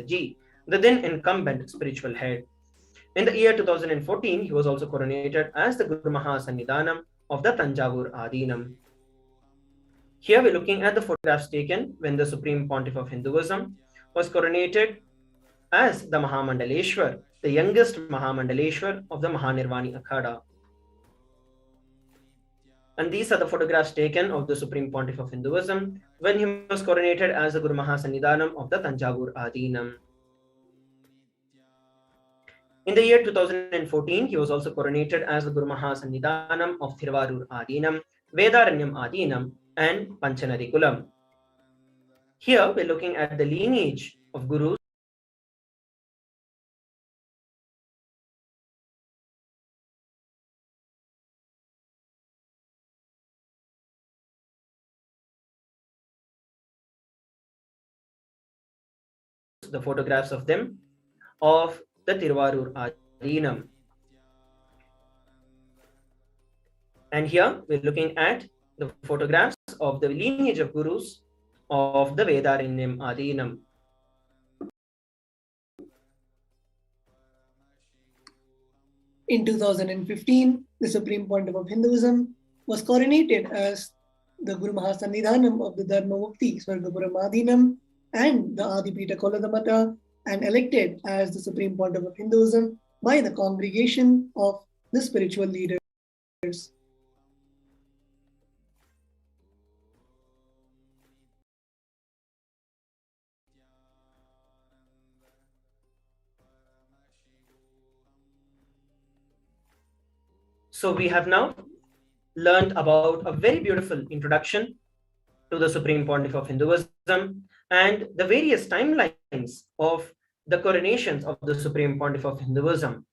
Ji, the then incumbent spiritual head. In the year 2014, he was also coronated as the Guru Mahasannidhanam of the Tanjavur Adinam. Here we're looking at the photographs taken when the Supreme Pontiff of Hinduism was coronated as the Mahamandaleshwar, the youngest Mahamandaleshwar of the Mahanirvani Akhada. And these are the photographs taken of the Supreme Pontiff of Hinduism when he was coronated as the Guru Mahasannidhanam of the Tanjavur Adinam. In the year 2014, he was also coronated as the Guru Mahasannidhanam of Thiruvarur Adinam, Vedaranyam Adinam, and Panchanadikulam. Here we're looking at the lineage of Gurus the photographs of them of the Thiruvarur Adinam. And here we're looking at the photographs of the lineage of Gurus of the Vedaranyam Adinam. In 2015, the Supreme Pontiff of Hinduism was coronated as the Guru Mahasannidhanam of the Dharmamukti Swargapuram Adinam and the Adipita Koladamata, and elected as the Supreme Pontiff of Hinduism by the congregation of the spiritual leaders. So we have now learned about a very beautiful introduction to the Supreme Pontiff of Hinduism and the various timelines of the coronations of the Supreme Pontiff of Hinduism.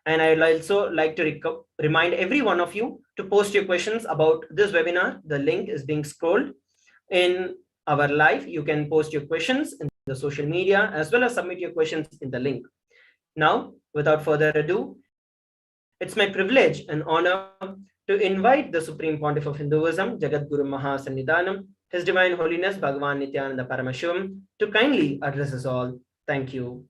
And I would also like to remind every one of you to post your questions about this webinar. The link is being scrolled in our live. You can post your questions in the social media as well as submit your questions in the link. Now, without further ado, it's my privilege and honor to invite the Supreme Pontiff of Hinduism, Jagat Guru Mahasannidhanam, His Divine Holiness Bhagavan Nithyananda Paramashivam, to kindly address us all. Thank you.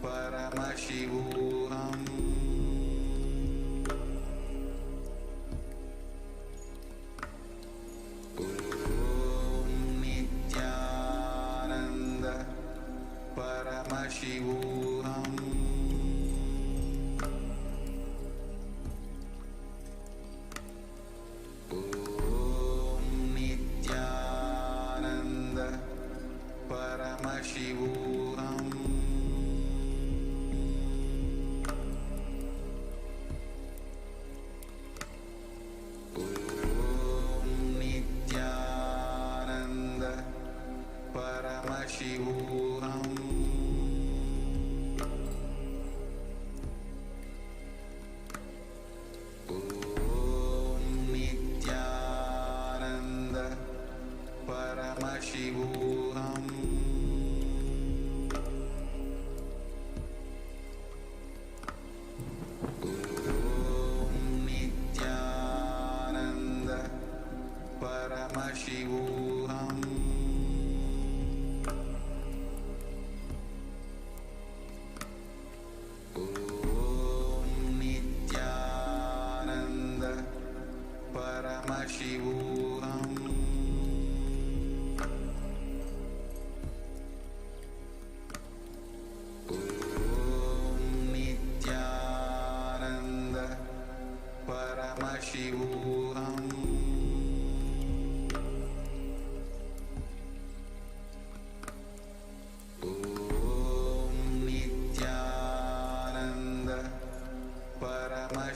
Paramashivoham. Om Nithyananda Paramashivoham. Om Nithyananda Paramashivoham.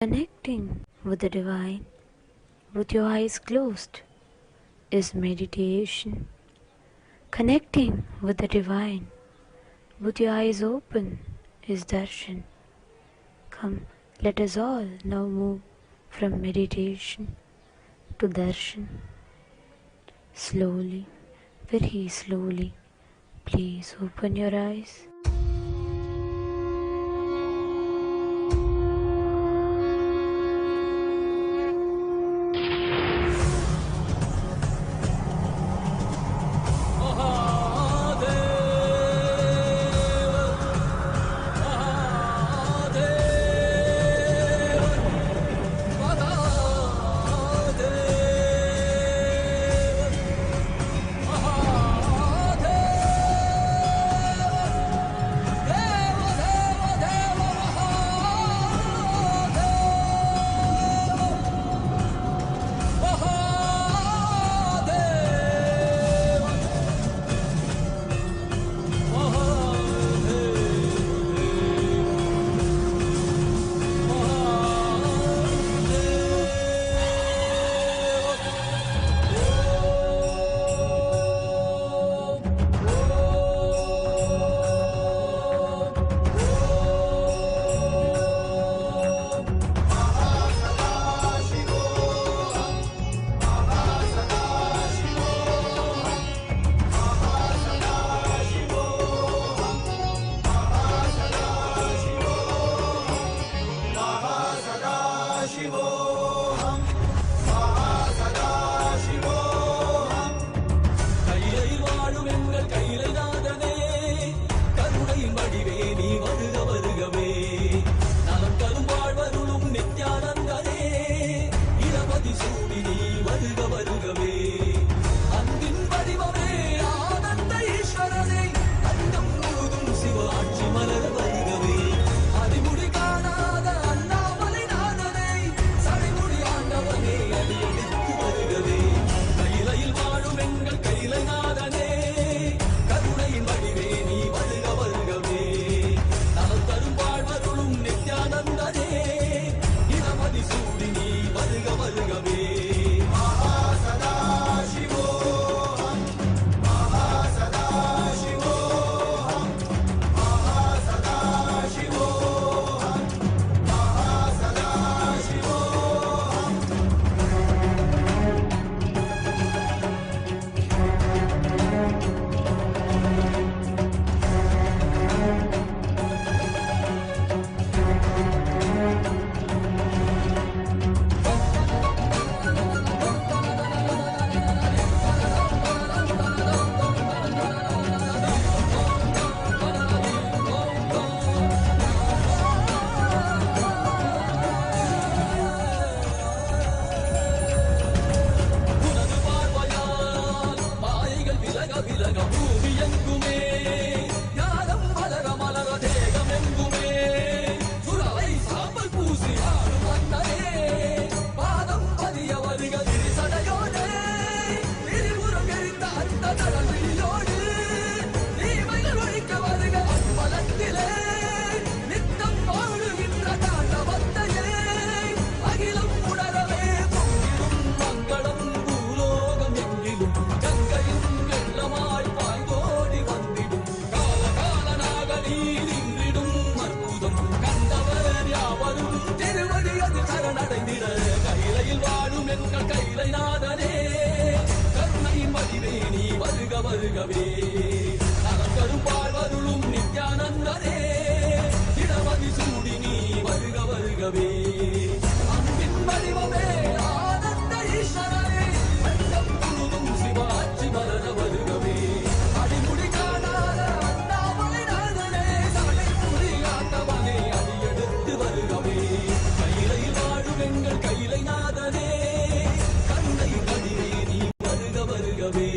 Connecting with the divine with your eyes closed is meditation. Connecting with the divine with your eyes open is darshan. Come, let us all now move from meditation to darshan. Slowly, very slowly, please open your eyes. வருகவே நலங்கரும் வாழ்வருளும் நித்யானந்தரே இடமதி சூடி நீ வருக வருகவே அன்பின் வடிவமே ஆனந்த ஈஸ்வரரே அண்டம் முழுதும் சிவாட்சி மலர வருகவே அடிமுடி காணாத அண்ணாமலை நாதனே சடை முடி ஆட்டவனே அடியெடுத்து வருகவே கையிலையில் வாழும் எங்கள் கையிலை நாதனே கருணை கதிரே நீ வருக வருகவே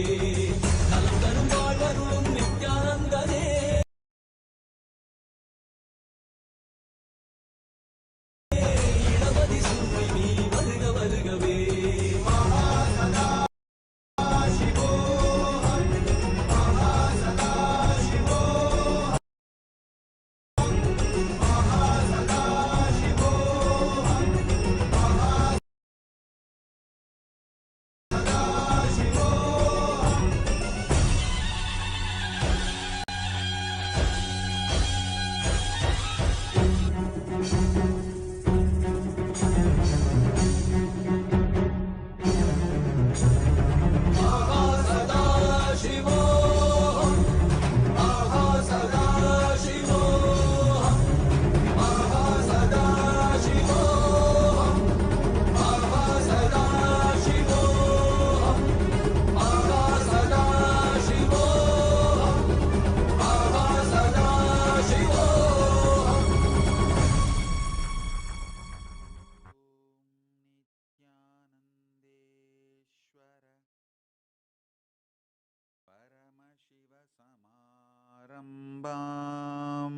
आरम्भाम्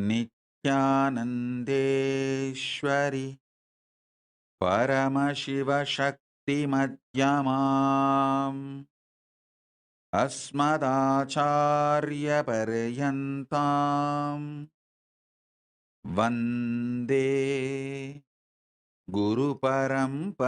नित्यानन्देश्वरि परमशिवशक्तिमध्यमाम् अस्मदाचार्यपर्यन्ताम् वन्दे गुरुपरम्पराम्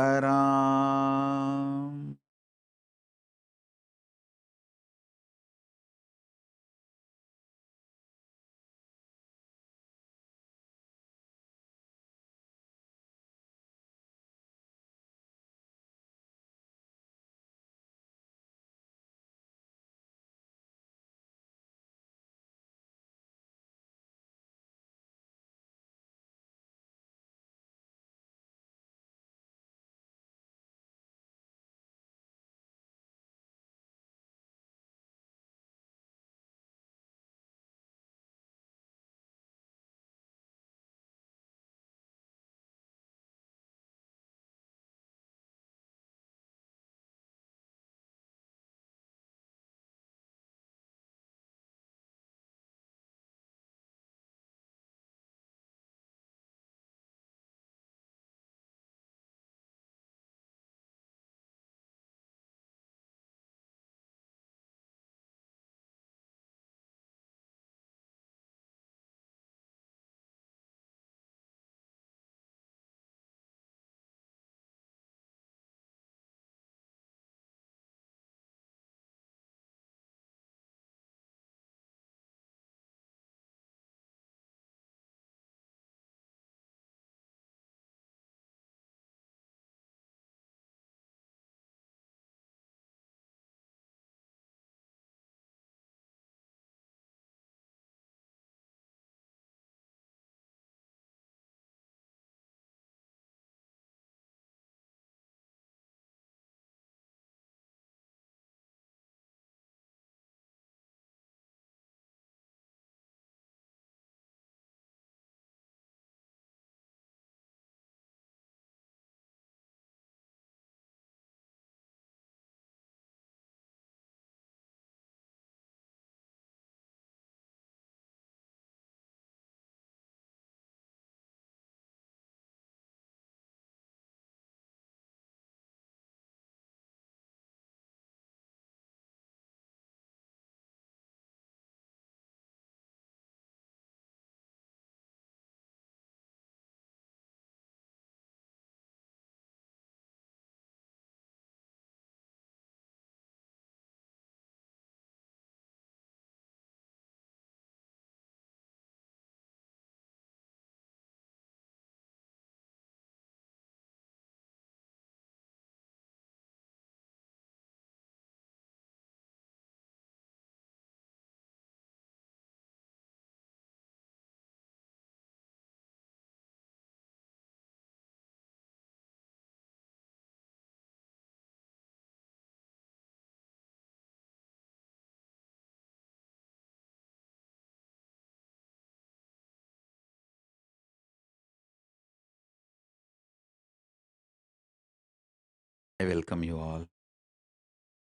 I welcome you all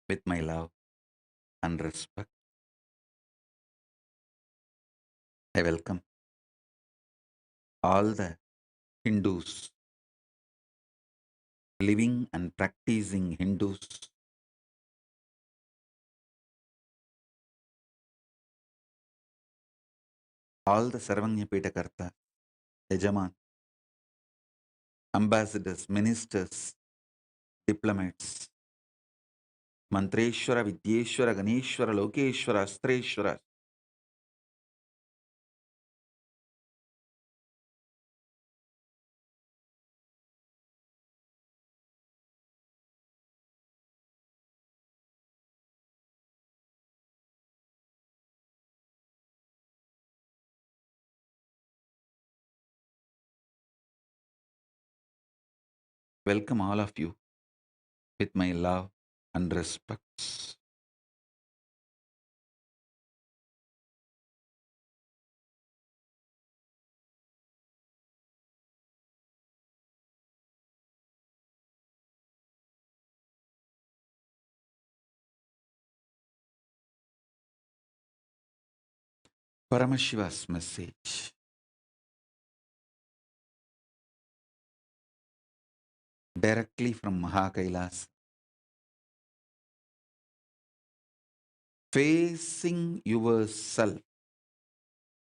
with my love and respect. I welcome all the Hindus, living and practicing Hindus, all the Sarvanyapitakarta, Yajaman, ambassadors, ministers, diplomats, Mantreshwara, Vidyeshwara, Ganeshwara, Lokeshwara, Astreshwara, welcome all of you with my love and respects. Paramashiva's message directly from Mahakailas. Facing yourself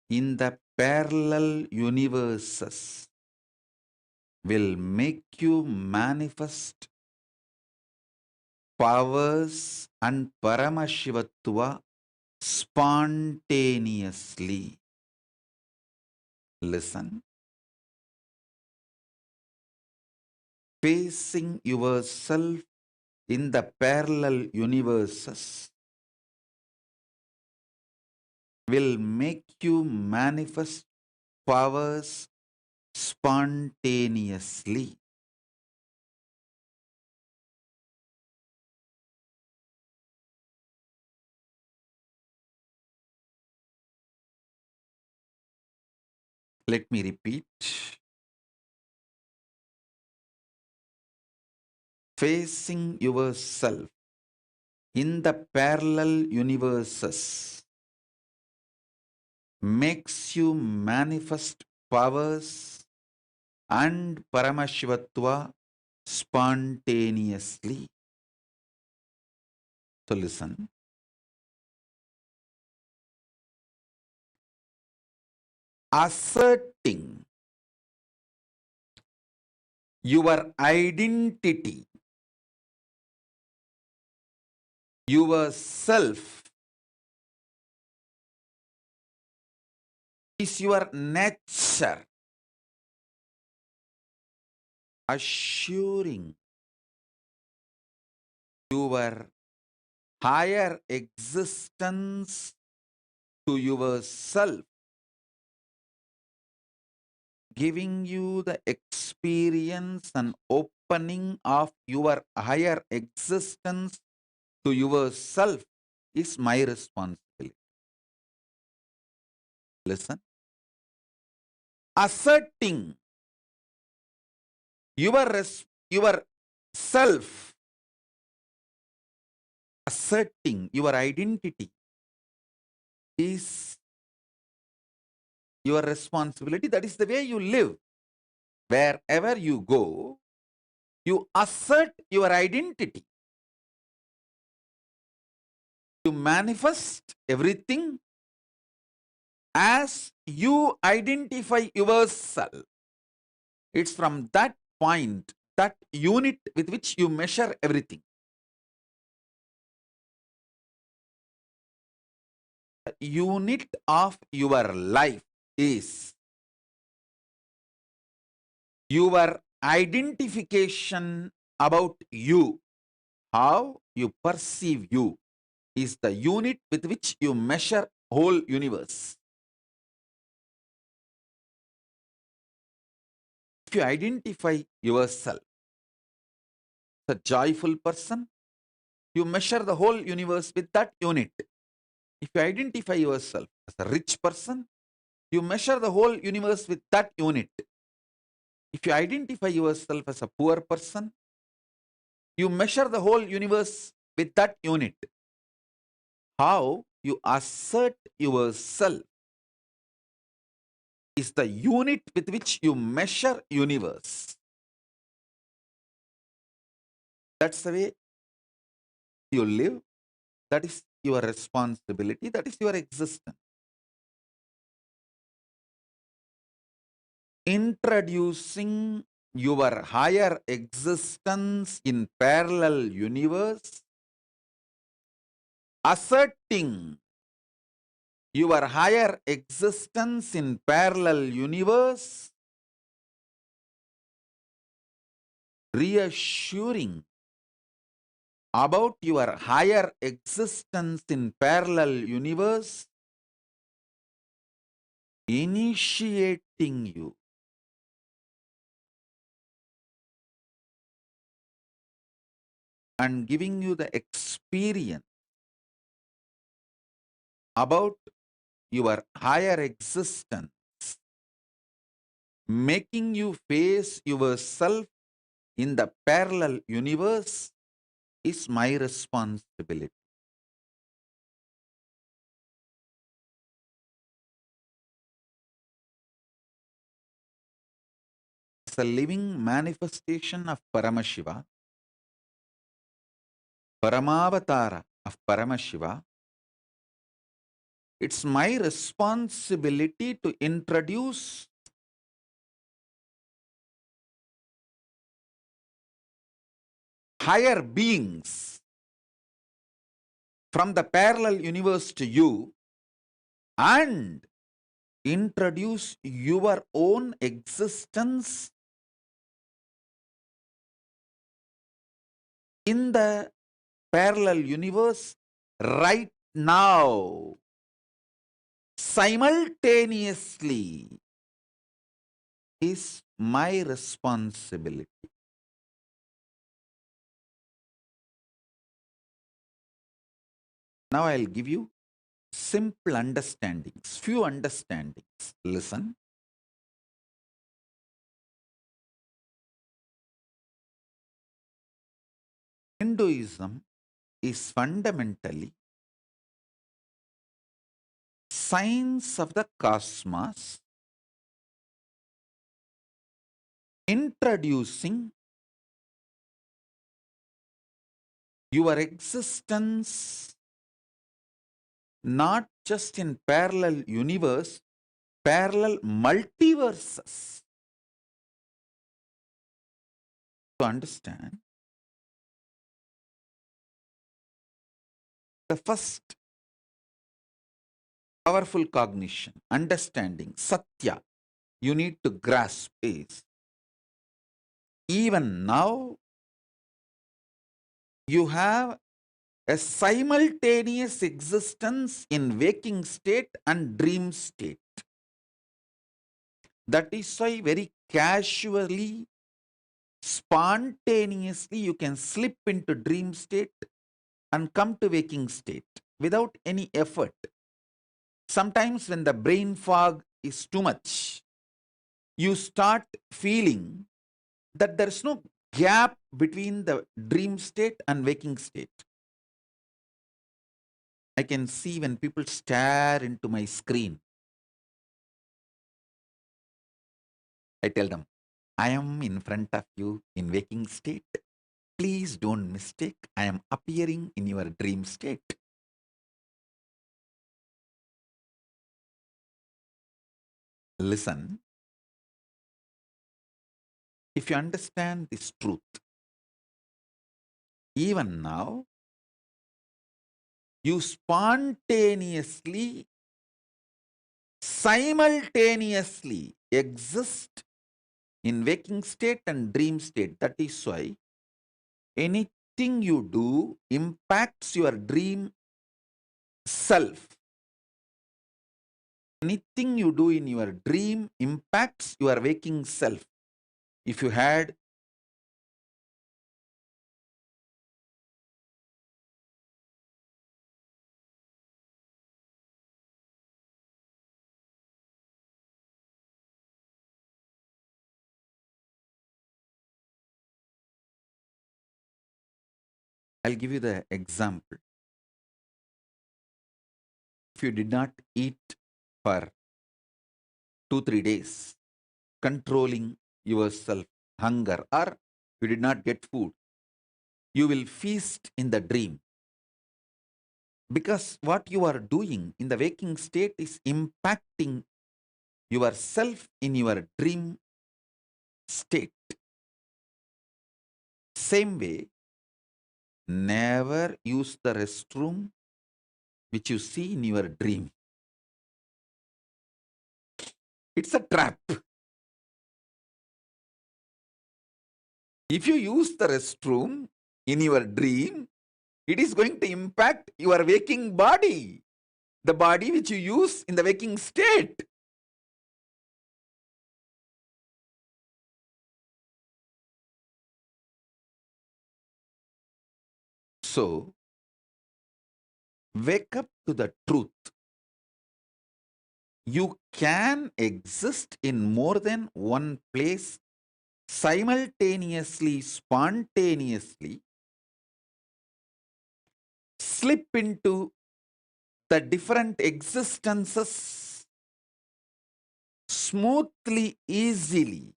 in the parallel universes will make you manifest powers and Paramashivatva spontaneously. Listen. Facing yourself in the parallel universes will make you manifest powers spontaneously. Let me repeat. Facing yourself in the parallel universes makes you manifest powers and Paramashivatva spontaneously. So listen. Asserting your identity, yourself, is your nature, assuring your higher existence to yourself, giving you the experience and opening of your higher existence to yourself is my responsibility. Listen. Asserting your self, asserting your identity is your responsibility. That is the way you live. Wherever you go, you assert your identity. You manifest everything as you identify yourself. It's from that point, that unit with which you measure everything. The unit of your life is your identification about you. How you perceive you is the unit with which you measure whole universe. If you identify yourself as a joyful person, you measure the whole universe with that unit. If you identify yourself as a rich person, you measure the whole universe with that unit. If you identify yourself as a poor person, you measure the whole universe with that unit. How you assert yourself is the unit with which you measure universe. That's the way you live. That is your responsibility. That is your existence. Introducing your higher existence in parallel universe, asserting your higher existence in parallel universe, reassuring about your higher existence in parallel universe, initiating you and giving you the experience about your higher existence, making you face yourself in the parallel universe is my responsibility. It's a living manifestation of Paramashiva, Paramavatara of Paramashiva. It's my responsibility to introduce higher beings from the parallel universe to you and introduce your own existence in the parallel universe right now, simultaneously, is my responsibility. Now I'll give you simple understandings, few understandings. Listen. Hinduism is fundamentally science of the cosmos, introducing your existence not just in parallel universe, parallel multiverses. To understand, the first powerful cognition, understanding, satya, you need to grasp is, even now, you have a simultaneous existence in waking state and dream state. That is why very casually, spontaneously, you can slip into dream state and come to waking state without any effort. Sometimes when the brain fog is too much, you start feeling that there is no gap between the dream state and waking state. I can see when people stare into my screen, I tell them, I am in front of you in waking state. Please don't mistake, I am appearing in your dream state. Listen, if you understand this truth, even now, you spontaneously, simultaneously exist in waking state and dream state. That is why anything you do impacts your dream self. Anything you do in your dream impacts your waking self. If you had I'll give you the example. If you did not eat for 2-3 days, controlling yourself, hunger, or you did not get food, you will feast in the dream. Because what you are doing in the waking state is impacting yourself in your dream state. Same way, never use the restroom which you see in your dream. It's a trap. If you use the restroom in your dream, it is going to impact your waking body, the body which you use in the waking state. So, wake up to the truth. You can exist in more than one place simultaneously, spontaneously, slip into the different existences smoothly, easily.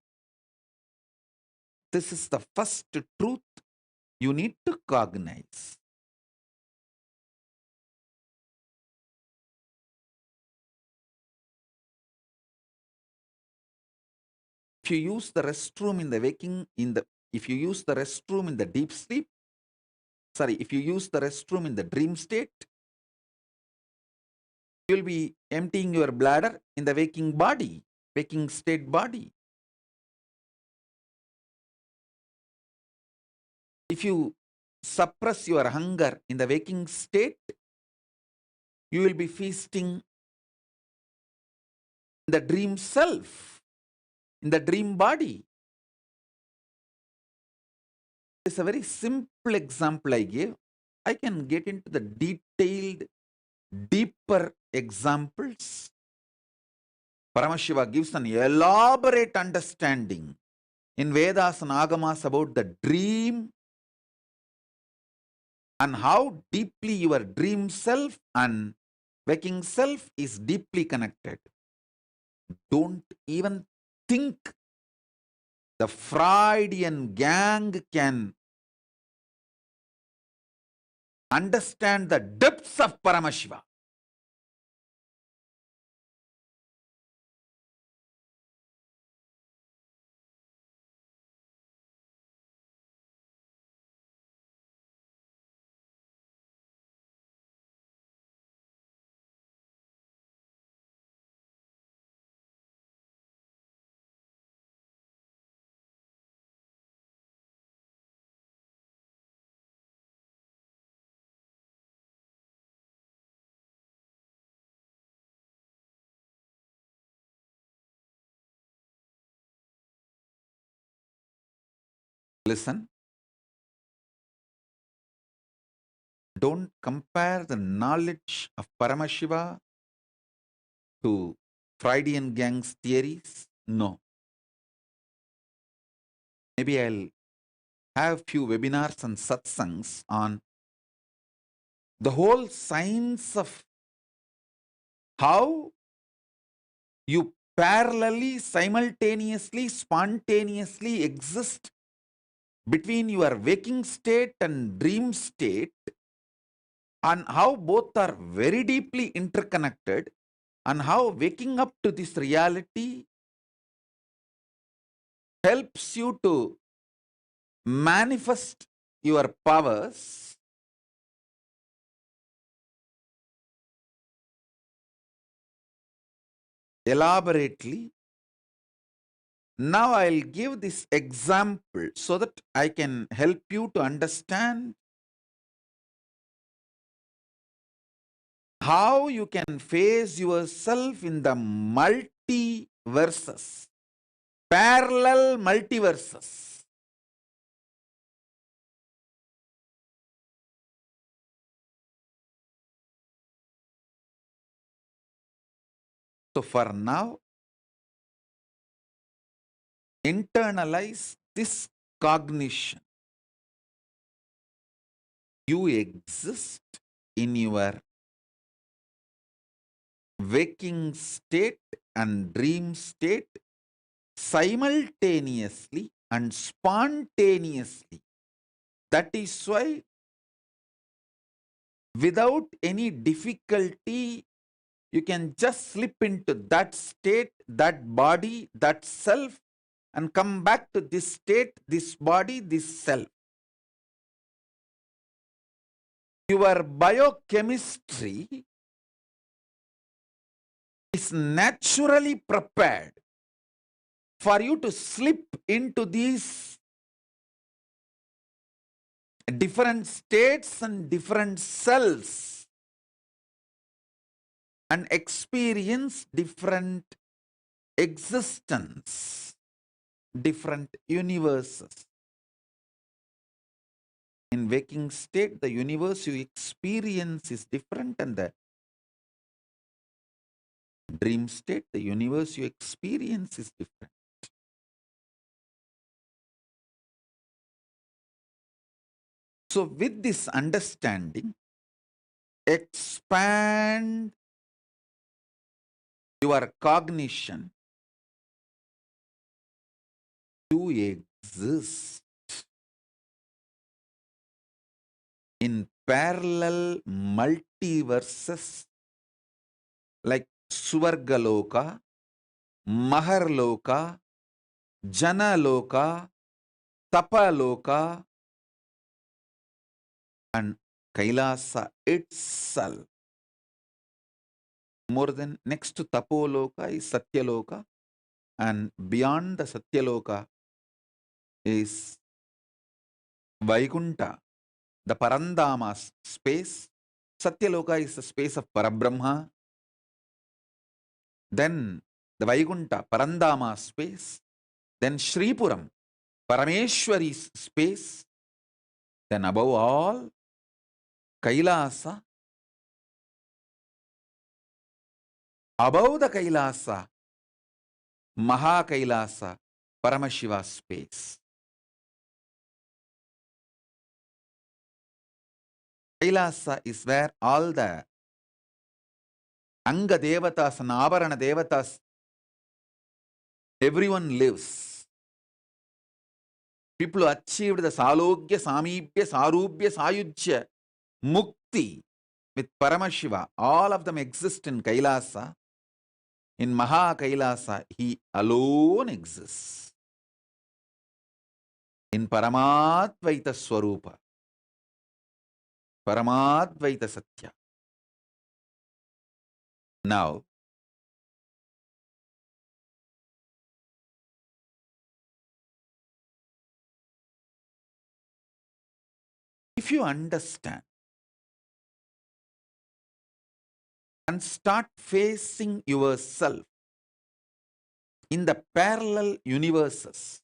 This is the first truth you need to cognize. If you use the restroom in the if you use the restroom in the deep sleep, if you use the restroom in the dream state, you will be emptying your bladder in the waking state body. If you suppress your hunger in the waking state, you will be feasting the dream self, in the dream body. It's a very simple example I gave. I can get into the detailed, deeper examples. Paramashiva gives an elaborate understanding in Vedas and Agamas about the dream and how deeply your dream self and waking self is deeply connected. Don't even think the Freudian gang can understand the depths of Paramashiva. Listen, don't compare the knowledge of Paramashiva to Freudian gang's theories. No. Maybe I'll have few webinars and satsangs on the whole science of how you parallelly, simultaneously, spontaneously exist between your waking state and dream state, and how both are very deeply interconnected, and how waking up to this reality helps you to manifest your powers elaborately. Now I'll give this example so that I can help you to understand how you can face yourself in the multiverses, parallel multiverses. So for now, internalize this cognition. You exist in your waking state and dream state simultaneously and spontaneously. That is why, without any difficulty, you can just slip into that state, that body, that self, and come back to this state, this body, this self. Your biochemistry is naturally prepared for you to slip into these different states and different selves and experience different existence, different universes. In waking state, the universe you experience is different, and the dream state, the universe you experience is different. So with this understanding, expand your cognition. You exist in parallel multiverses like Suvargaloka, Maharloka, Janaloka, Tapaloka, and Kailasa itself. More than next to Tapoloka is Satyaloka, and beyond the Satyaloka is Vaikunta, the Parandama space. Satyaloka is the space of Parabrahma. Then the Vaikunta, Parandama space. Then Shripuram, Parameshwari's space. Then above all, Kailasa. Above the Kailasa, Maha Kailasa, Paramashiva space. Kailasa is where all the Anga Devatas and Avarana Devatas, everyone lives. People who achieved the Salogya, Samibhya, Sarubhya, Sayujya, Mukti with Paramashiva, all of them exist in Kailasa. In Maha Kailasa, he alone exists. In Paramadvaita Swarupa, Paramadvaita Satya. Now, if you understand and start facing yourself in the parallel universes,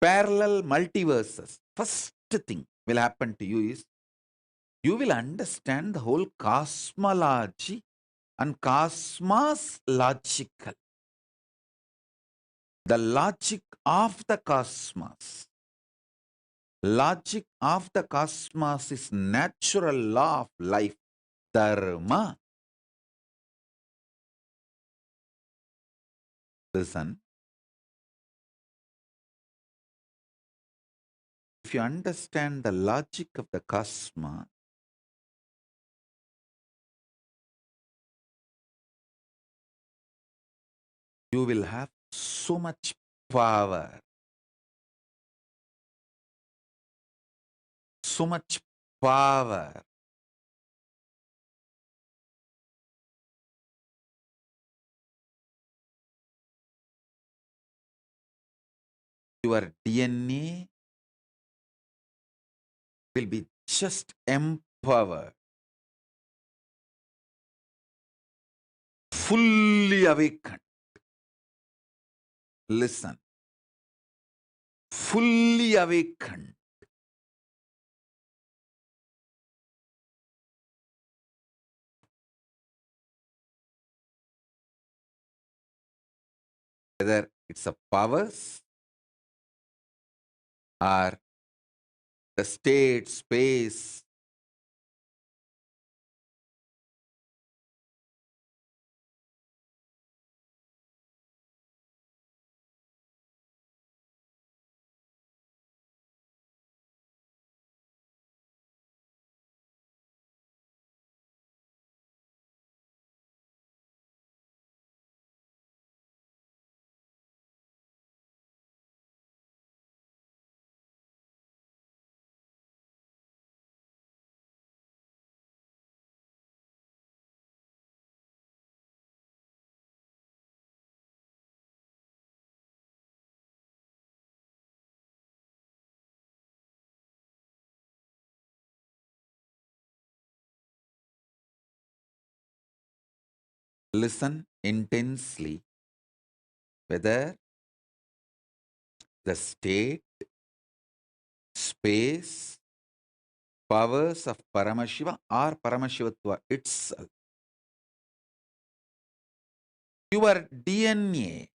parallel multiverses, first thing will happen to you is you will understand the whole cosmology and cosmos logical. The logic of the cosmos. Logic of the cosmos is natural law of life, dharma. Listen. If you understand the logic of the cosmos, you will have so much power. So much power. Your DNA will be just empowered, fully awakened. Listen, fully awakened. Whether it's a powers or the state, space, listen intensely, whether the state, space, powers of Paramashiva or Paramashivatva itself. Your DNA,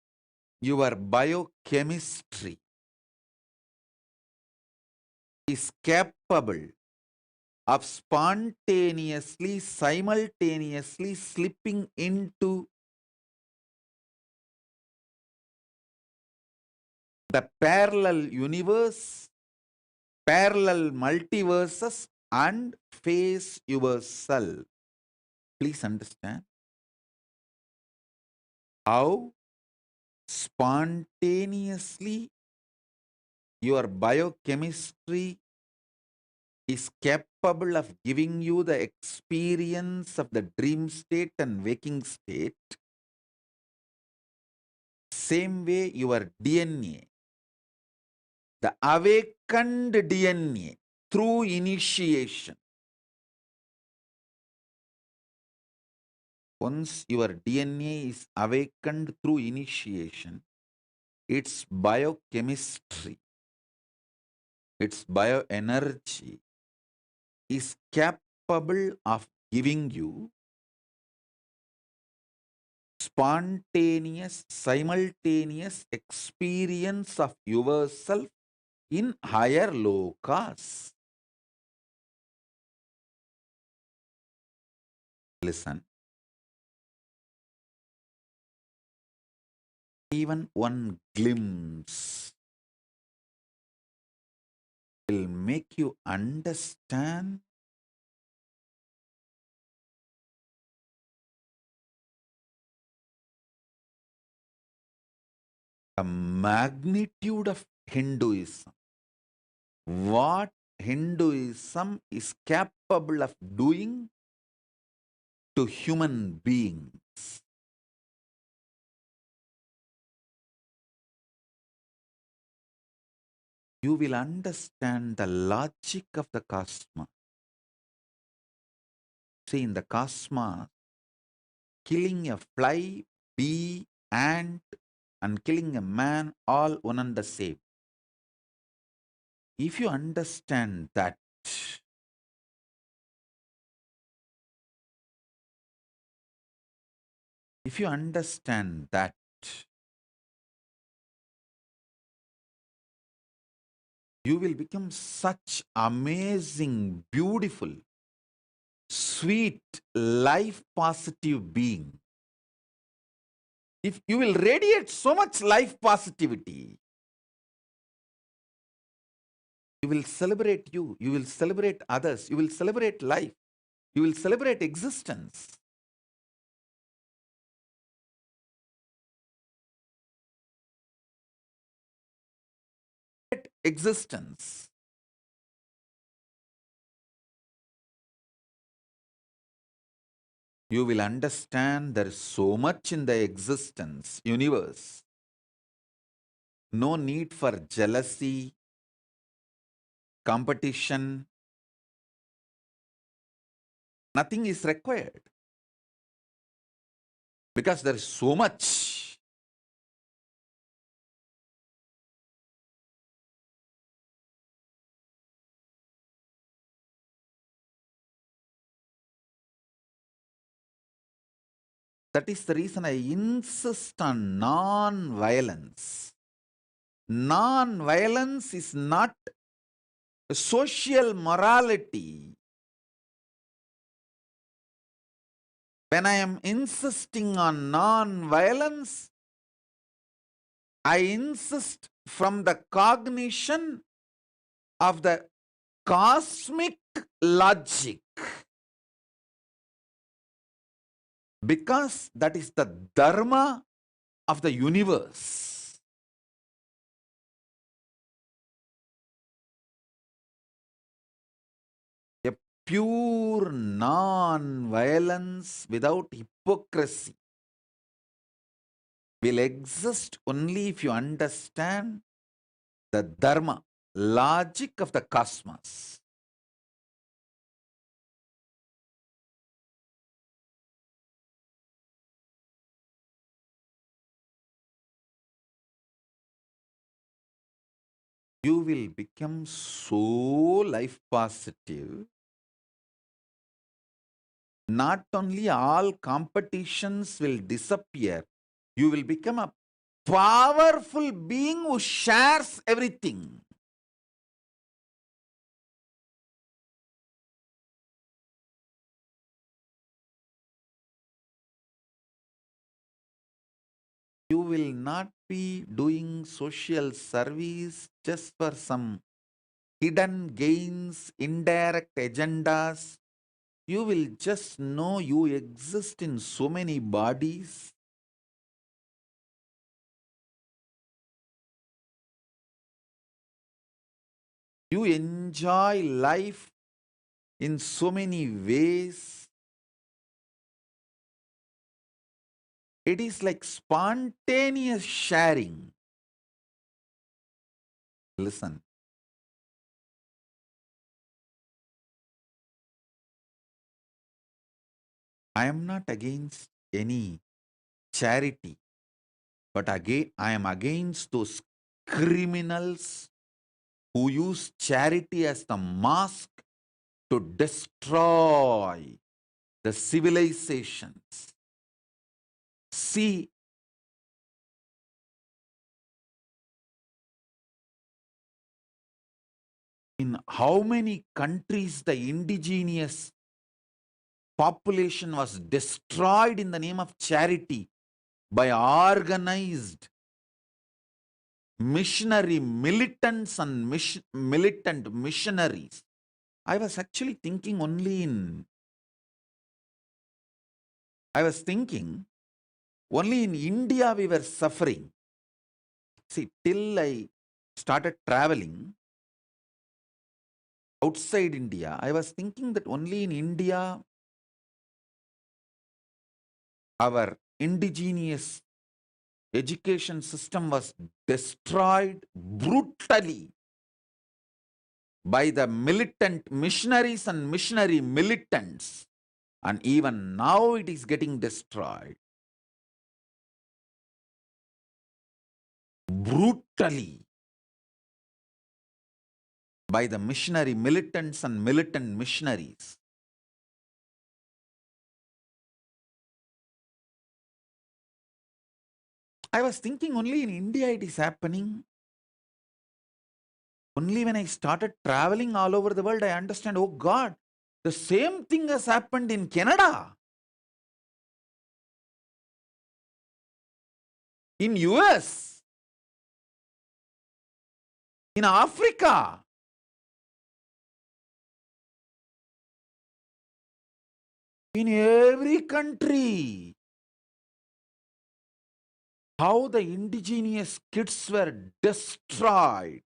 your biochemistry is capable of spontaneously, simultaneously slipping into the parallel universe, parallel multiverses, and face yourself. Please understand how spontaneously your biochemistry is capable of giving you the experience of the dream state and waking state. Same way your DNA, the awakened DNA through initiation. Once your DNA is awakened through initiation, its biochemistry, its bioenergy is capable of giving you spontaneous, simultaneous experience of yourself in higher lokas. Listen, even one glimpse will make you understand the magnitude of Hinduism. What Hinduism is capable of doing to human beings. You will understand the logic of the cosmos. See, in the cosmos, killing a fly, bee, ant, and killing a man, all one and the same. If you understand that, if you understand that, you will become such amazing, beautiful, sweet, life positive being. If you will radiate so much life positivity, you will celebrate you will celebrate others, you will celebrate life, you will celebrate existence. Existence. You will understand there is so much in the existence, universe. No need for jealousy, competition. Nothing is required. Because there is so much. That is the reason I insist on non-violence. Non-violence is not social morality. When I am insisting on non-violence, I insist from the cognition of the cosmic logic. Because that is the dharma of the universe. A pure non-violence without hypocrisy will exist only if you understand the dharma, logic of the cosmos. You will become so life positive. Not only all competitions will disappear, you will become a powerful being who shares everything. You will not be doing social service just for some hidden gains, indirect agendas. You will just know you exist in so many bodies. You enjoy life in so many ways. It is like spontaneous sharing. Listen, I am not against any charity, but again, I am against those criminals who use charity as the mask to destroy the civilizations. See, in how many countries the indigenous population was destroyed in the name of charity by organized missionary militants and militant missionaries. I was actually thinking only in India we were suffering. See, till I started traveling outside India, I was thinking that only in India our indigenous education system was destroyed brutally by the militant missionaries and missionary militants. And even now it is getting destroyed brutally by the missionary militants and militant missionaries. I was thinking only in India it is happening. Only when I started traveling all over the world, I understand, oh God, the same thing has happened in Canada, in US, in Africa, in every country. How the indigenous kids were destroyed.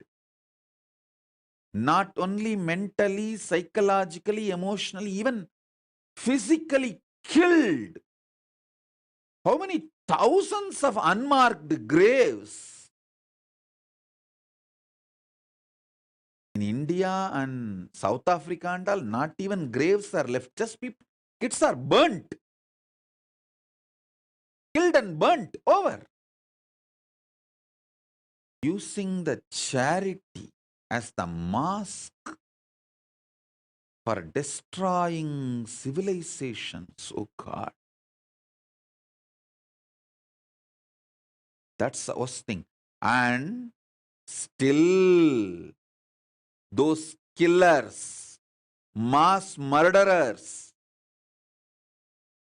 Not only mentally, psychologically, emotionally, even physically killed. How many thousands of unmarked graves in India and South Africa and all? Not even graves are left, just people, kids are burnt, killed and burnt over. Using the charity as the mask for destroying civilizations. Oh God. That's the worst thing. And still, those killers, mass murderers,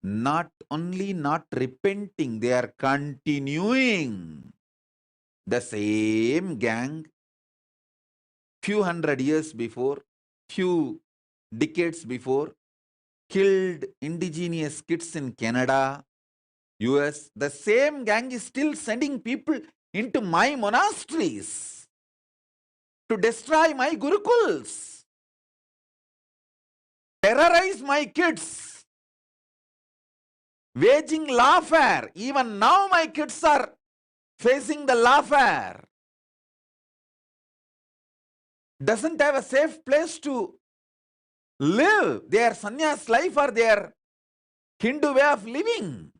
not only not repenting, they are continuing. The same gang, few hundred years before, few decades before, killed indigenous kids in Canada, US. The same gang is still sending people into my monasteries to destroy my gurukuls, terrorize my kids, waging lawfare. Even now my kids are facing the lawfare. Doesn't have a safe place to live their sannyas life or their Hindu way of living.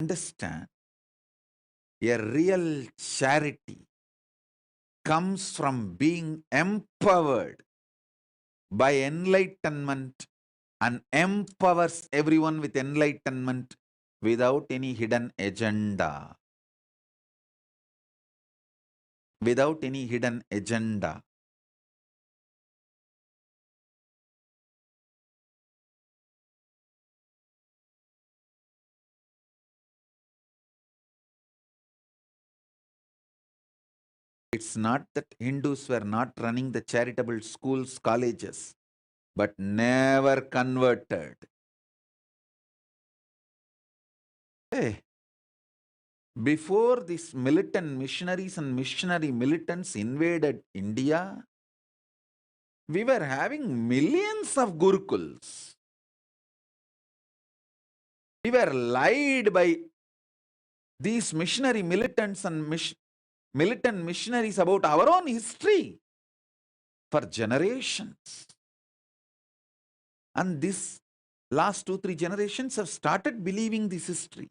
Understand, a real charity comes from being empowered by enlightenment and empowers everyone with enlightenment without any hidden agenda. without any hidden agenda. It's not that Hindus were not running the charitable schools, colleges, but never converted. Hey, before these militant missionaries and missionary militants invaded India, we were having millions of gurukuls. We were lied by these missionary militants and militant missionaries about our own history for generations. And this last 2-3 generations have started believing this history.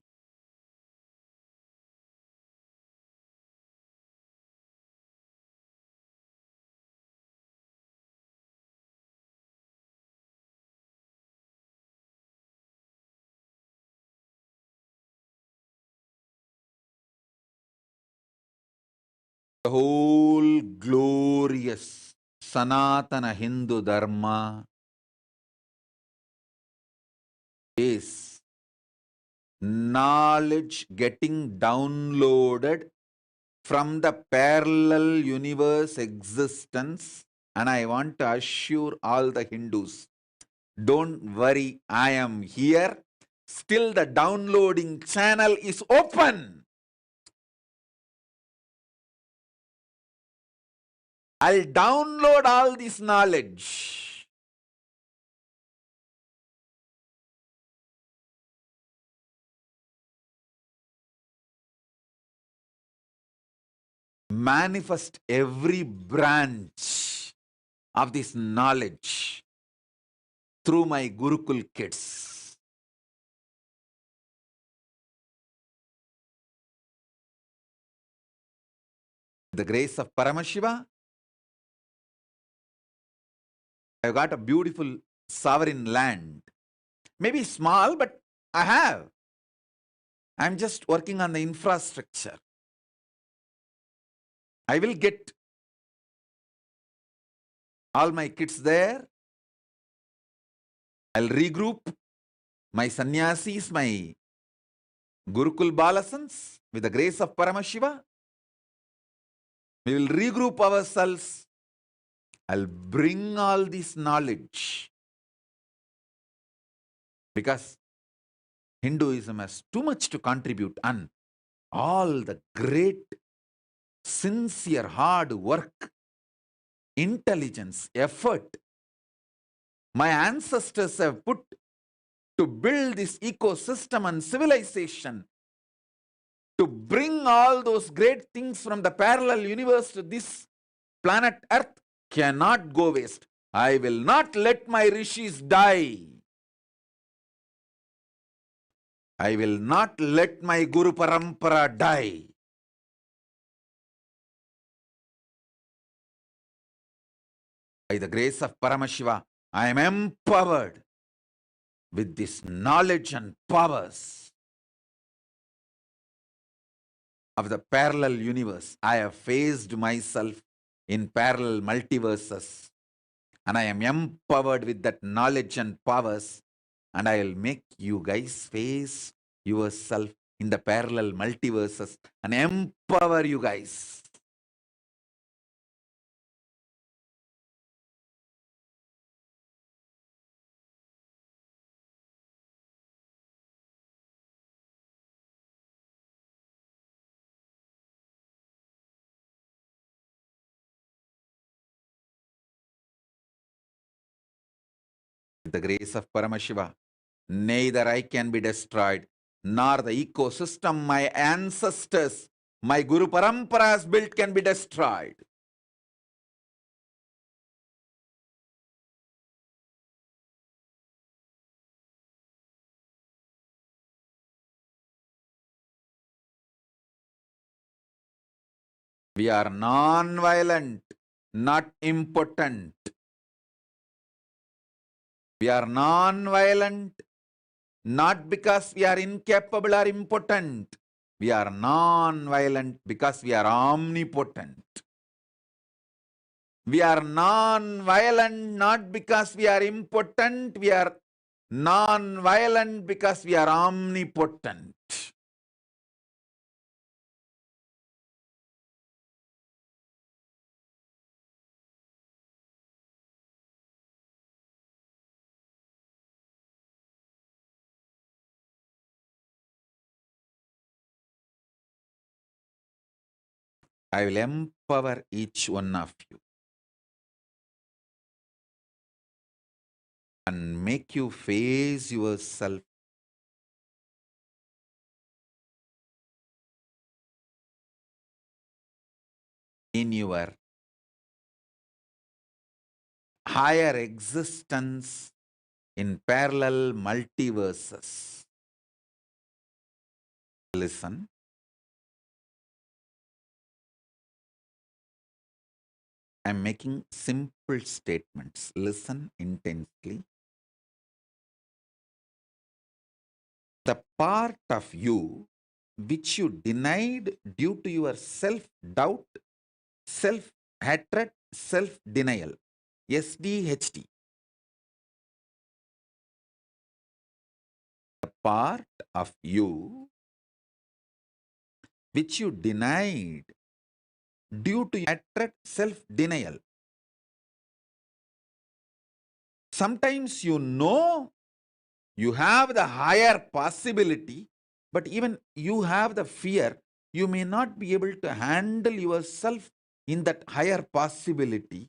The whole glorious Sanatana Hindu Dharma is knowledge getting downloaded from the parallel universe existence. And I want to assure all the Hindus, don't worry, I am here. Still the downloading channel is open. I'll download all this knowledge. Manifest every branch of this knowledge through my Gurukul kids. The grace of Paramashiva, I've got a beautiful sovereign land. Maybe small, but I have. I'm just working on the infrastructure. I will get all my kids there. I'll regroup my sannyasis, my Gurukul Balasans with the grace of Paramashiva. We will regroup ourselves. I'll bring all this knowledge because Hinduism has too much to contribute, and all the great, sincere, hard work, intelligence, effort my ancestors have put to build this ecosystem and civilization, to bring all those great things from the parallel universe to this planet Earth, cannot go waste. I will not let my rishis die. I will not let my Guru Parampara die. By the grace of Paramashiva, I am empowered with this knowledge and powers of the parallel universe. I have faced myself in parallel multiverses, and I am empowered with that knowledge and powers, and I will make you guys face yourself in the parallel multiverses and empower you guys. With the grace of Paramashiva, neither I can be destroyed, nor the ecosystem my ancestors, my Guru Parampara has built can be destroyed. We are non-violent, not impotent. We are non-violent, not because we are incapable or impotent. We are non-violent because we are omnipotent. We are non-violent not because we are impotent. We are non-violent because we are omnipotent. I will empower each one of you and make you face yourself in your higher existence in parallel multiverses. Listen. I'm making simple statements. Listen intensely. The part of you which you denied due to your self-doubt, self-hatred, self-denial. SDHD. The part of you which you denied due to hatred, self-denial. Sometimes you know you have the higher possibility, but even you have the fear, you may not be able to handle yourself in that higher possibility.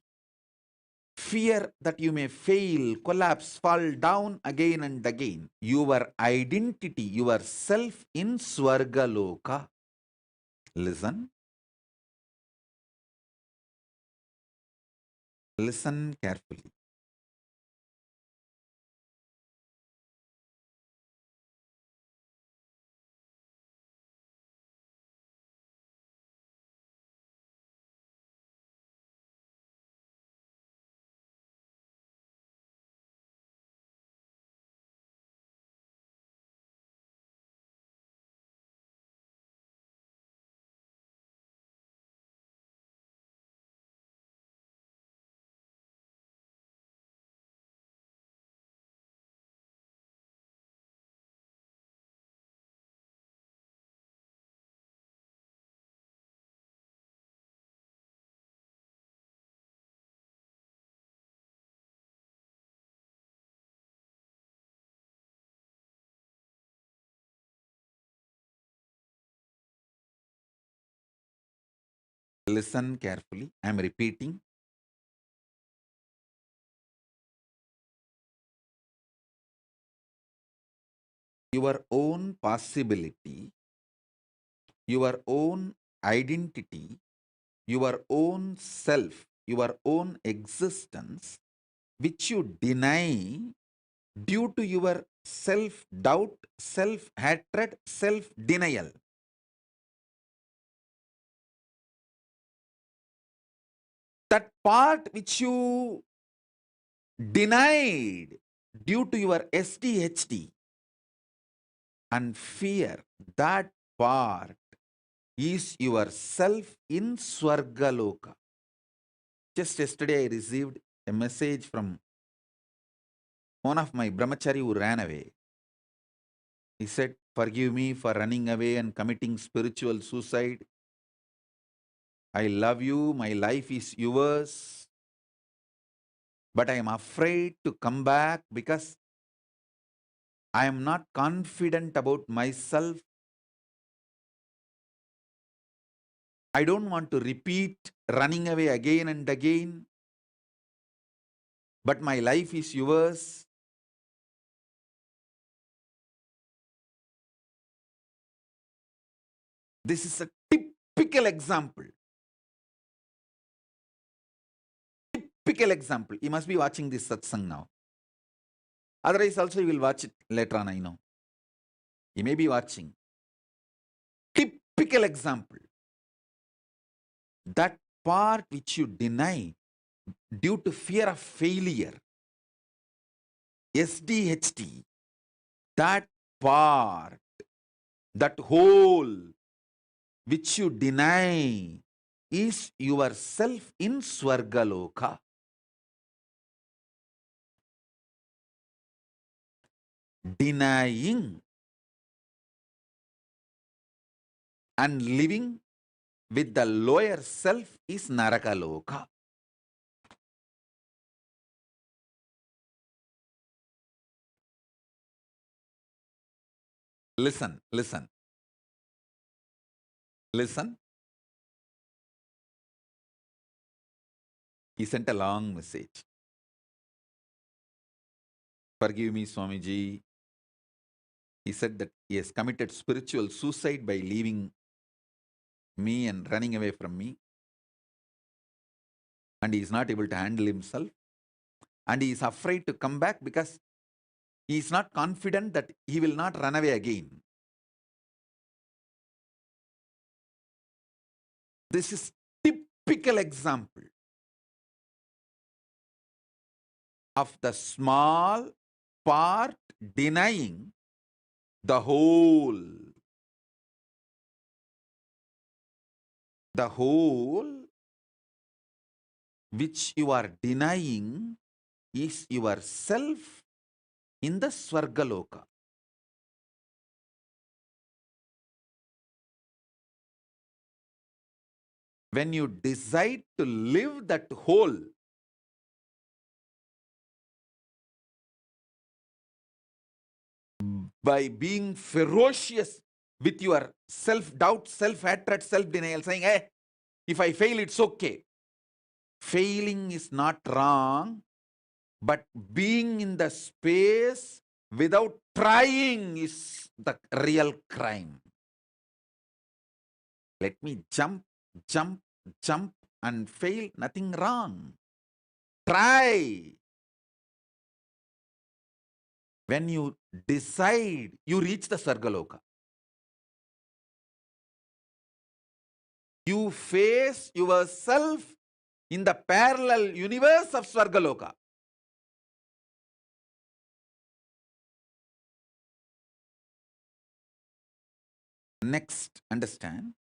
Fear that you may fail, collapse, fall down again and again. Your identity, your self in Swargaloka. Listen. Listen carefully. Listen carefully. I am repeating. Your own possibility, your own identity, your own self, your own existence, which you deny due to your self doubt, self hatred, self denial. That part which you denied due to your SDHD and fear, that part is yourself in Swargaloka. Just yesterday I received a message from one of my brahmachari who ran away. He said, "Forgive me for running away and committing spiritual suicide. I love you, my life is yours, but I am afraid to come back because I am not confident about myself. I don't want to repeat running away again and again, but my life is yours." This is a typical example. Typical example. You must be watching this satsang now. Otherwise, also you will watch it later on, I know. You may be watching. Typical example. That part which you deny due to fear of failure, SDHD, that part, that whole which you deny is yourself in Swargaloka. Denying and living with the lower self is Narakaloka. Listen, listen, listen. He sent a long message. Forgive me, Swamiji. He said that he has committed spiritual suicide by leaving me and running away from me. And he is not able to handle himself. And he is afraid to come back because he is not confident that he will not run away again. This is typical example of the small part denying the whole. The whole which you are denying is yourself in the Swargaloka. When you decide to live that whole, by being ferocious with your self-doubt, self-hatred, self-denial, saying, hey, if I fail, it's okay. Failing is not wrong, but being in the space without trying is the real crime. Let me jump, jump, jump and fail, nothing wrong. Try. When you decide, you reach the Sargaloka. You face yourself in the parallel universe of Swargaloka. Next, understand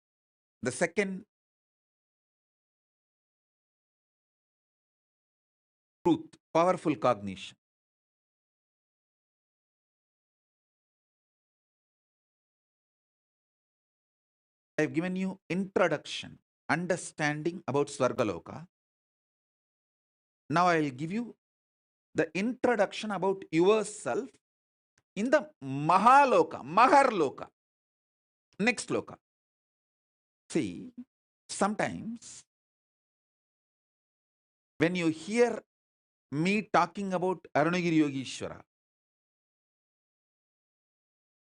the second truth, powerful cognition. I have given you introduction, understanding about Swargaloka. Now I will give you the introduction about yourself in the Mahaloka, Maharloka. Next loka. See, sometimes when you hear me talking about Arunagiri Yogishwara,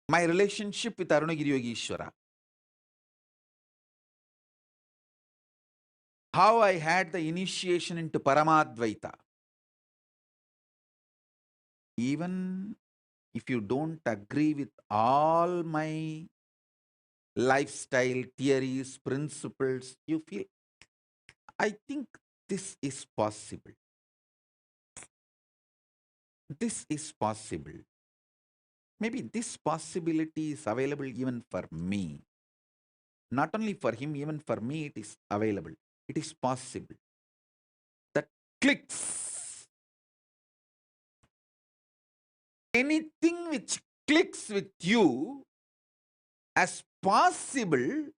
my relationship with Arunagiri Yogishwara, how I had the initiation into Paramadvaita, even if you don't agree with all my lifestyle theories, principles, you feel, I think this is possible. This is possible. Maybe this possibility is available even for me. Not only for him, even for me, it is available. It is possible. That clicks. Anything which clicks with you as possible,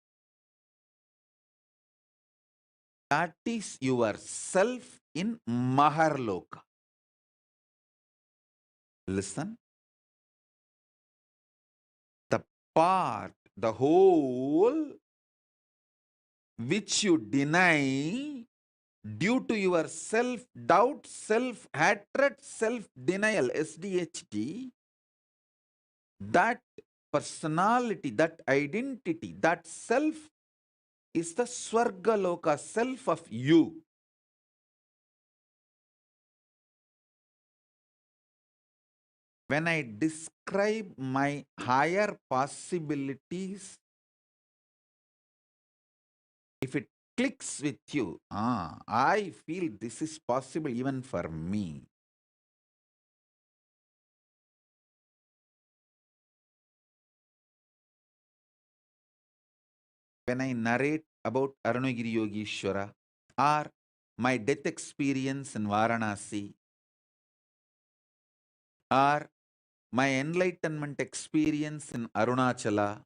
that is yourself in Maharloka. Listen. The part, the whole which you deny due to your self-doubt, self-hatred, self-denial, SDHD, that personality, that identity, that self is the Swargaloka self of you. When I describe my higher possibilities, if it clicks with you, I feel this is possible even for me. when I narrate about Arunagiri Yogeshwara or my death experience in Varanasi or my enlightenment experience in Arunachala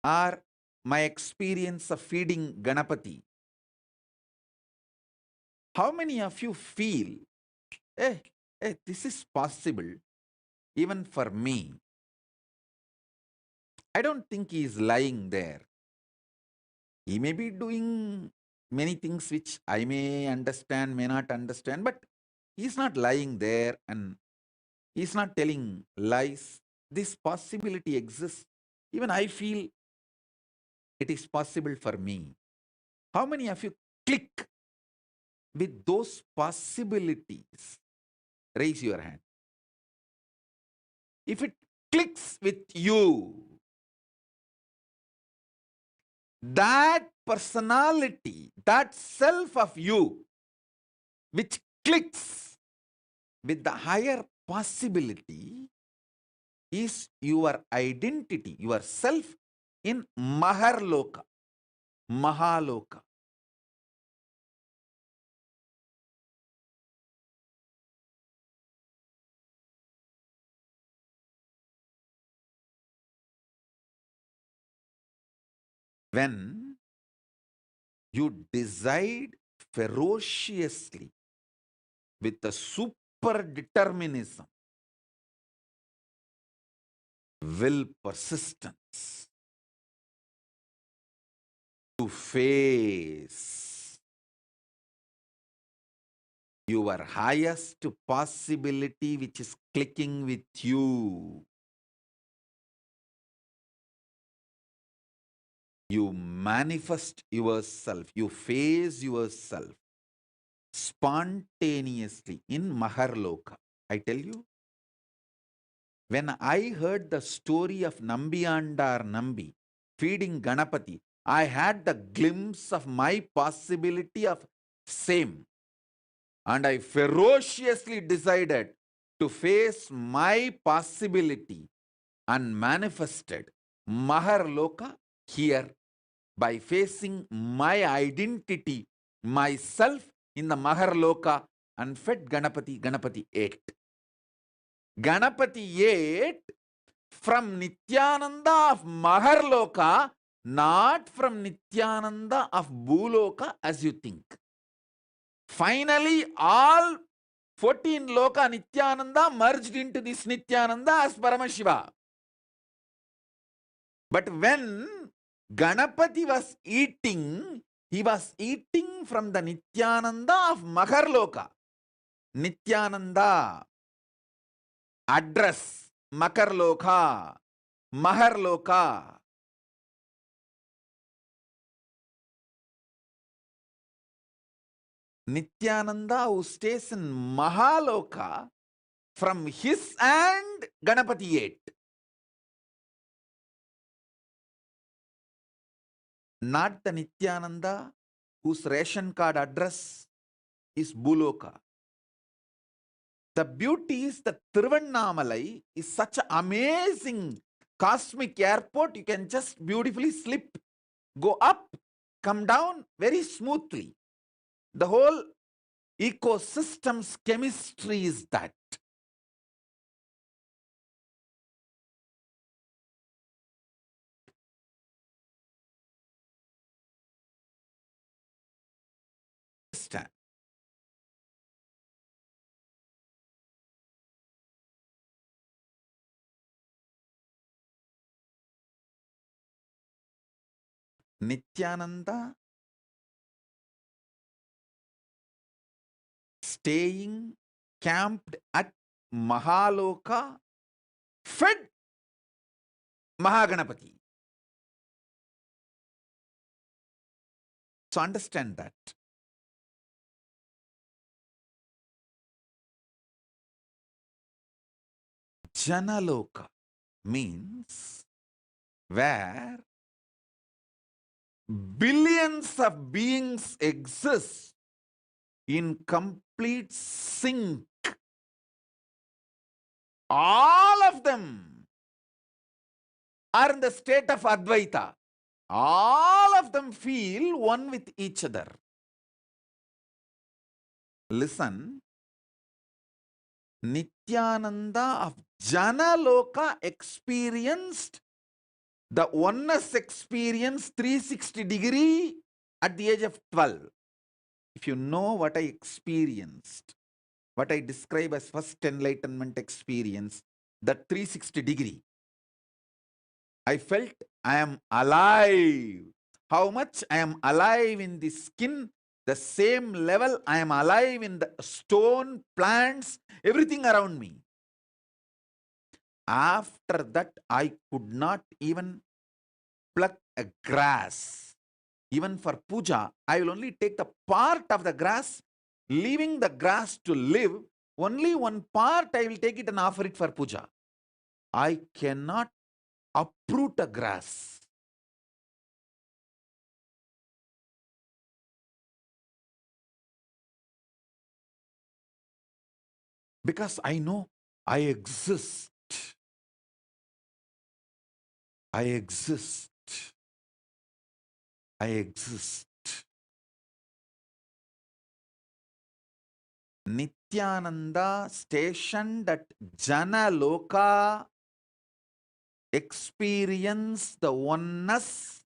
or my experience of feeding Ganapati, how many of you feel, this is possible even for me? I don't think he is lying there. He may be doing many things which I may understand, may not understand, but he's not lying there and he's not telling lies. This possibility exists. Even I feel it is possible for me. How many of you click with those possibilities? Raise your hand. If it clicks with you, that personality, that self of you, which clicks with the higher possibility, is your identity, your self in Maharloka, Mahaloka. When you decide ferociously with a super determinism, will, persistence to face your highest possibility which is clicking with you, you manifest yourself, you face yourself spontaneously in Maharloka. I tell you, when I heard the story of Nambiyandar Nambi feeding Ganapati, I had the glimpse of my possibility of same. And I ferociously decided to face my possibility and manifested Maharloka here by facing my identity, myself in the Maharloka, and fed Ganapati. Ganapati ate. Ganapati ate from Nithyananda of Maharloka, not from Nithyananda of Bhuloka as you think. Finally, all 14 Loka Nithyananda merged into this Nithyananda as Paramashiva. But when Ganapati was eating, he was eating from the Nithyananda of Maharloka. Nithyananda, address, Makarloka, Maharloka. Nithyananda who stays in Mahaloka, from his hand Ganapati ate. Not the Nithyananda whose ration card address is Bhuloka. The beauty is that Tiruvannamalai is such an amazing cosmic airport. You can just beautifully slip, go up, come down very smoothly. The whole ecosystem's chemistry is that. Understand? Nithyananda staying camped at Mahaloka, fed Mahaganapati. So understand that. Janaloka means where billions of beings exist in complete sync. All of them are in the state of Advaita. All of them feel one with each other. Listen, Nithyananda of Janaloka experienced the oneness experience 360 degree at the age of 12. If you know what I experienced, what I describe as first enlightenment experience, that 360 degree, I felt I am alive. How much I am alive in the skin, the same level I am alive in the stone, plants, everything around me. After that, I could not even pluck a grass. Even for puja, I will only take the part of the grass, leaving the grass to live. Only one part I will take it and offer it for puja. I cannot uproot a grass. Because I know I exist. I exist. I exist. Nithyananda stationed at Janaloka experienced the oneness,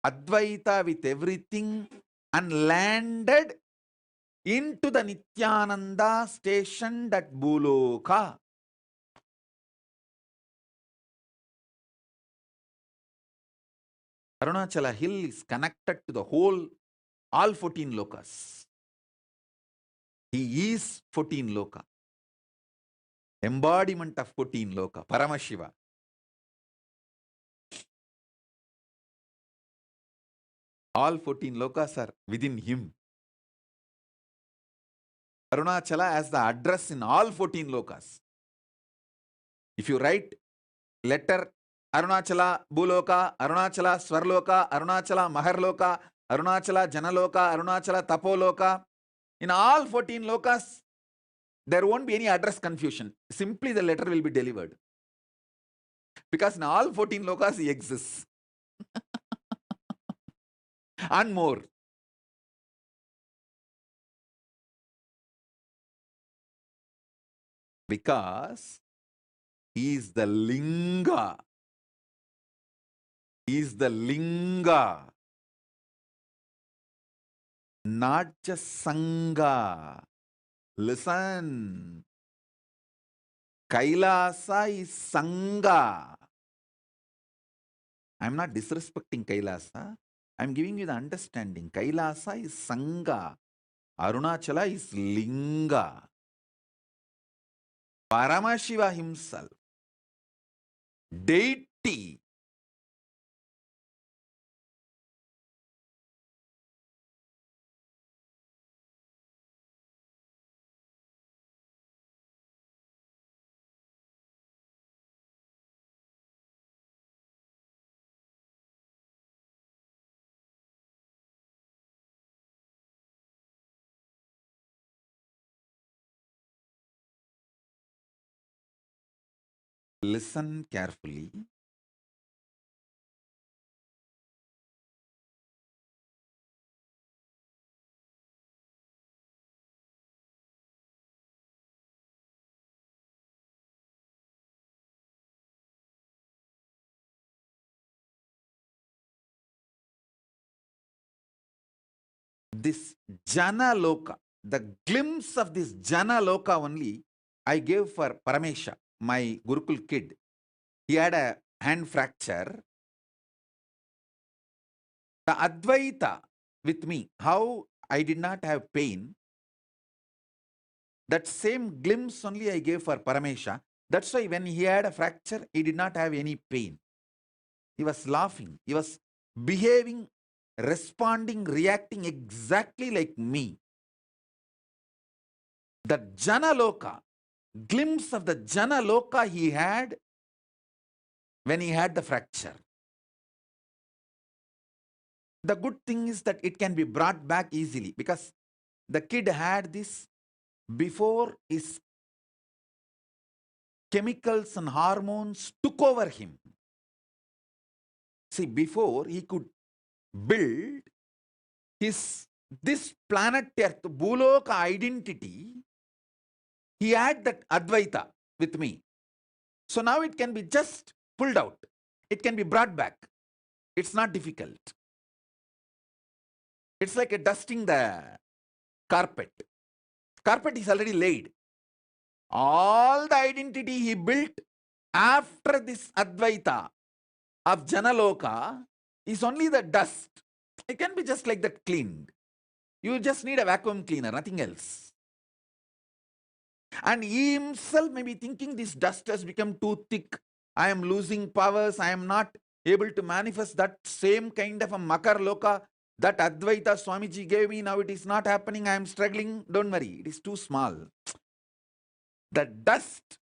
Advaita with everything, and landed into the Nithyananda stationed at Bhuloka. Arunachala hill is connected to the whole, all 14 lokas. He is 14 loka. Embodiment of 14 loka, Paramashiva. All 14 lokas are within him. Arunachala has the address in all 14 lokas. If you write letter Arunachala Bhuloka, Arunachala Swarloka, Arunachala Maharloka, Arunachala Janaloka, Arunachala Tapoloka, in all 14 lokas, there won't be any address confusion. Simply the letter will be delivered. Because in all 14 lokas he exists. And more. Because he is the Linga. He is the Linga. Not just Sangha. Listen. Kailasa is Sangha. I am not disrespecting Kailasa. I am giving you the understanding. Kailasa is Sangha. Arunachala is Linga. Paramashiva himself, deity, listen carefully. This Jana Loka, the glimpse of this Jana Loka only, I gave for Paramesha, my Gurukul kid. He had a hand fracture. The Advaita with me, how I did not have pain, that same glimpse only I gave for Paramesha. That's why when he had a fracture, he did not have any pain. He was laughing. He was behaving, responding, reacting exactly like me. The Janaloka, glimpse of the Janaloka he had when he had the fracture. The good thing is that it can be brought back easily because the kid had this before his chemicals and hormones took over him. See, before he could build this planet Earth, Bhuloka identity, he had that Advaita with me. So now it can be just pulled out. It can be brought back. It's not difficult. It's like a dusting the carpet. Carpet is already laid. All the identity he built after this Advaita of Janaloka is only the dust. It can be just like that cleaned. You just need a vacuum cleaner, nothing else. And he himself may be thinking this dust has become too thick. I am losing powers. I am not able to manifest that same kind of a Makar Loka that Advaita Swamiji gave me. Now it is not happening. I am struggling. Don't worry. It is too small. The dust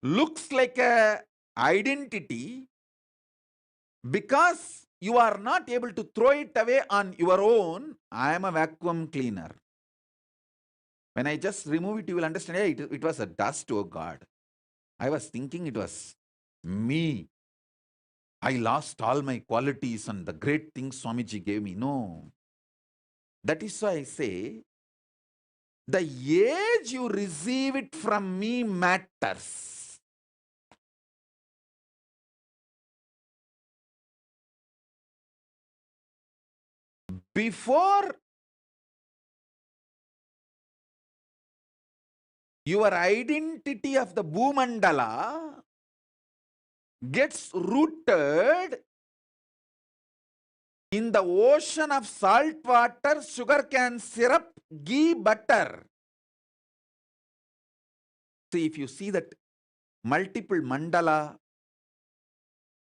looks like a identity because you are not able to throw it away on your own. I am a vacuum cleaner. When I just remove it, you will understand, hey, it was a dust, oh God. I was thinking it was me. I lost all my qualities and the great things Swamiji gave me. No. That is why I say, the age you receive it from me matters. Before your identity of the Bhumandala gets rooted in the ocean of salt water, sugarcane syrup, ghee, butter. See, if you see that multiple mandala,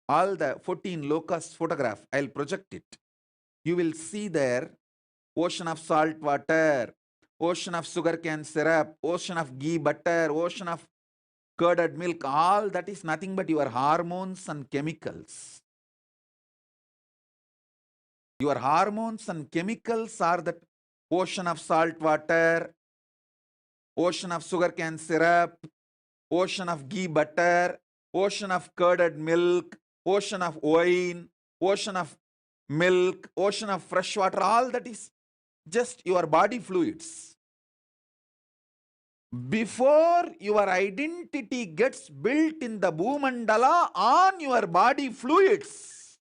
all the 14 lokas photograph, I'll project it. You will see there ocean of salt water, ocean of sugarcane syrup, ocean of ghee, butter, ocean of curded milk. All that is nothing but your hormones and chemicals. Your hormones and chemicals are the ocean of salt water, ocean of sugarcane syrup, ocean of ghee butter, ocean of curded milk, ocean of wine, ocean of milk, ocean of fresh water. All that is just your body fluids. Before your identity gets built in the Bhumandala on your body fluids,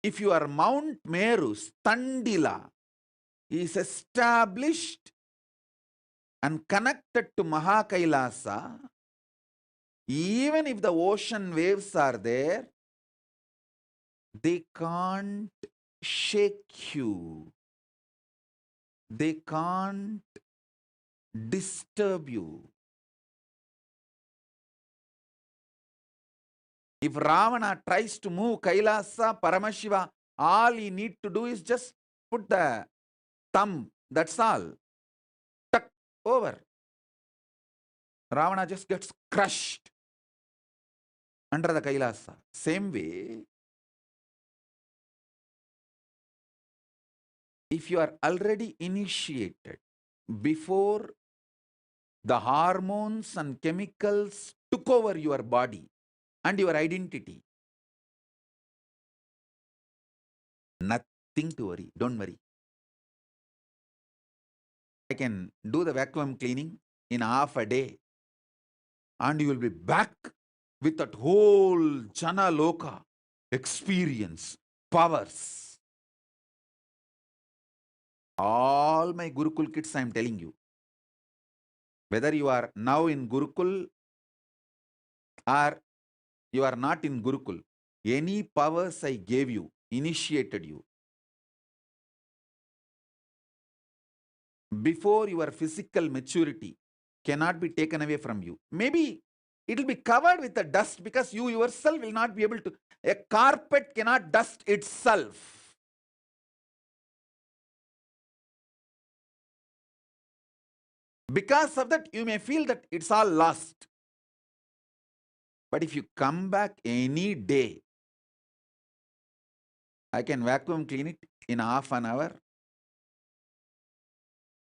if your Mount Meru, Standila, is established and connected to Mahakailasa, even if the ocean waves are there, they can't shake you. They can't disturb you. If Ravana tries to move Kailasa, Paramashiva, all he need to do is just put the thumb, that's all. Tuck over. Ravana just gets crushed under the Kailasa. Same way, if you are already initiated before the hormones and chemicals took over your body and your identity, nothing to worry. Don't worry. I can do the vacuum cleaning in half a day and you will be back with that whole Jana Loka experience, powers. All my Gurukul kids, I am telling you, whether you are now in Gurukul or you are not in Gurukul, any powers I gave you, initiated you, before your physical maturity cannot be taken away from you. Maybe it will be covered with the dust because you yourself will not be able to. A carpet cannot dust itself. Because of that, you may feel that it's all lost. But if you come back any day, I can vacuum clean it in half an hour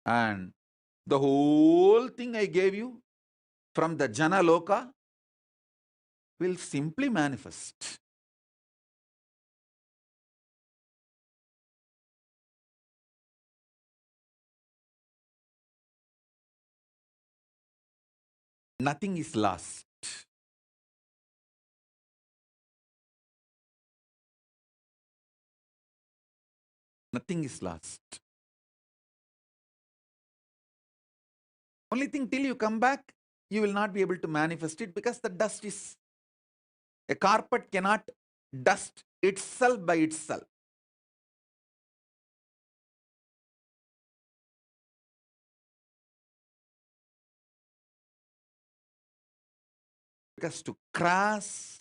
and The whole thing I gave you from the Jana Loka will simply manifest. Nothing is lost. Nothing is lost. Only thing, till you come back, you will not be able to manifest it because the dust is, a carpet cannot dust itself by itself. Because to cross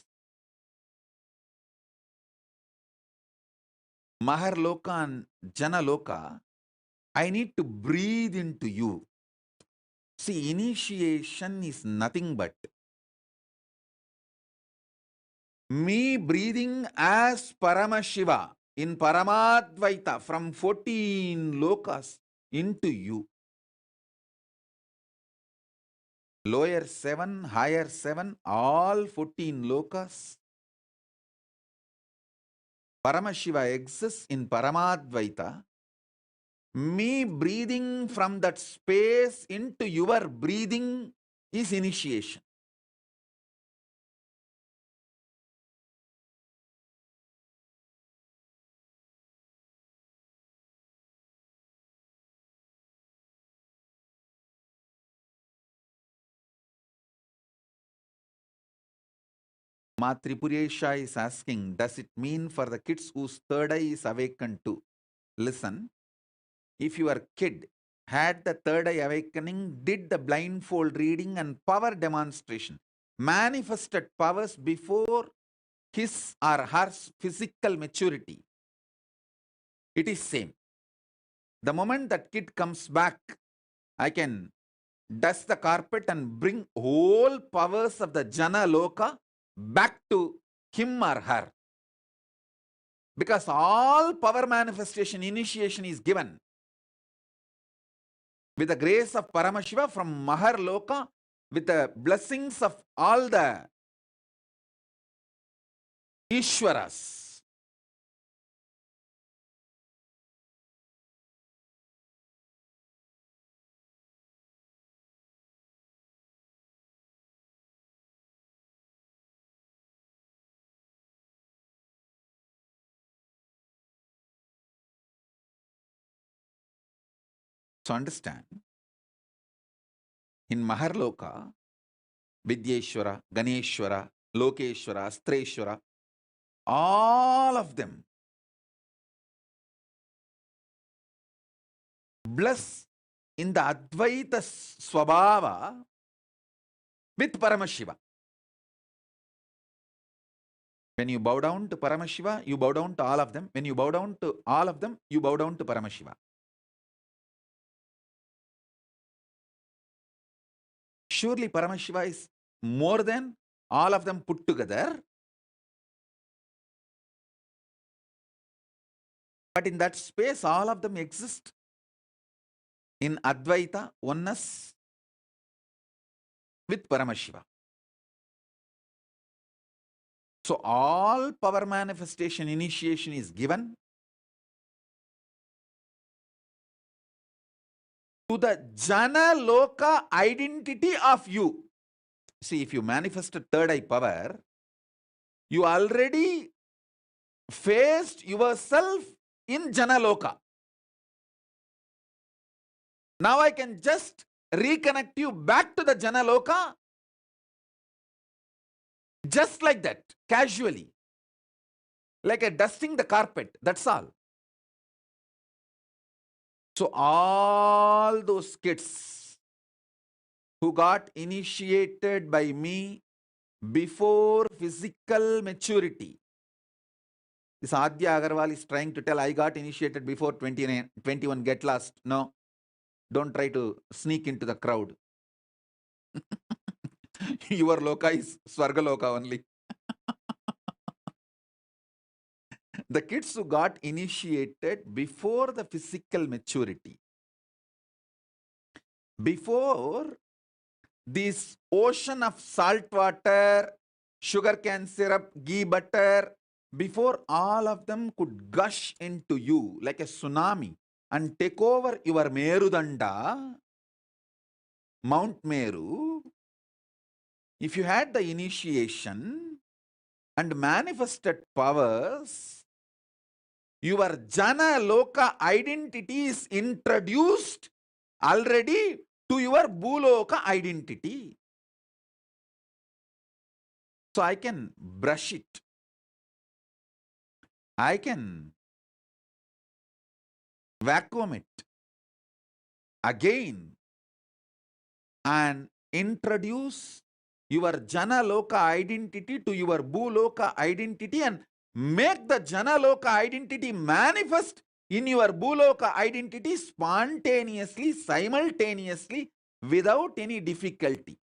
Maharloka and Janaloka, I need to breathe into you. See, initiation is nothing but me breathing as Paramashiva in Paramadvaita from 14 lokas into you. Lower 7, higher 7, all 14 lokas. Paramashiva exists in Paramadvaita. Me breathing from that space into your breathing is initiation. Ma Tripuresha is asking, does it mean for the kids whose third eye is awakened to listen? If your kid had the third eye awakening, did the blindfold reading and power demonstration, manifested powers before his or her physical maturity, it is same. The moment that kid comes back, I can dust the carpet and bring whole powers of the Jana Loka back to him or her. Because all power manifestation initiation is given with the grace of Paramashiva from Mahar Loka, with the blessings of all the Ishwaras. So understand, in Maharloka, Vidyeshwara, Ganeshwara, Lokeshwara, Astreshwara, all of them bless in the Advaita Swabhava with Paramashiva. When you bow down to Paramashiva, you bow down to all of them. When you bow down to all of them, you bow down to Paramashiva. Surely Paramashiva is more than all of them put together. But in that space, all of them exist in Advaita, oneness with Paramashiva. So all power manifestation initiation is given to the Jana Loka identity of you. See, if you manifest a third eye power, you already faced yourself in Jana Loka. Now I can just reconnect you back to the Jana Loka just like that, casually, like a dusting the carpet, that's all. So all those kids who got initiated by me before physical maturity, this Adya Agarwal is trying to tell, I got initiated before 29, 21, get lost. No, don't try to sneak into the crowd. Your Loka is Swarga Loka only. The kids who got initiated before the physical maturity, Before this ocean of salt water, sugarcane syrup, ghee butter, before all of them could gush into you like a tsunami and take over your Merudanda, Mount Meru, if you had the initiation and manifested powers, your Jana Loka identity is introduced already to your Bhuloka identity. So I can brush it. I can vacuum it again and introduce your Jana Loka identity to your Bhuloka identity and make the Jana Loka identity manifest in your Bhuloka identity spontaneously, simultaneously, without any difficulty.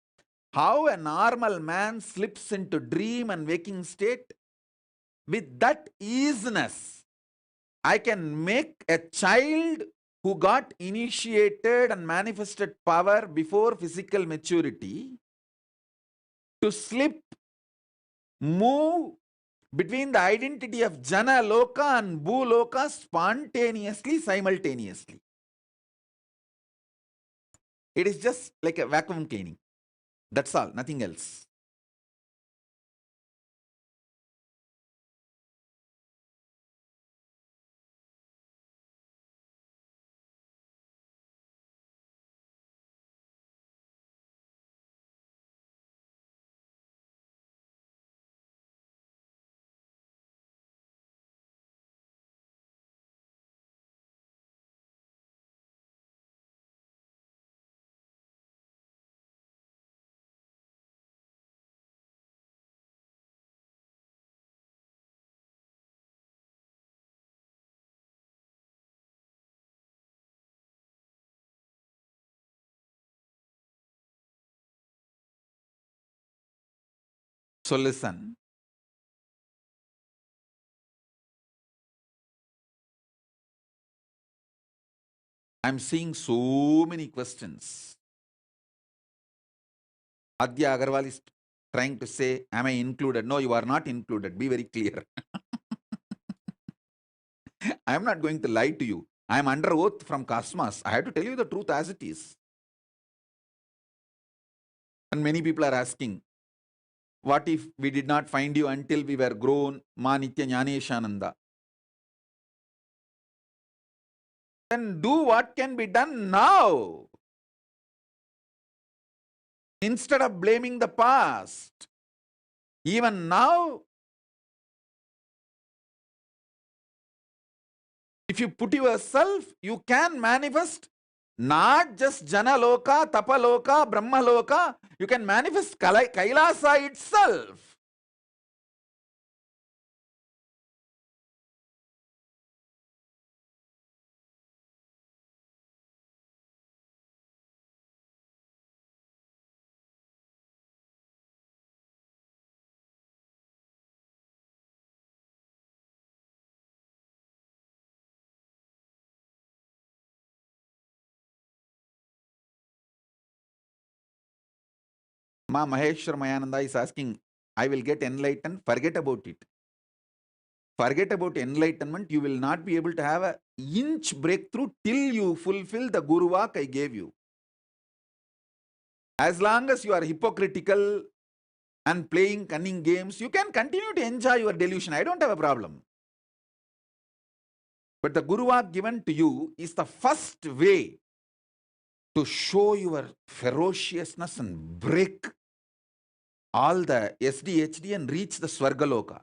How a normal man slips into dream and waking state, with that easiness, I can make a child who got initiated and manifested power before physical maturity to slip, move between the identity of Jana Loka and Bhu Loka spontaneously, simultaneously. It is just like a vacuum cleaning. That's all, nothing else. So listen, I'm seeing so many questions. Adya Agarwal is trying to say, am I included? No, you are not included. Be very clear. I am not going to lie to you. I am under oath from Cosmos. I have to tell you the truth as it is. And many people are asking, what if we did not find you until we were grown, Ma Nitya Jnaneshananda? Then do what can be done now. Instead of blaming the past, even now, if you put yourself, you can manifest not just Jana Loka, Tapa Loka, Brahma Loka, you can manifest Kailasa itself. Ma Maheshwar Mayananda is asking, I will get enlightened, forget about it. Forget about enlightenment, you will not be able to have an inch breakthrough till you fulfill the Guru Vak I gave you. As long as you are hypocritical and playing cunning games, you can continue to enjoy your delusion. I don't have a problem. But the Guru Vak given to you is the first way to show your ferociousness and break all the SDHD and reach the Swargaloka.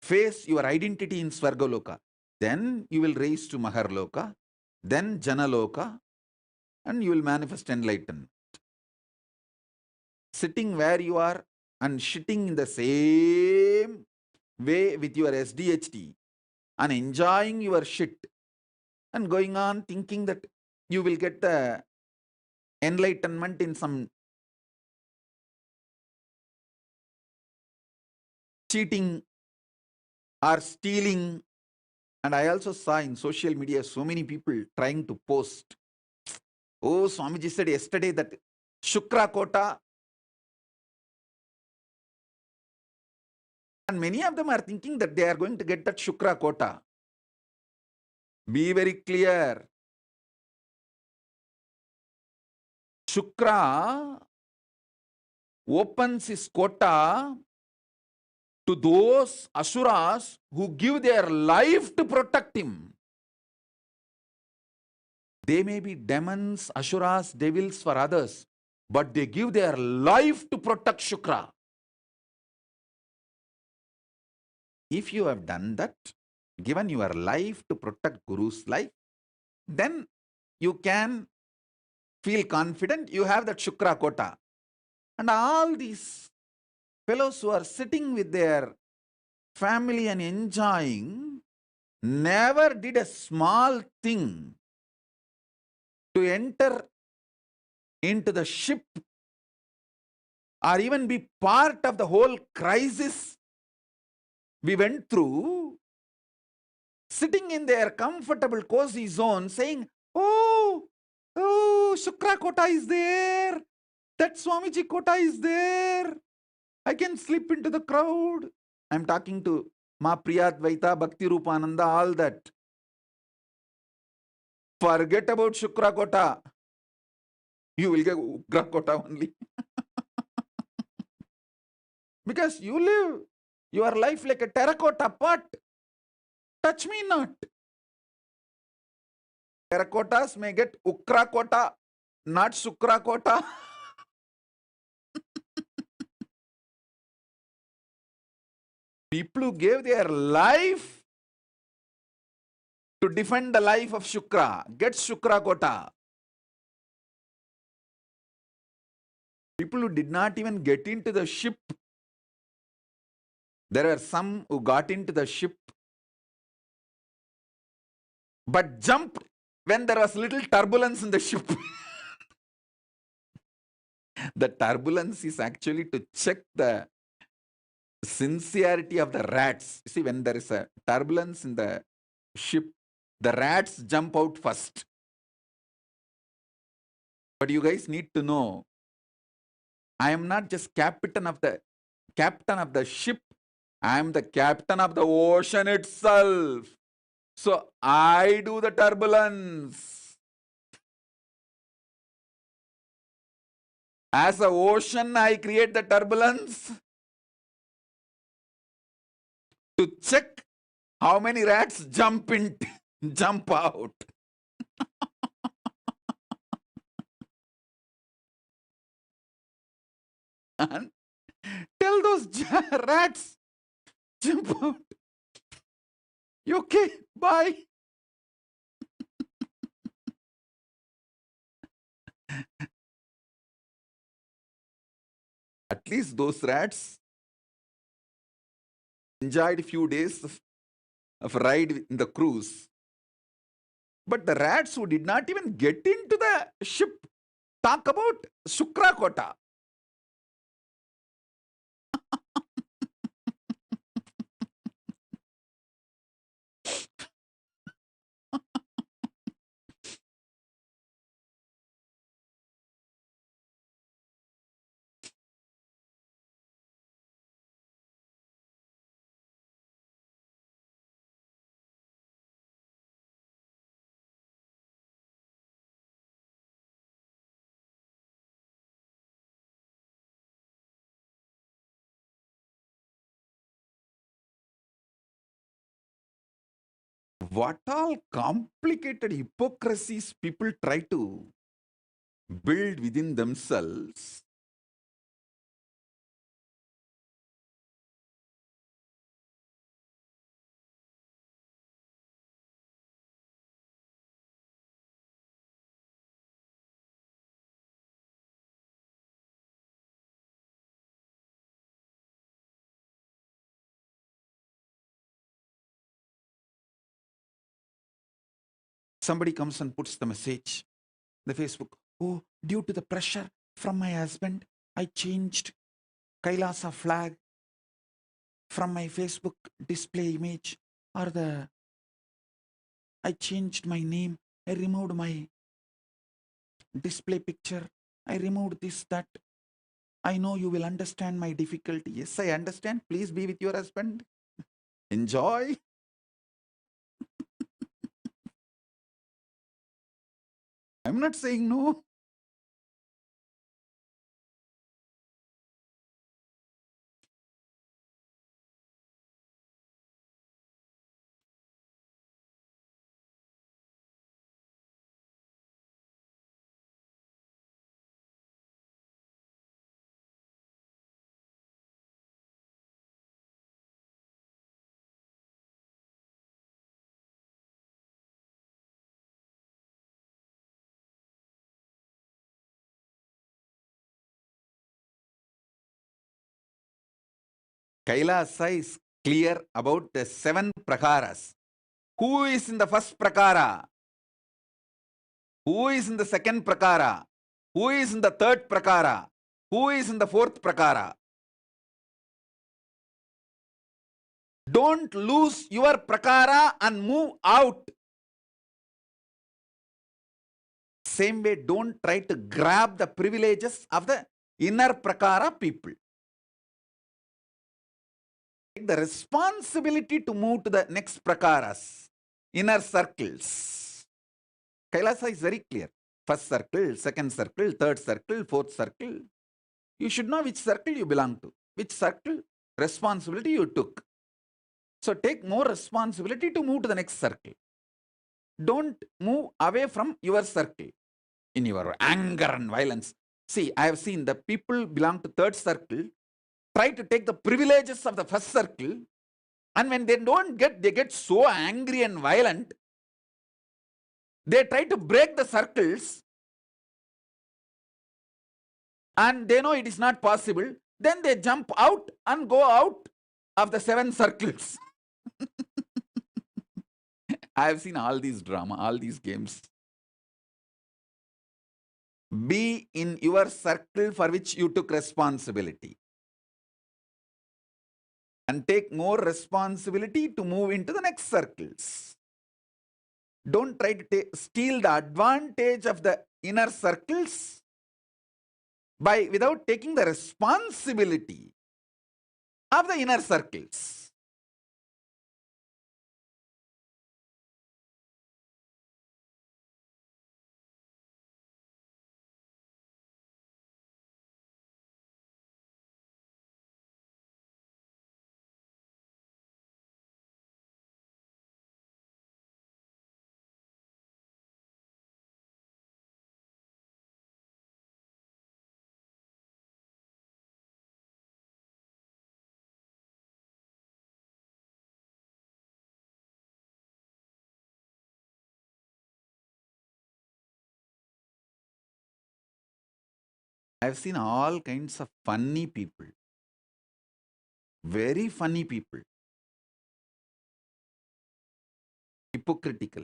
Face your identity in Swargaloka. Then you will raise to Maharloka, then Janaloka, and you will manifest enlightenment. Sitting where you are and shitting in the same way with your SDHD and enjoying your shit and going on thinking that you will get the enlightenment in some cheating or stealing. And I also saw in social media so many people trying to post, Oh, Swamiji said yesterday that Shukra Kota, and many of them are thinking that they are going to get that Shukra Kota. Be very clear. Shukra opens his quota to those asuras who give their life to protect him. They may be demons, asuras, devils for others, but they give their life to protect Shukra. If you have done that, given your life to protect Guru's life, then you can feel confident you have that Shukra quota. And all these fellows who are sitting with their family and enjoying never did a small thing to enter into the ship or even be part of the whole crisis we went through, sitting in their comfortable cozy zone saying, oh, Shukra Kota is there, that Swamiji Kota is there, I can slip into the crowd. I'm talking to Ma Priyadvaita, Bhakti Rupananda, all that. Forget about Shukra Kota. You will get Ugra Kota only. Because you live your life like a terracotta pot. Touch me not. Terracottas may get Ukra Kota, not Shukra Kota. People who gave their life to defend the life of Shukra get Shukra Kota. People who did not even get into the ship, there are some who got into the ship but jumped when there was little turbulence in the ship. The turbulence is actually to check the sincerity of the rats. You see, when there is a turbulence in the ship, the rats jump out first. But you guys need to know, I am not just captain of the ship, I am the captain of the ocean itself. So I do the turbulence. As an ocean, I create the turbulence to check how many rats jump out. And tell those rats, jump out. You okay? Bye. At least those rats enjoyed a few days of ride in the cruise. But the rats who did not even get into the ship talk about Shukra Kota. What all complicated hypocrisies people try to build within themselves. Somebody comes and puts the message, the Facebook, oh, due to the pressure from my husband, I changed Kailasa flag from my Facebook display image, or I changed my name, I removed my display picture. I removed this, that. I know you will understand my difficulty. Yes, I understand. Please be with your husband. Enjoy. I'm not saying no. Kailasa is clear about the 7 prakaras. Who is in the first prakara? Who is in the second prakara? Who is in the third prakara? Who is in the fourth prakara? Don't lose your prakara and move out. Same way, don't try to grab the privileges of the inner prakara people. Take the responsibility to move to the next prakaras, inner circles. Kailasa is very clear. First circle, second circle, third circle, fourth circle. You should know which circle you belong to, which circle responsibility you took. So take more responsibility to move to the next circle. Don't move away from your circle in your anger and violence. See, I have seen the people belong to third circle try to take the privileges of the first circle, and when they don't get, they get so angry and violent. They try to break the circles, and they know it is not possible. Then they jump out and go out of the 7 circles. I have seen all these drama, all these games. Be in your circle for which you took responsibility, and take more responsibility to move into the next circles. Don't try to steal the advantage of the inner circles without taking the responsibility of the inner circles. I've seen all kinds of funny people, very funny people, hypocritical.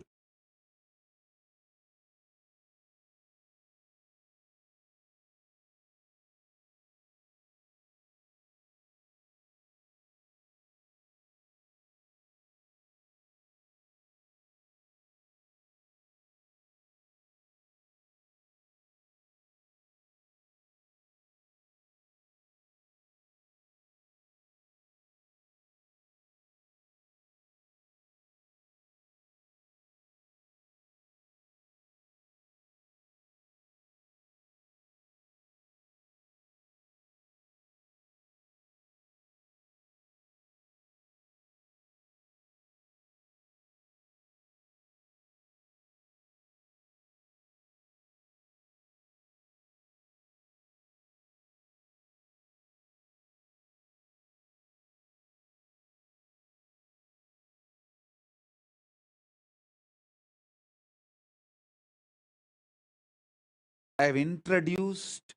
I've introduced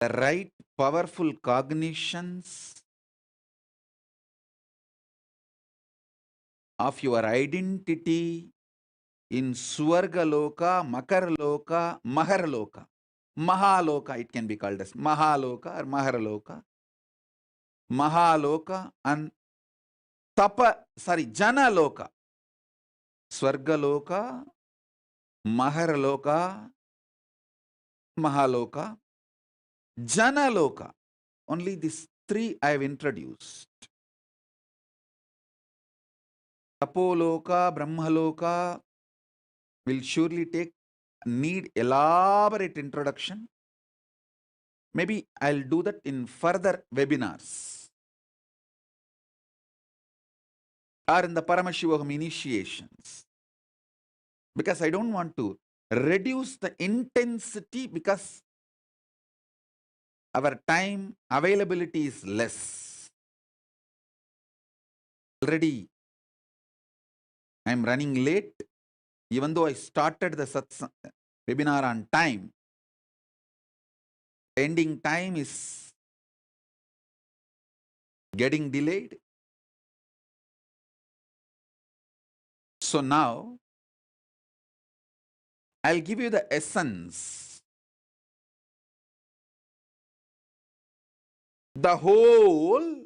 the right powerful cognitions of your identity in Swargaloka, Makarloka, Maharloka. Mahaloka, it can be called as Mahaloka or Maharloka. Mahaloka and Janaloka. Swargaloka, Maharaloka, Mahaloka, Janaloka. Only these three I have introduced. Tapoloka, Brahmaloka will surely need elaborate introduction. Maybe I'll do that in further webinars or in the Paramashivoham initiations. Because I don't want to reduce the intensity because our time availability is less. Already I'm running late. Even though I started the webinar on time, ending time is getting delayed. So now I'll give you the essence, the whole,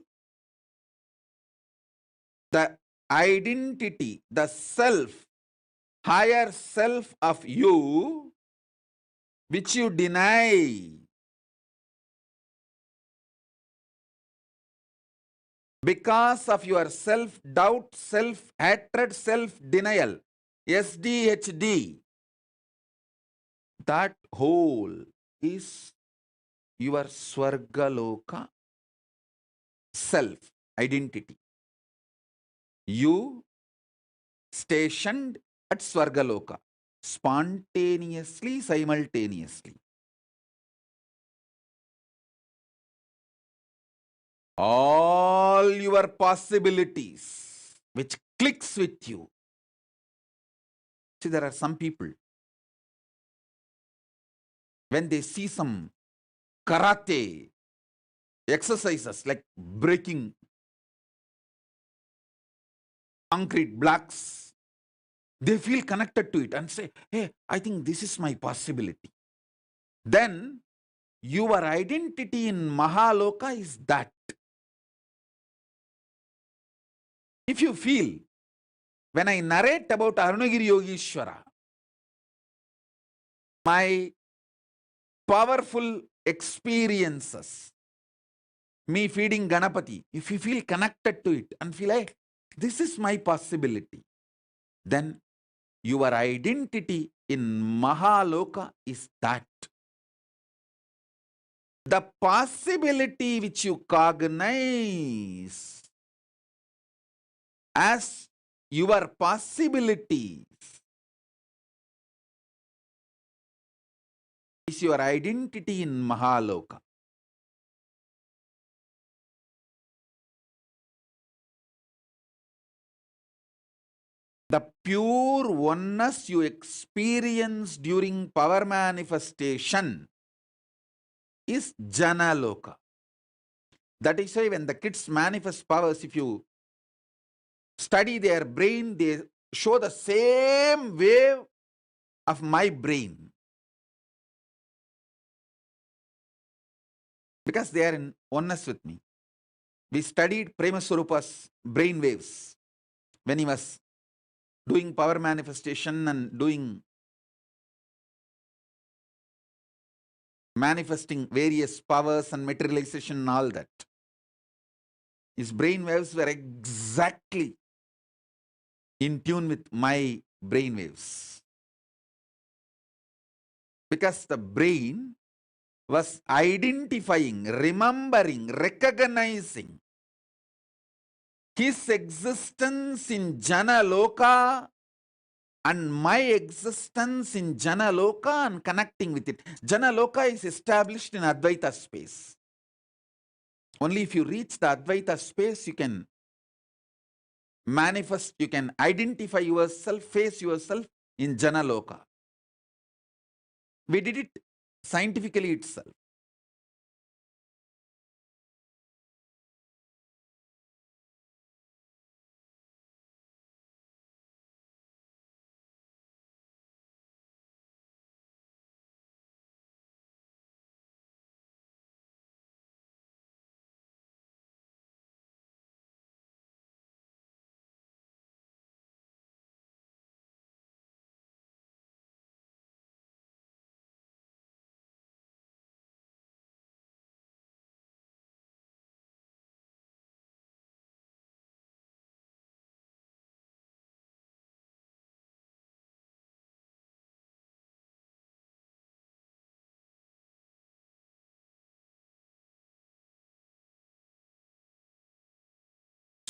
the identity, the self, higher self of you, which you deny. Because of your self-doubt, self-hatred, self-denial, SDHD, that whole is your Swargaloka self identity. You stationed at Swargaloka spontaneously, simultaneously. All your possibilities which clicks with you. See, there are some people, when they see some karate exercises like breaking concrete blocks, they feel connected to it and say, hey, I think this is my possibility. Then your identity in Mahaloka is that. If you feel, when I narrate about Arunagiri Yogeshwara, my powerful experiences, me feeding Ganapati, if you feel connected to it and feel like, this is my possibility, then your identity in Mahaloka is that. The possibility which you cognize as your possibilities is your identity in Mahaloka. The pure oneness you experience during power manifestation is Janaloka. That is why when the kids manifest powers, if you study their brain, they show the same wave of my brain. Because they are in oneness with me. We studied Prema Swarupa's brain waves when he was doing power manifestation and doing manifesting various powers and materialization and all that. His brain waves were exactly in tune with my brain waves. Because the brain was identifying, remembering, recognizing his existence in Janaloka and my existence in Janaloka and connecting with it. Janaloka is established in Advaita space. Only if you reach the Advaita space, you can manifest, you can identify yourself, face yourself in Janaloka. We did it scientifically itself.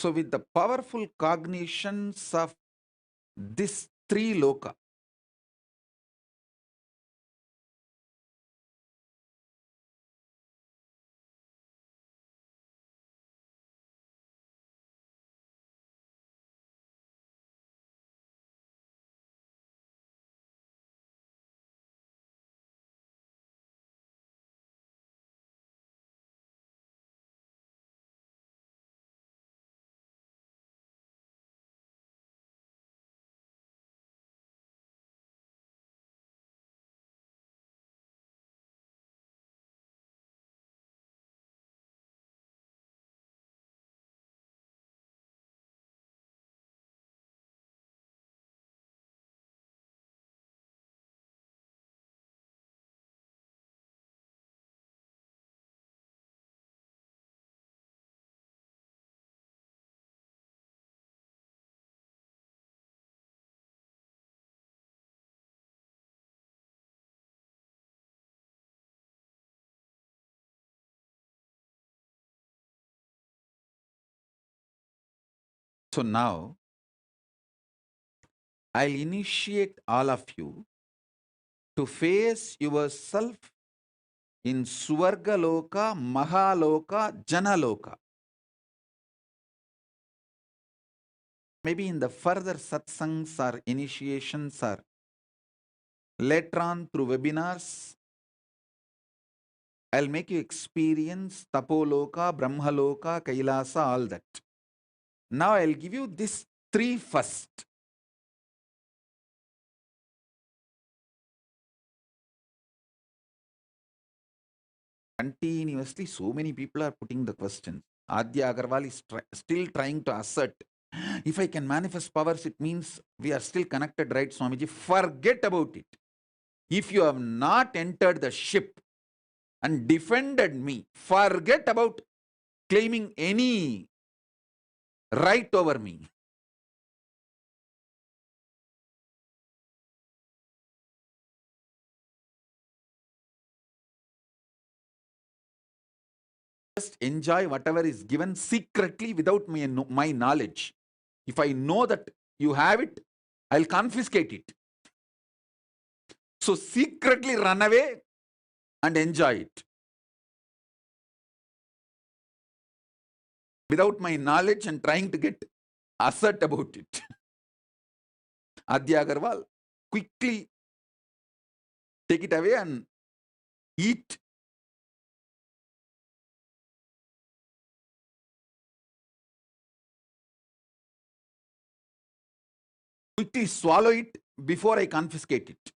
So with the powerful cognitions of this three loka, so now I'll initiate all of you to face yourself in Swargaloka, Mahaloka, Janaloka. Maybe in the further satsangs or initiations or later on through webinars, I'll make you experience Tapoloka, Brahmaloka, Kailasa, all that. Now I'll give you these three first. Continuously, so many people are putting the questions. Adya Agarwal is still trying to assert, if I can manifest powers, it means we are still connected, right, Swamiji? Forget about it. If you have not entered the ship and defended me, forget about claiming any right over me. Just enjoy whatever is given secretly without my knowledge. If I know that you have it, I'll confiscate it. So secretly run away and enjoy it without my knowledge and trying to get assert about it. Adya Agarwal, quickly take it away and eat. Quickly swallow it before I confiscate it.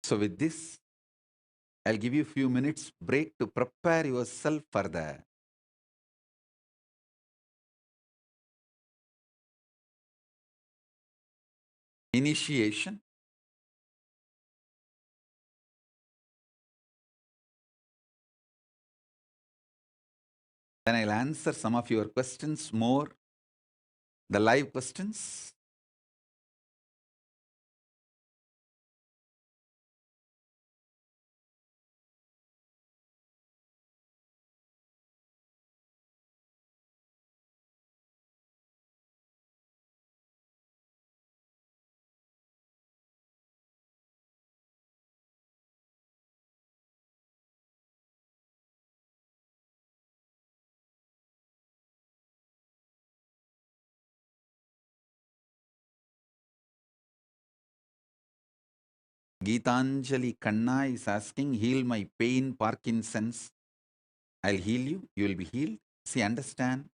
So with this, I'll give you a few minutes break to prepare yourself for the initiation. Then I'll answer some of your questions more, the live questions. Geetanjali Kanna is asking, heal my pain, Parkinson's. I'll heal you, you will be healed. See, understand.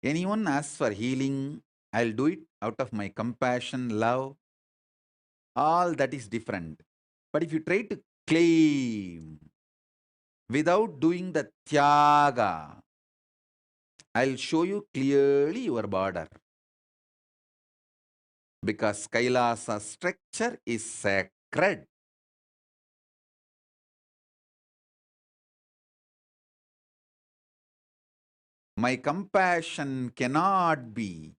Anyone asks for healing, I'll do it out of my compassion, love. All that is different. But if you try to claim without doing the tyaga, I'll show you clearly your border. Because Kailasa structure is sacred. My compassion cannot be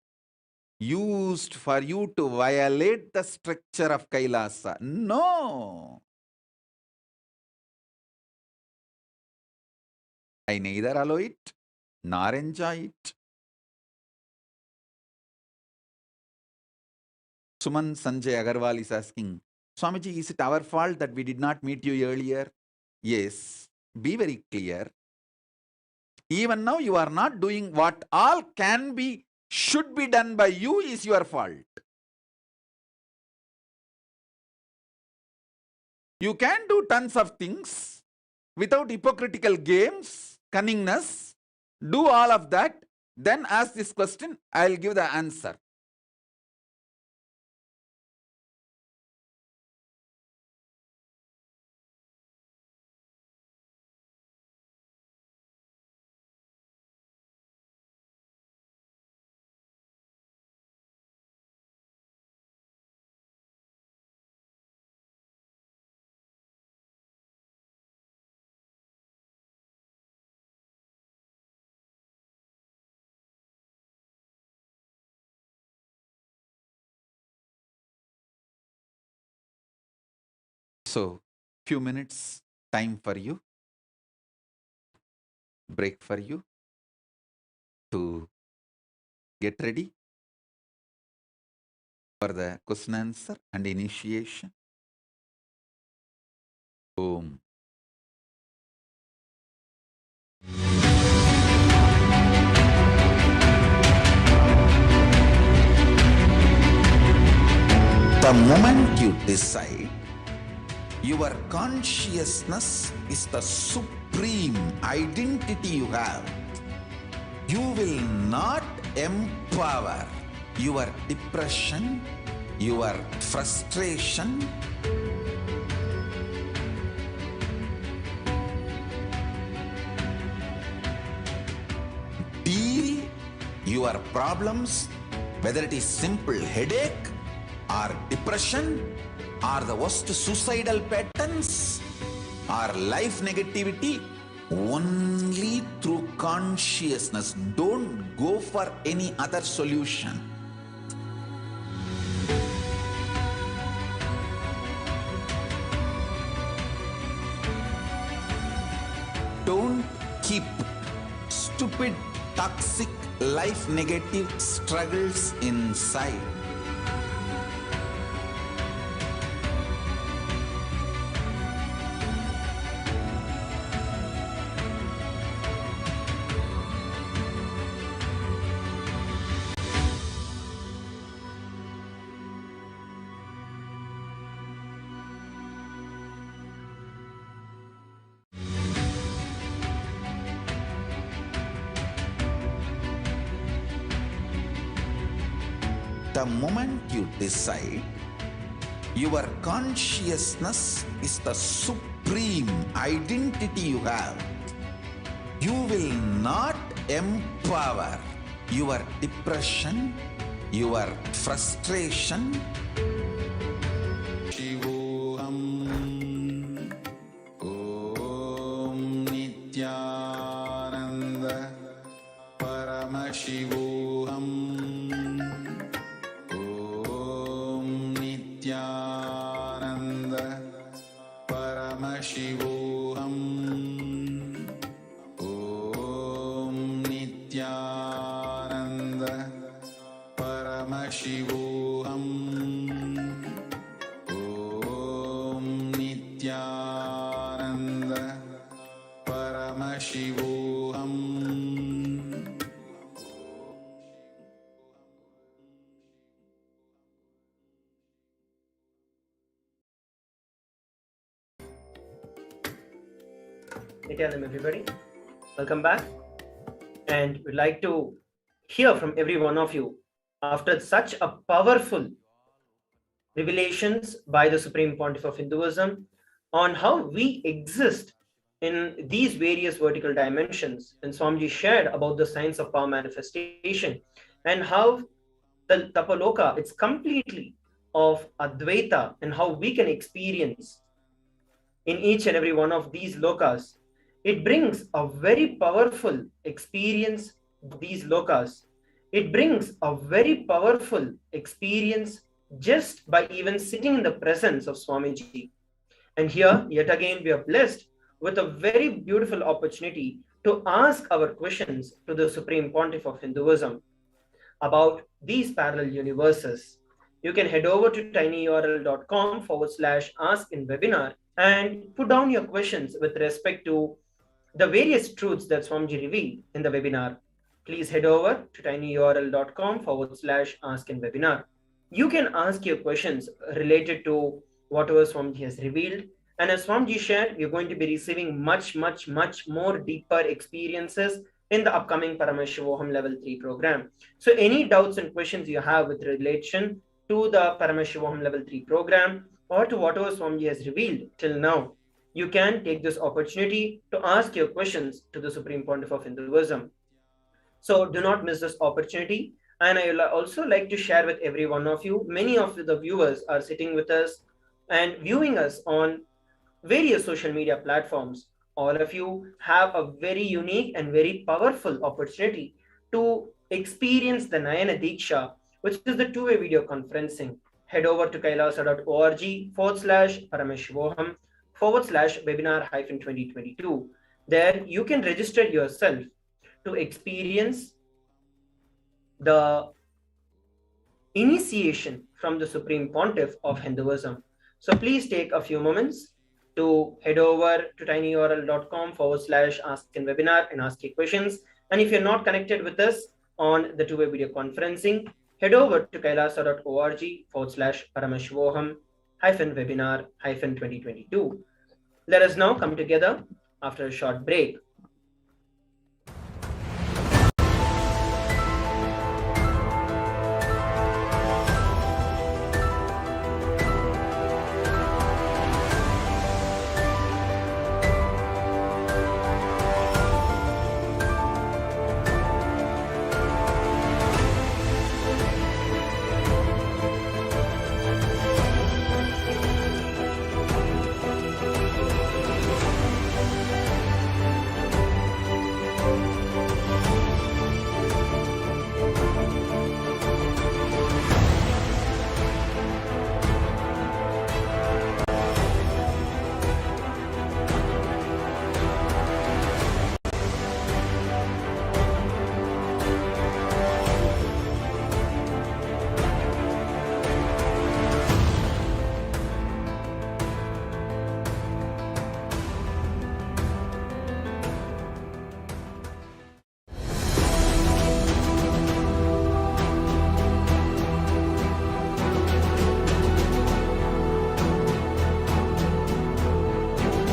used for you to violate the structure of Kailasa. No. I neither allow it nor enjoy it. Suman Sanjay Agarwal is asking, Swamiji, is it our fault that we did not meet you earlier? Yes. Be very clear. Even now you are not doing what all can be, should be done by you is your fault. You can do tons of things without hypocritical games, cunningness. Do all of that. Then ask this question, I'll give the answer. So, few minutes time for you, break for you to get ready for the question answer and initiation. Om. The moment you decide your consciousness is the supreme identity you have, you will not empower your depression, your frustration, deal your problems, whether it is simple headache or depression or the worst suicidal patterns or life negativity, only through consciousness. Don't go for any other solution. Don't keep stupid, toxic, life negative struggles inside. The moment you decide your consciousness is the supreme identity you have, you will not empower your depression, your frustration. Paramashivoham. Om Nithyananda Paramashivoham. Nithyananda Paramashivoham. Om Nithyananda Paramashivoham. Om Nithyananda Paramashivoham. Nithyanandam, everybody. Welcome back. And we'd like to hear from every one of you after such a powerful revelations by the Supreme Pontiff of Hinduism on how we exist in these various vertical dimensions. And Swamiji shared about the science of power manifestation and how the Tapaloka, it's completely of Advaita, and how we can experience in each and every one of these lokas. It brings a very powerful experience of these lokas. It brings a very powerful experience just by even sitting in the presence of Swamiji. And here, yet again, we are blessed with a very beautiful opportunity to ask our questions to the Supreme Pontiff of Hinduism about these parallel universes. You can head over to tinyurl.com/ask-in-webinar and put down your questions with respect to the various truths that Swamiji revealed in the webinar. Please head over to tinyurl.com/ask-in-webinar. You can ask your questions related to whatever Swamiji has revealed. And as Swamiji shared, we're going to be receiving much more deeper experiences in the upcoming Paramashivoham Level 3 program. So any doubts and questions you have with relation to the Paramashivoham Level 3 program or to whatever Swamiji has revealed till now, you can take this opportunity to ask your questions to the Supreme Pontiff of Hinduism. So do not miss this opportunity. And I will also like to share with every one of you, many of the viewers are sitting with us and viewing us on various social media platforms. All of you have a very unique and very powerful opportunity to experience the Nayana Diksha, which is the two-way video conferencing. Head over to kailasa.org/Paramashivoham/webinar-2022. There you can register yourself to experience the initiation from the Supreme Pontiff of Hinduism. So please take a few moments to head over to tinyurl.com/ask-in-webinar and ask your questions. And if you're not connected with us on the two-way video conferencing, head over to kailasa.org/Paramashivoham-webinar-2022. Let us now come together after a short break.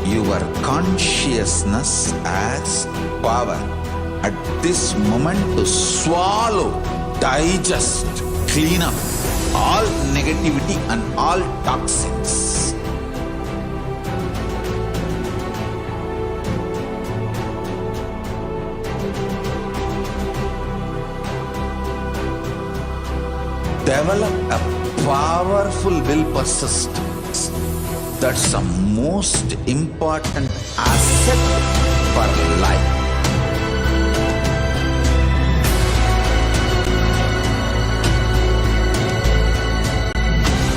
Your consciousness as power at this moment to swallow, digest, clean up all negativity and all toxins. Develop a powerful will persistence. That's the most important asset for life.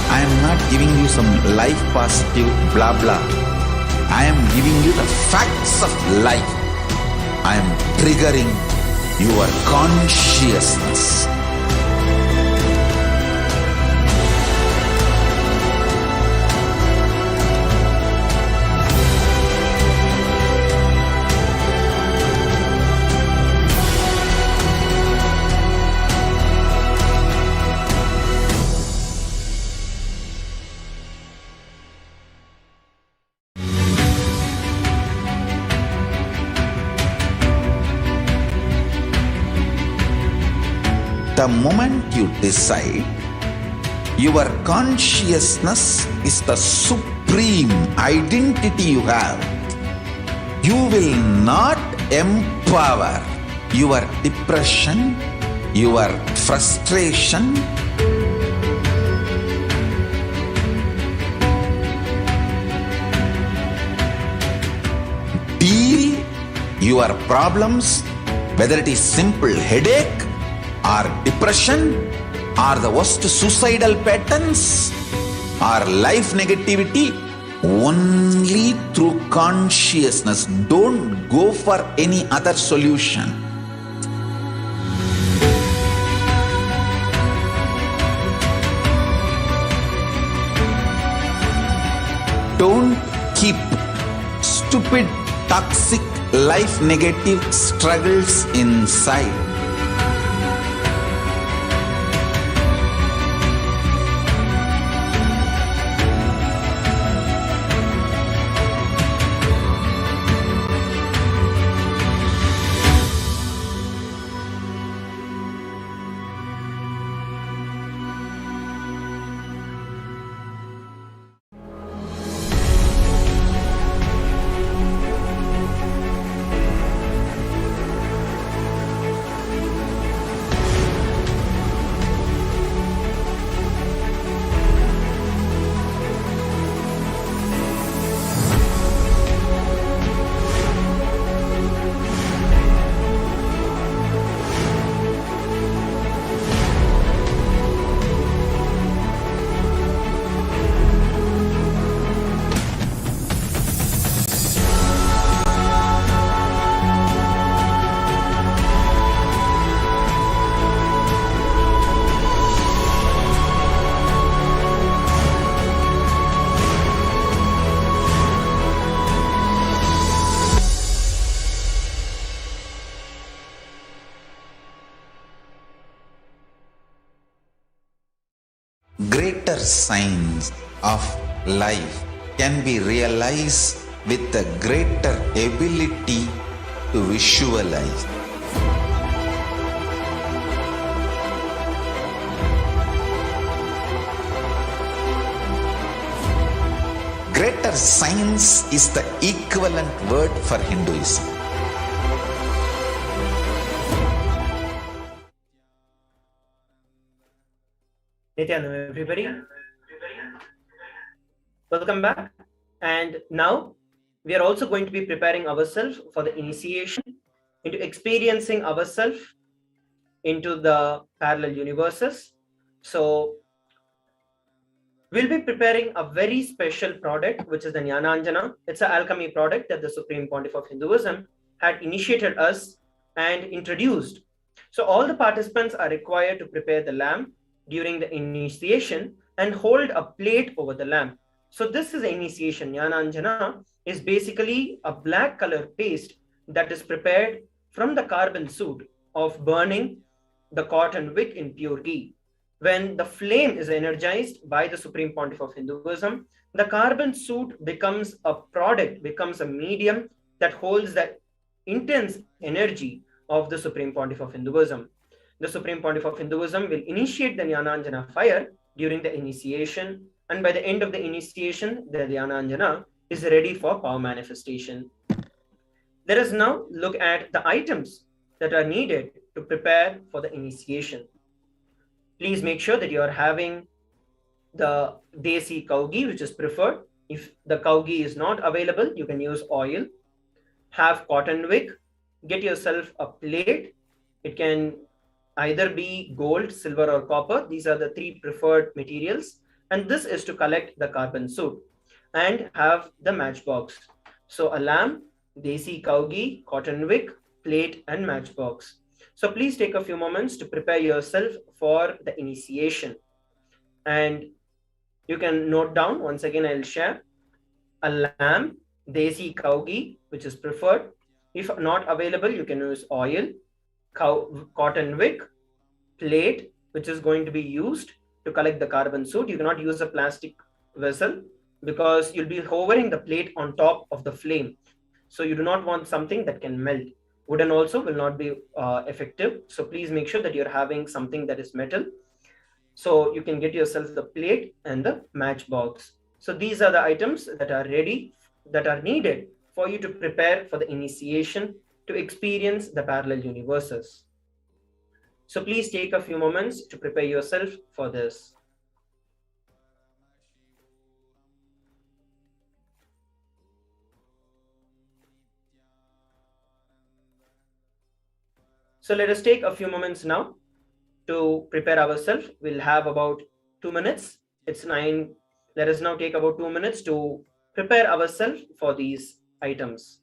I am not giving you some life positive blah blah. I am giving you the facts of life. I am triggering your consciousness. The moment you decide, your consciousness is the supreme identity you have. You will not empower your depression, your frustration, deal your problems, whether it is simple headache or depression or the worst suicidal patterns or life negativity, only through consciousness. Don't go for any other solution. Don't keep stupid, toxic, life negative struggles inside. Greater signs of life can be realized with a greater ability to visualize. Greater science is the equivalent word for Hinduism. Nithyananda, everybody. Welcome back. And now we are also going to be preparing ourselves for the initiation into experiencing ourselves into the parallel universes. So we'll be preparing a very special product, which is the Jnananjana. It's an alchemy product that the Supreme Pontiff of Hinduism had initiated us and introduced. So all the participants are required to prepare the lamp during the initiation and hold a plate over the lamp. So this is initiation. Jnananjana is basically a black color paste that is prepared from the carbon soot of burning the cotton wick in pure ghee. When the flame is energized by the Supreme Pontiff of Hinduism, the carbon soot becomes a product, becomes a medium that holds the intense energy of the Supreme Pontiff of Hinduism. The Supreme Pontiff of Hinduism will initiate the Jnananjana fire during the initiation, and by the end of the initiation, the Jnananjana is ready for power manifestation. Let us now look at the items that are needed to prepare for the initiation. Please make sure that you are having the desi cow ghee, which is preferred. If the cow ghee is not available, you can use oil. Have cotton wick. Get yourself a plate. It can either be gold, silver, or copper. These are the three preferred materials. And this is to collect the carbon soot. And have the matchbox. So a lamp, desi cow ghee, cotton wick, plate, and matchbox. So please take a few moments to prepare yourself for the initiation. And you can note down, once again, I'll share a lamp, desi cow ghee, which is preferred. If not available, you can use oil, cotton wick, plate, which is going to be used to collect the carbon soot. You cannot use a plastic vessel because you'll be hovering the plate on top of the flame. So you do not want something that can melt. Wooden also will not be effective. So please make sure that you're having something that is metal. So you can get yourself the plate and the matchbox. So these are the items that are ready, that are needed for you to prepare for the initiation to experience the parallel universes. So please take a few moments to prepare yourself for this. So let us take a few moments now to prepare ourselves. We'll have about 2 minutes. It's 9. Let us now take about 2 minutes to prepare ourselves for these items.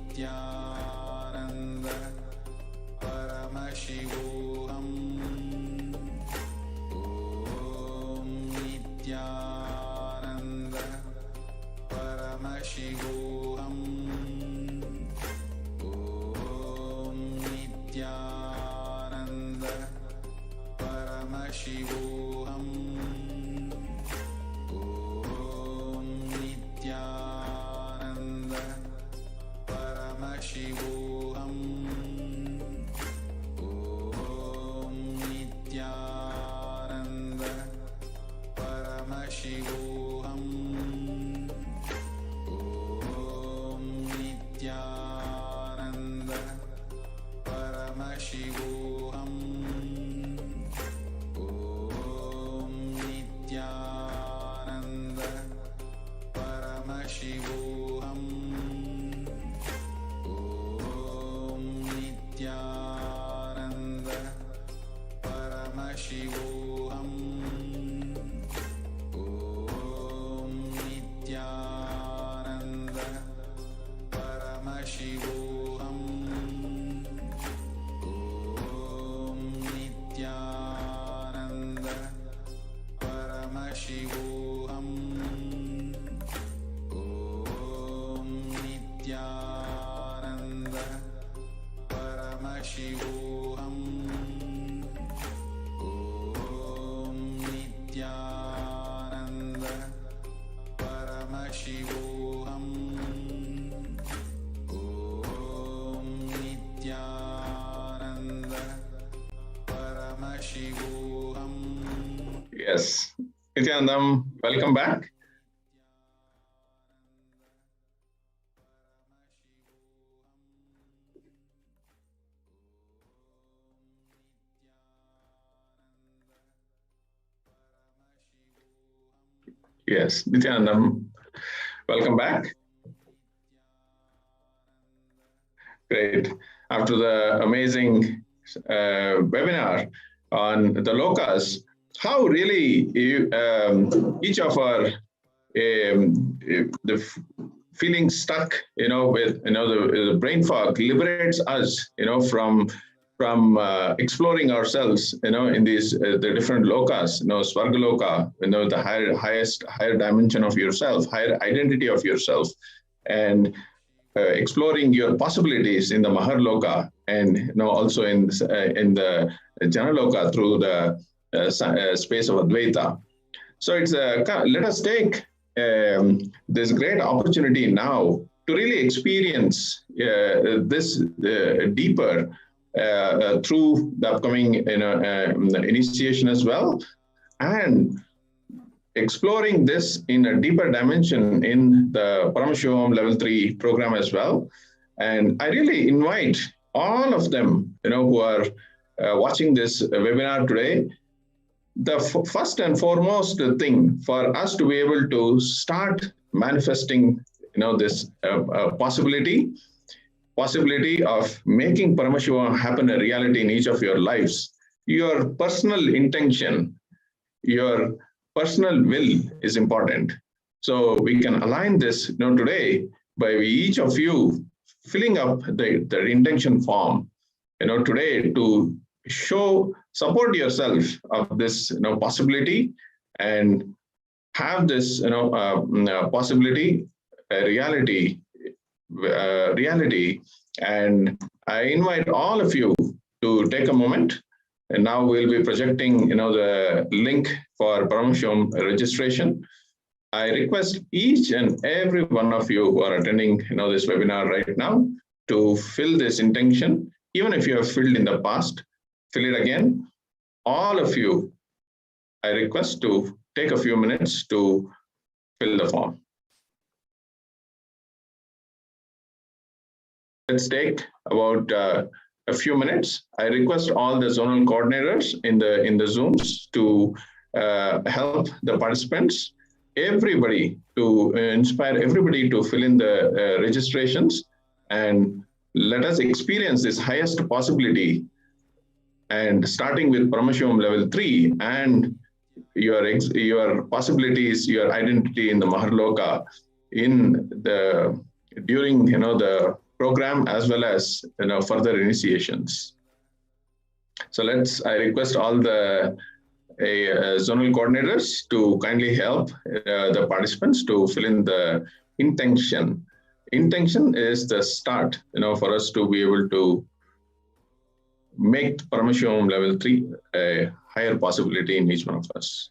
Nithyananda Paramashivoham. Om Nithyananda Paramashivoham. Om Nithyananda Paramashivoham. Om Nithyananda Paramashivoham. Om Nithyananda Paramashivoham. Om Nithyananda Paramashivoham. Om Nithyananda Paramashivoham. Om Nithyananda Paramashivoham. Om Nithyananda Paramashivoham. Om Nithyananda Paramashivoham. Om Nithyananda Paramashivoham. Om Nithyananda Paramashivoham. Om Nithyananda Paramashivoham. Yes, Nithyanandam, welcome back. Yes, Nithyanandam, welcome back. Great. After the amazing webinar on the lokas, how really each of our the feeling stuck, with the brain fog liberates us, from exploring ourselves, in these the different lokas, Svargaloka, the higher dimension of yourself, higher identity of yourself, and exploring your possibilities in the Maharloka, and also in the Janaloka through the space of Advaita. So it's let us take this great opportunity now to really experience this deeper through the upcoming initiation as well, and exploring this in a deeper dimension in the Paramashivoham Level 3 program as well. And I really invite all of them, who are watching this webinar today, the first and foremost thing for us to be able to start manifesting, this possibility of making Paramashivoham happen a reality in each of your lives. Your personal intention, your personal will is important. So we can align this today by each of you filling up the intention form today to support yourself of this possibility, and have this possibility a reality. And I invite all of you to take a moment, and now we'll be projecting the link for Paramashivoham registration. I request each and every one of you who are attending this webinar right now to fill this intention Even if you have filled in the past, fill it again. All of you, I request to take a few minutes to fill the form. Let's take about a few minutes. I request all the zonal coordinators in the Zooms to help the participants, everybody, to inspire everybody to fill in the registrations, and let us experience this highest possibility. And starting with Paramashivoham level 3 and your possibilities, your identity in the Maharloka during the program, as well as further initiations. So I request all the zonal coordinators to kindly help the participants to fill in the intention. Intention is the start, for us to be able to make Paramashivoham level 3 a higher possibility in each one of us.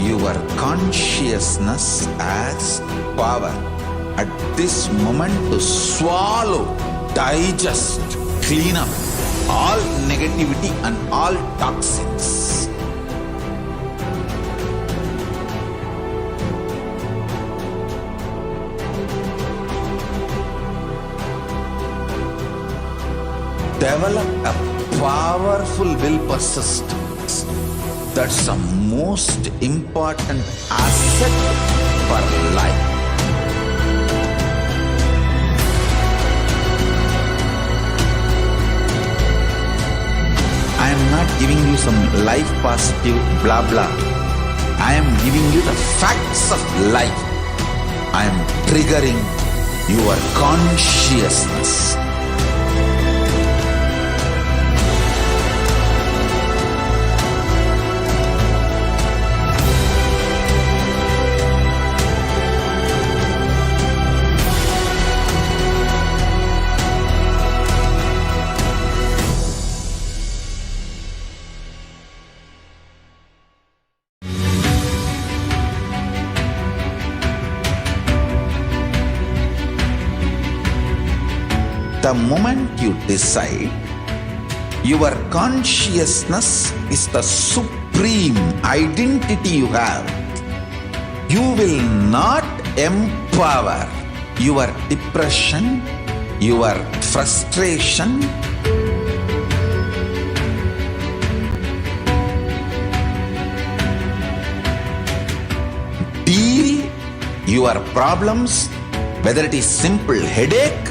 Your consciousness as power at this moment to swallow, digest, clean up all negativity and all toxins. Develop a powerful will persistence. That's the most important asset for life. I am not giving you some life positive blah blah. I am giving you the facts of life. I am triggering your consciousness. The moment you decide, your consciousness is the supreme identity you have. You will not empower your depression, your frustration, deal your problems, whether it is simple headache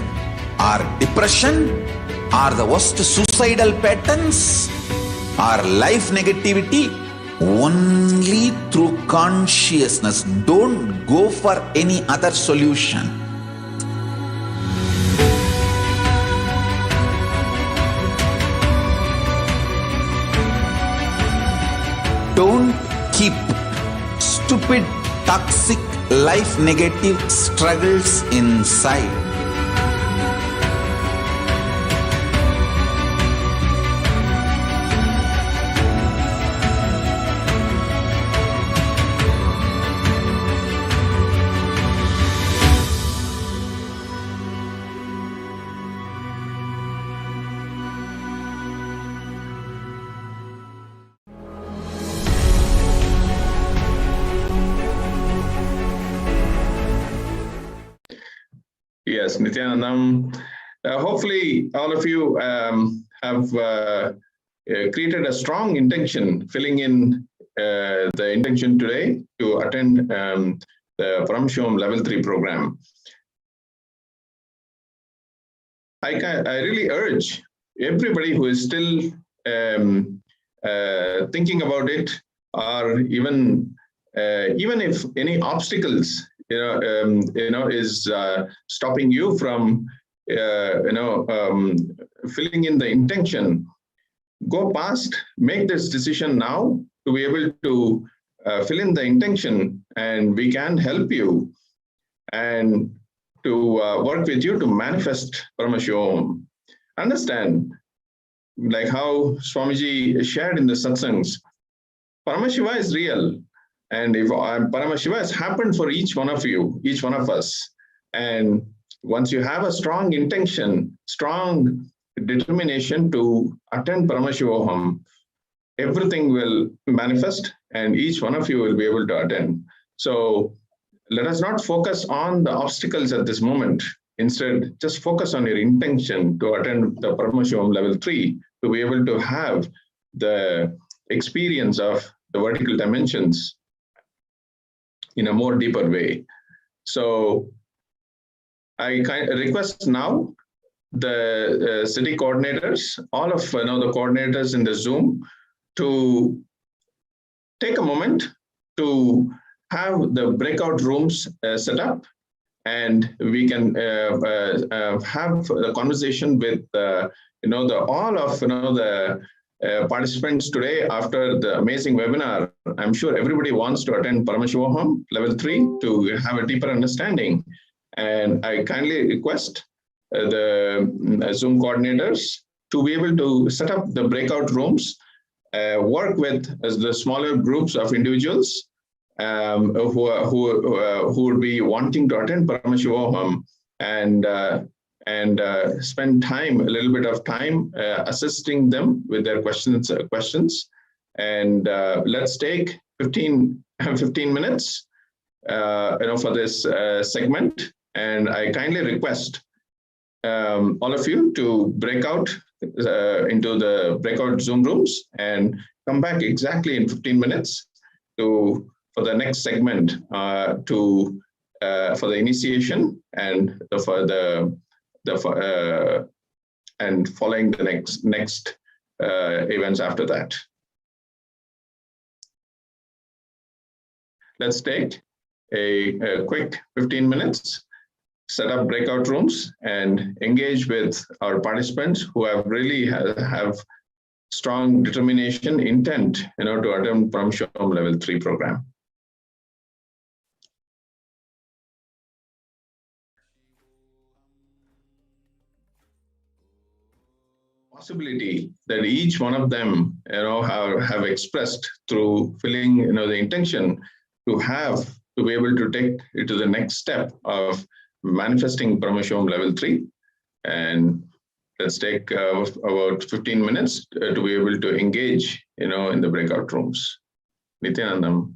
or depression or the worst suicidal patterns or life negativity, only through consciousness. Don't go for any other solution. keep stupid, toxic, life negative struggles inside. Yes, Nithyanandam. Hopefully, all of you have created a strong intention, filling in the intention today to attend the Paramashivoham Level 3 program. I really urge everybody who is still thinking about it, or even if any obstacles is stopping you from filling in the intention, go past, make this decision now to be able to fill in the intention, and we can help you and to work with you to manifest Paramashivoham. Understand, like how Swamiji shared in the satsangs, Paramashiva is real. And if Paramashiva has happened for each one of you, each one of us, and once you have a strong intention, strong determination to attend Paramashivoham, everything will manifest and each one of you will be able to attend. So let us not focus on the obstacles at this moment. Instead, just focus on your intention to attend the Paramashivoham Level 3, to be able to have the experience of the vertical dimensions in a more deeper way. So I request now the city coordinators, all of the coordinators in the Zoom, to take a moment to have the breakout rooms set up, and we can have the conversation with all of the participants today after the amazing webinar. I'm sure everybody wants to attend Paramashivoham Level 3 to have a deeper understanding. And I kindly request the Zoom coordinators to be able to set up the breakout rooms, work with the smaller groups of individuals who would be wanting to attend Paramashivoham, and spend time, a little bit of time, assisting them with their questions. And let's take 15 minutes, for this segment. And I kindly request all of you to break out into the breakout Zoom rooms and come back exactly in 15 minutes for the next segment, for the initiation and and following the next events after that. Let's take a quick 15 minutes, set up breakout rooms, and engage with our participants who have really have strong determination, intent, to attend Paramashivoham Level 3 program. Possibility that each one of them, have expressed through filling, the intention to be able to take it to the next step of manifesting Paramashivoham Level 3. And let's take about 15 minutes to be able to engage, in the breakout rooms. Nithyanandam. Paramashivoham.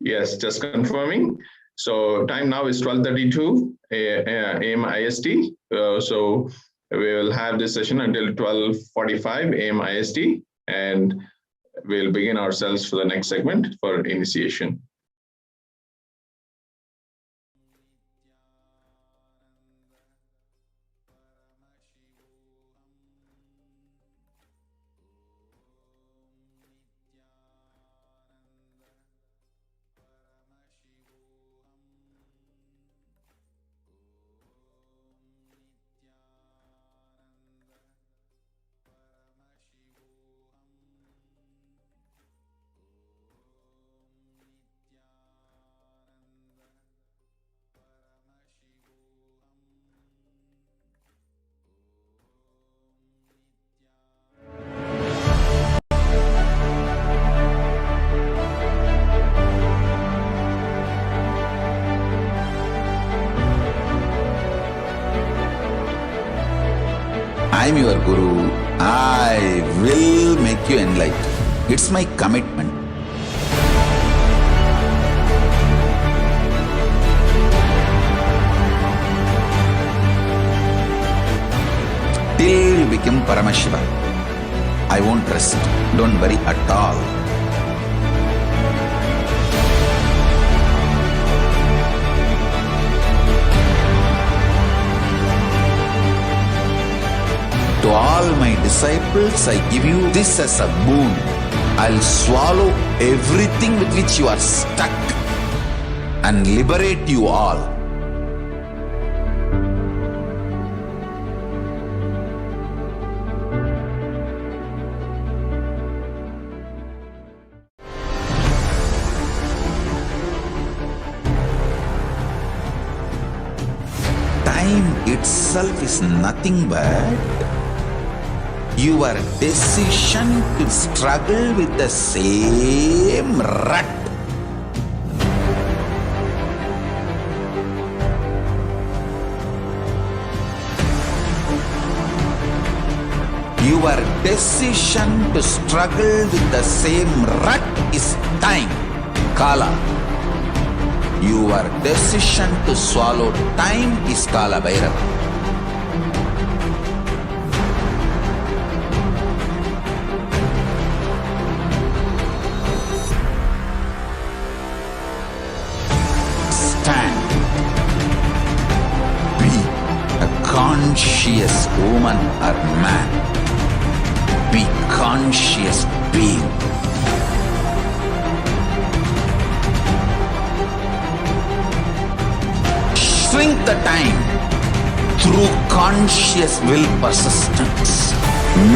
Yes, just confirming. So time now is 12:32 a.m. IST. So we will have this session until 12:45 a.m. IST, and we'll begin ourselves for the next segment for initiation. I'm your Guru. I will make you enlightened. It's my commitment. Till you become Paramashiva, I won't rest. Don't worry at all. To all my disciples, I give you this as a boon. I'll swallow everything with which you are stuck and liberate you all. Time itself is nothing but your decision to struggle with the same rut. Your decision to struggle with the same rut is time, Kala. Your decision to swallow time is Kala Bhairava. Conscious woman or man, be conscious being. Shrink the time through conscious will persistence.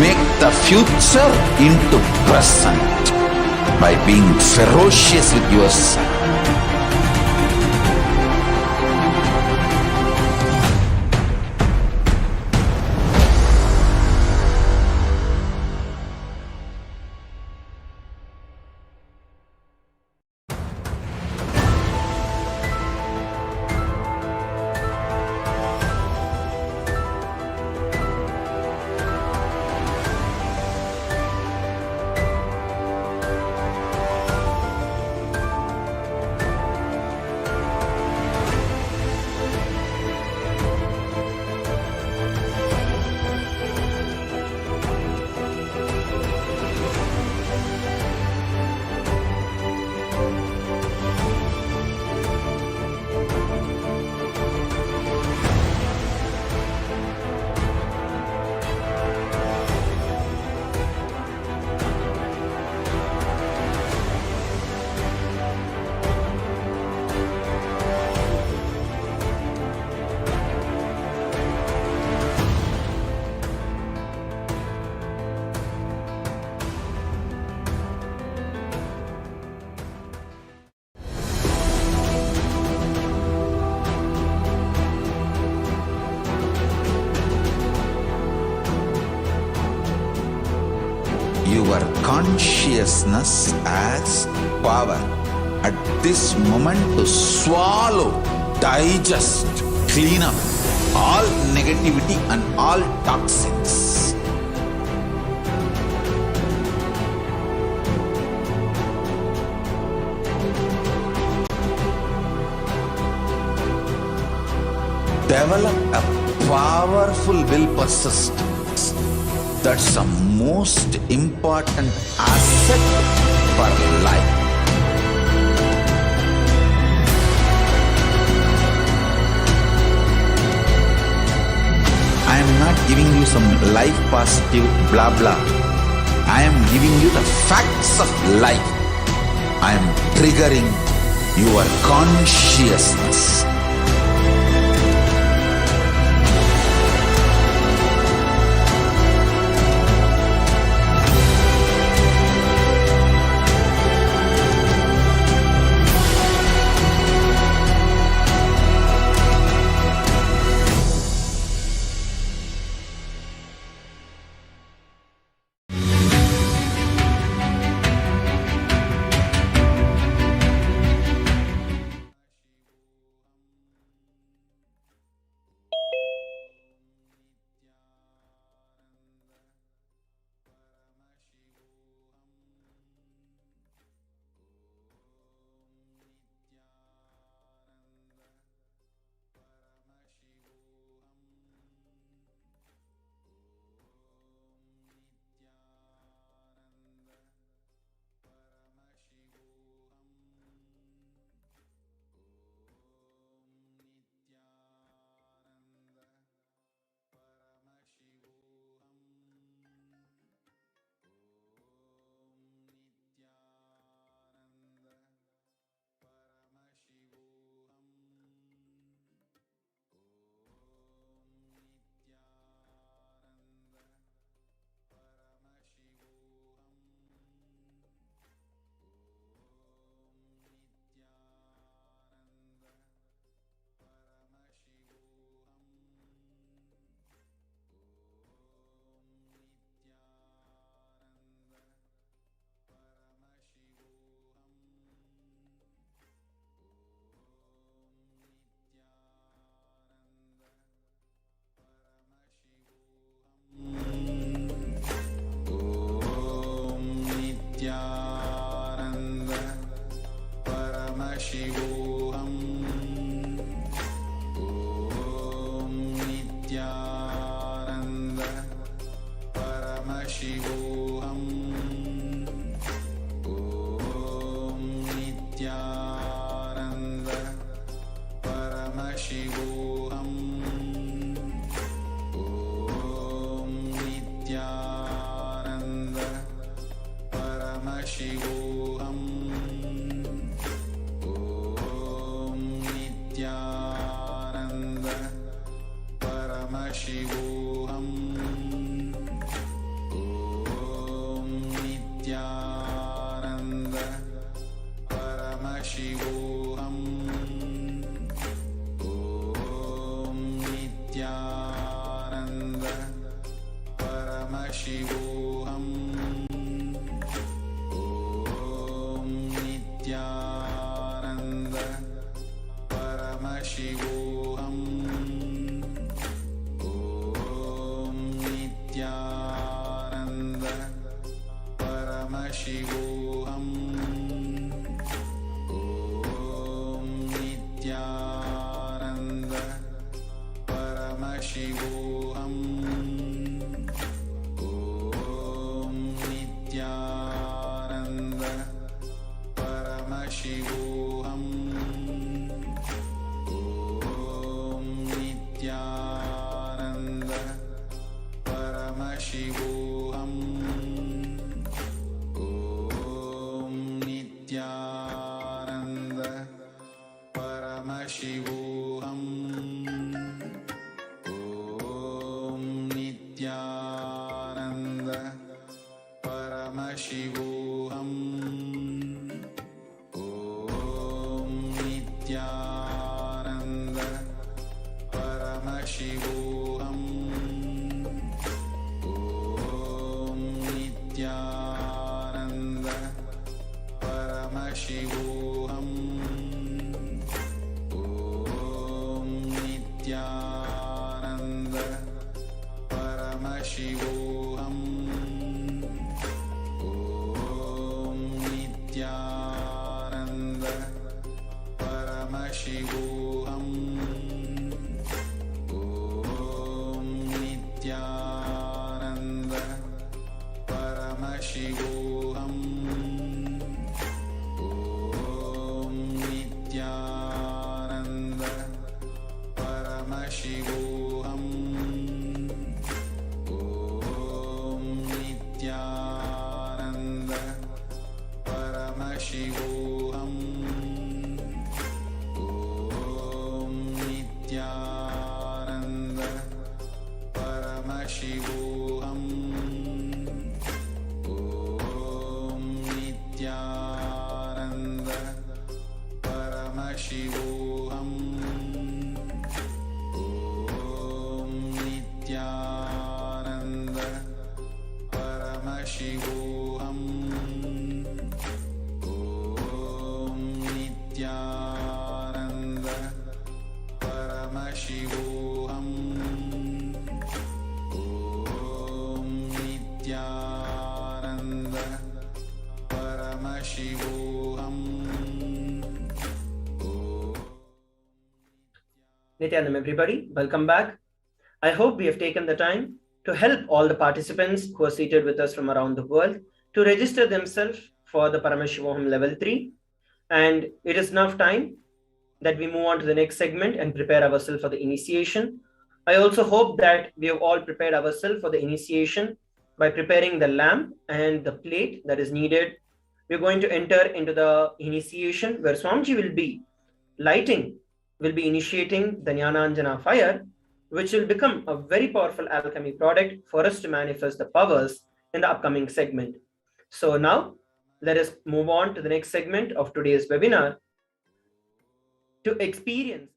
Make the future into present by being ferocious with yourself. Your consciousness has power at this moment to swallow, digest, clean up all negativity and all toxins. develop a powerful will persist. That's the most important asset for life. I am not giving you some life positive blah blah. I am giving you the facts of life. I am triggering your consciousness. Nithyananda Paramashivoham. Om Nithyananda Paramashivoham. Om Nithyananda Paramashivoham. Om Nithyananda Paramashivoham. Om Nithyananda Paramashivoham. Om Nithyananda Paramashivoham. Om Nithyananda Paramashivoham. Om Nithyananda Paramashivoham. Om Nithyananda Paramashivoham. Om Nithyananda Paramashivoham. Om Nithyananda Paramashivoham. Om Nithyananda Paramashivoham. Om Nithyananda Paramashivoham. Om Nithyananda Paramashivoham. Om Nithyananda Paramashivoham. Om Nithyananda Paramashivoham. Om Nithyananda Paramashivoham. Om Nithyananda Paramashivoham. Paramashivoham. Om Nithyananda Paramashivoham. Nityanam, everybody, welcome back. I hope we have taken the time to help all the participants who are seated with us from around the world to register themselves for the Paramashivoham level 3. And it is now time that we move on to the next segment and prepare ourselves for the initiation. I also hope that we have all prepared ourselves for the initiation by preparing the lamp and the plate that is needed. We're going to enter into the initiation where Swamiji will be initiating the Jnananjana fire, which will become a very powerful alchemy product for us to manifest the powers in the upcoming segment. So now, let us move on to the next segment of today's webinar to experience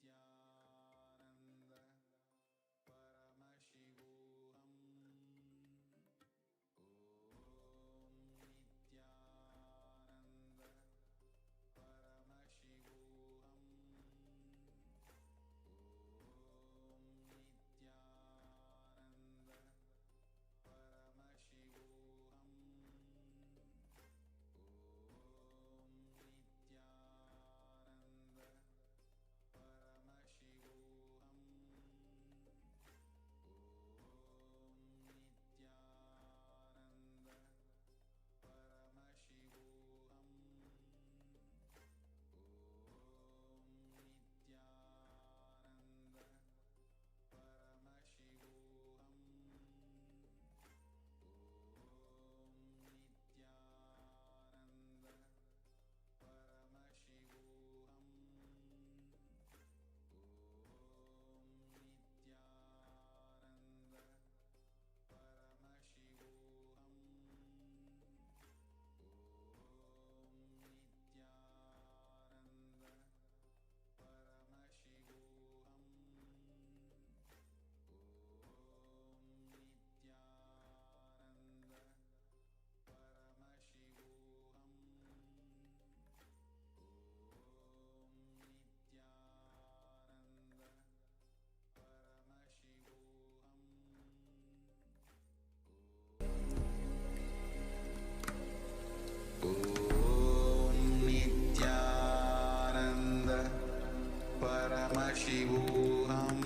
Paramashivoham.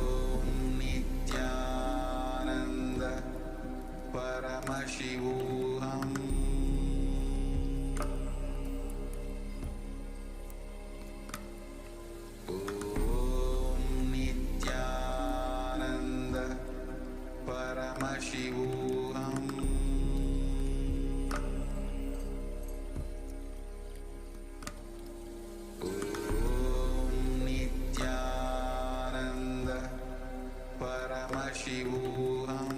Om Nithyananda Paramashivoham. Om Nithyananda Paramashivoham. Paramashivoham.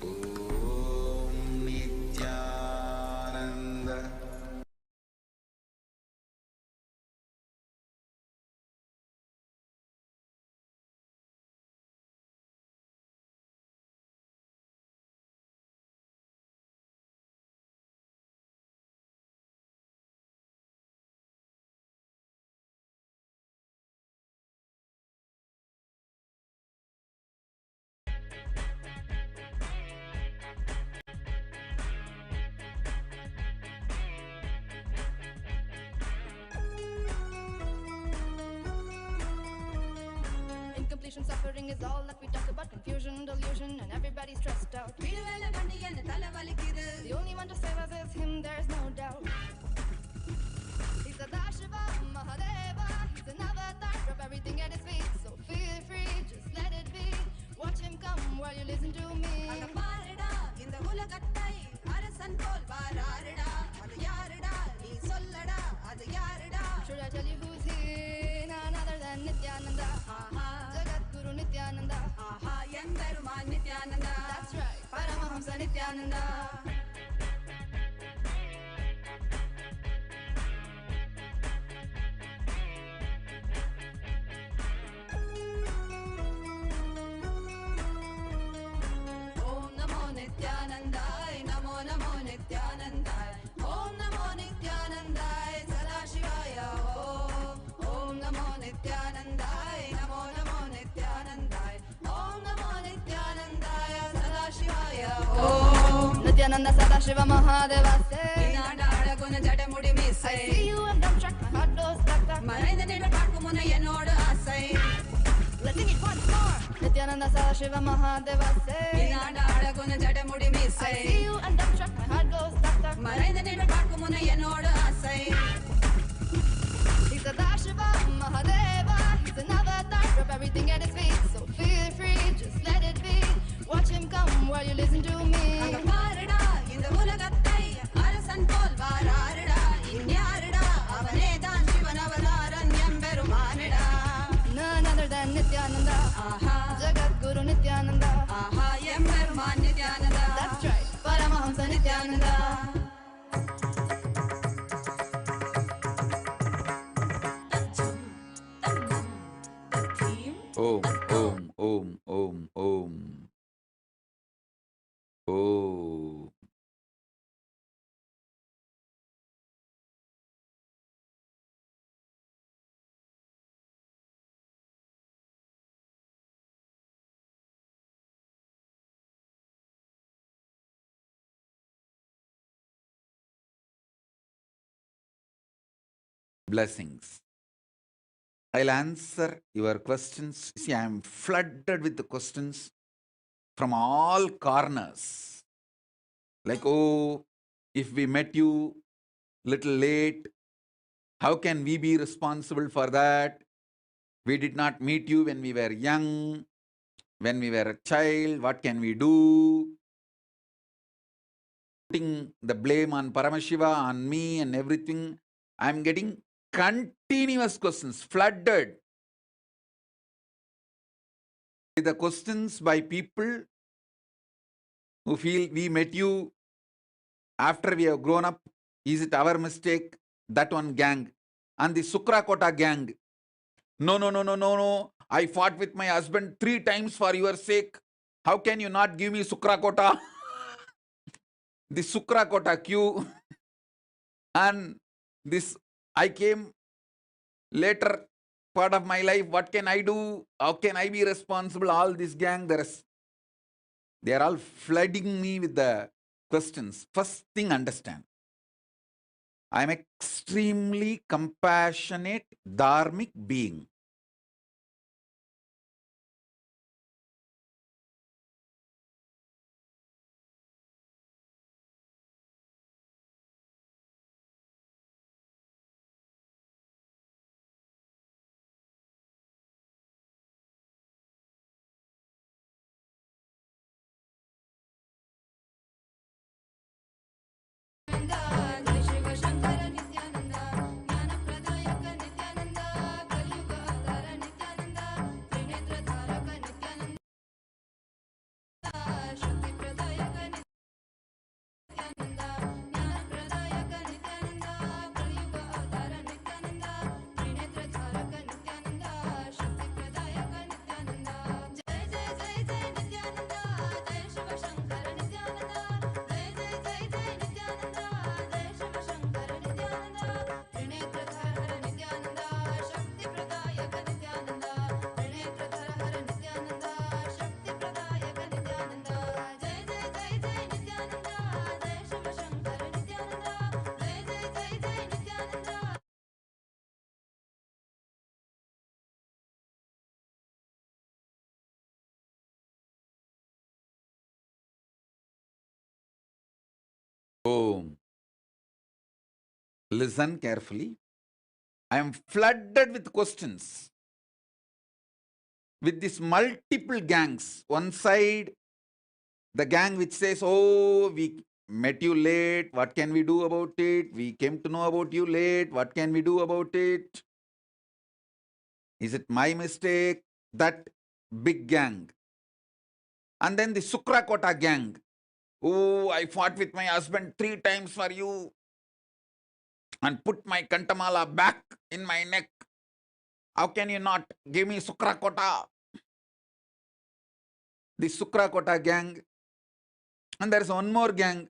Om Nithyananda. Incompletion suffering is all that we talk about. Confusion, delusion, and everybody's stressed out. The only one to save us is him, there's no doubt. He's a Dashiva, Mahadeva. He's an avatar, drop everything at his feet. So feel free, just let it be. Watch him come while you listen to me. Should I tell you who's here? None other than Nithyananda. Jagat Guru Nithyananda. That's right, Paramahamsa Nithyananda. Nithyananda Sadashiva Mahadeva say ఈనాడ అడగున జడముడి I మీసై see you and I'm struck, my heart goes stuck, stuck. మరైన నిడ పాటుమున ఎన్నోడు ఆసై Let's sing it once more. Nithyananda Sadashiva Mahadeva say ఈనాడ అడగున జడముడి I మీసై see you and I'm struck, my heart goes stuck, stuck. మరైన నిడ పాటుమున ఎన్నోడు ఆసై He's a Dashiva Mahadeva, he's an avatar, drop everything at his feet. So feel free, just let it be. Watch him come while you listen to me. அகமாரடா இந்த உலகத்தை அரசன் போல் வாராரடா இன்யாரடா அவனேதான் Sivan Avataran எம்பெருமானடா None other than Nithyananda, ఆహా Jagat Guru Nithyananda. ఆహా Emperuman Nityananda That's right, Paramahamsa Nithyananda. Om, Om, Om, Om, Om. Om. Blessings. I'll answer your questions. See, I am flooded with the questions from all corners. Like, oh, if we met you little late, how can we be responsible for that? We did not meet you when we were young, when we were a child. What can we do? Putting the blame on Paramashiva, on me and everything. I'm getting continuous questions, flooded with the questions by people who feel we met you after we have grown up. Is it our mistake? That one gang. And the Sukrakota gang. No. I fought with my husband 3 times for your sake. How can you not give me Sukrakota? The Sukrakota queue. And this, I came later part of my life. What can I do? How can I be responsible? All this gang, they are all flooding me with the questions. First thing, understand. I am extremely compassionate, dharmic being. Jai Shiva Shankara Nithyananda, Jnana Pradayaka Nithyananda, Kalyuga Avtara Nithyananda, Trinetra Dharaka Nithyananda, Shakti Pradayaka Nithyananda, Jnana Pradayaka Nithyananda, Kalyuga Avtara Nithyananda, Trinetra Dharaka Nithyananda, Shakti Pradayaka Nithyananda. Jai Jai Jai Jai Nithyananda, Jai Shiva Shankara Nithyananda, Jai Jai Jai Jai Nithyananda, Jai Shiva Shankara Nithyananda, Trinetra Dharara Nithyananda, Shakti Pradayaka Nithyananda, Trinetra Dharara Nithyananda, Shakti Pradayaka Nithyananda. Jai Jai Jai Jai Nithyananda, Jai Shiva Shankara Nithyananda, Jai Jai Jai Jai Nithyananda. Om. Listen carefully. I am flooded with questions. With these multiple gangs. One side, the gang which says, oh, we met you late. What can we do about it? We came to know about you late. What can we do about it? Is it my mistake? That big gang. And then the Sukrakota gang. Oh, I fought with my husband 3 times for you and put my kantamala back in my neck. How can you not give me Sukrakota? The Sukrakota gang. And there's one more gang.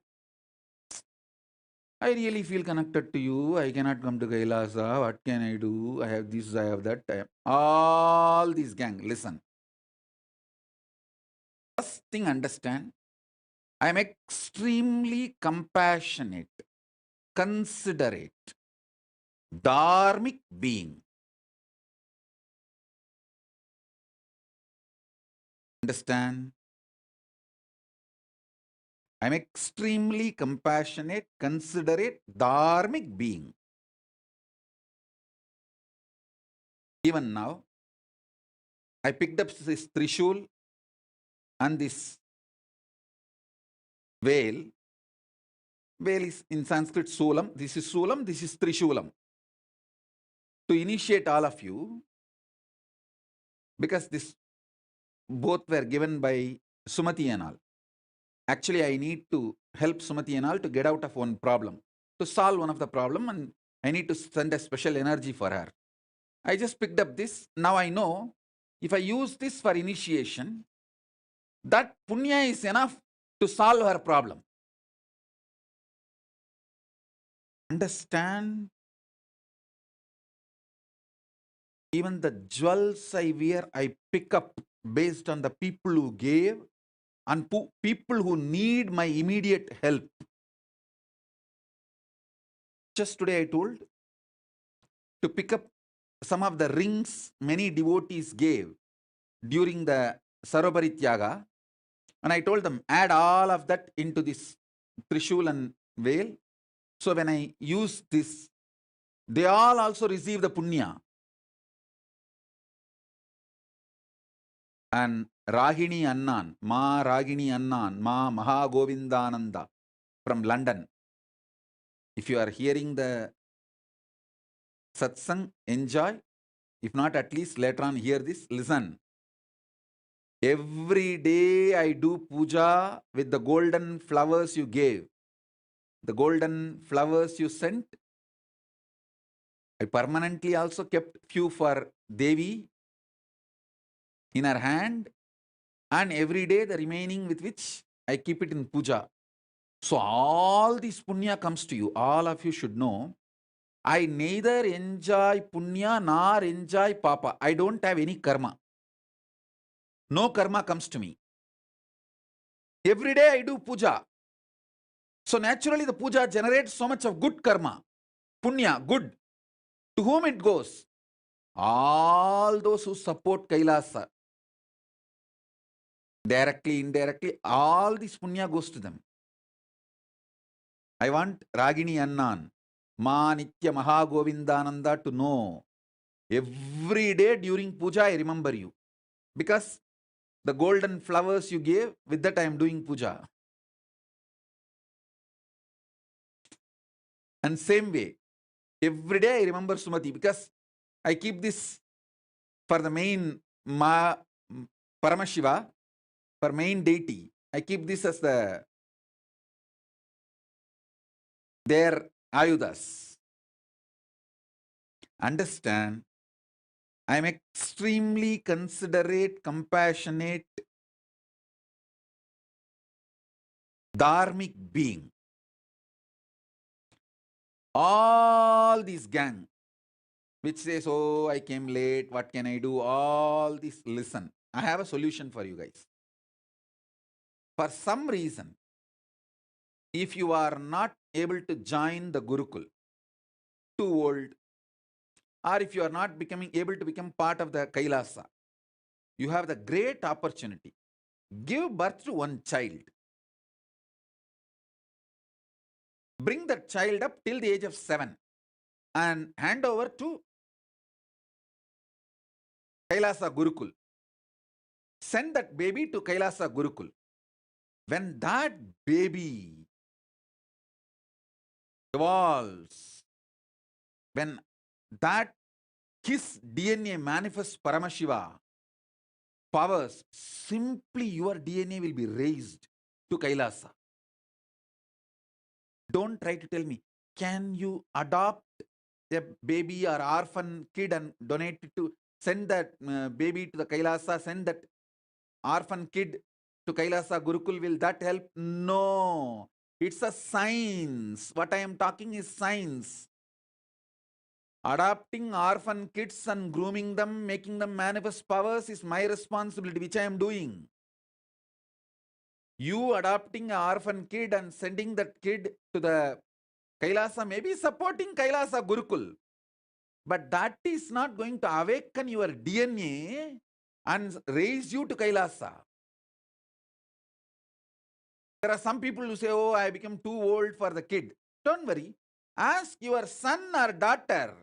I really feel connected to you. I cannot come to Kailasa. What can I do? I have this, I have that. All these gang. Listen. First thing, understand. I am extremely compassionate, considerate, dharmic being. Understand? I am extremely compassionate, considerate, dharmic being. Even now, I picked up this trishul and this veil. Veil is in Sanskrit sulam. This is sulam, this is trishulam. To initiate all of you, because this both were given by Sumati and all. Actually, I need to help Sumati and all to get out of one problem, to solve one of the problem, and I need to send a special energy for her. I just picked up this. Now I know if I use this for initiation, that punya is enough to solve her problem. Understand? Even the jewels I wear, I pick up based on the people who gave and people who need my immediate help. Just today I told to pick up some of the rings many devotees gave during the Sarovarityaga, and I told them, add all of that into this Trishul and veil. So when I use this, they all also receive the punya. And Ragini Annan, Ma Ragini Annan, Ma Mahagovindananda from London. If you are hearing the satsang, enjoy. If not, at least later on hear this, listen. Every day I do puja with the golden flowers you gave. The golden flowers you sent. I permanently also kept few for Devi in her hand, and every day the remaining with which I keep it in puja. So all this punya comes to you. All of you should know, I neither enjoy punya nor enjoy papa. I don't have any karma. No karma comes to me. Every day I do puja. So naturally the puja generates so much of good karma. Punya, good. To whom it goes? All those who support Kailasa. Directly, indirectly, all this punya goes to them. I want Ragini Annan, Ma Nitya Mahagovindananda to know. Every day during puja I remember you. Because the golden flowers you gave, with that I am doing puja. And same way, every day I remember Sumati, because I keep this for the main Paramashiva, for main deity. I keep this as their ayudas. Understand? I am extremely considerate, compassionate, dharmic being. All this gang, which says, oh, I came late, what can I do? All this, listen. I have a solution for you guys. For some reason, if you are not able to join the Gurukul, too old, or if you are not able to become part of the Kailasa, you have the great opportunity. Give birth to one child. Bring that child up till the age of 7 and hand over to Kailasa Gurukul. Send that baby to Kailasa Gurukul. When that baby evolves, when that his DNA manifests Paramashiva powers, simply your DNA will be raised to Kailasa. Don't try to tell me, can you adopt a baby or orphan kid and donate it to, send that baby to the Kailasa, send that orphan kid to Kailasa Gurukul, will that help? No. It's a science. What I am talking is science. Adopting orphan kids and grooming them, making them manifest powers is my responsibility, which I am doing. You adopting an orphan kid and sending that kid to the Kailasa, maybe supporting Kailasa Gurukul, but that is not going to awaken your DNA and raise you to Kailasa. There are some people who say, oh, I become too old for the kid. Don't worry. Ask your son or daughter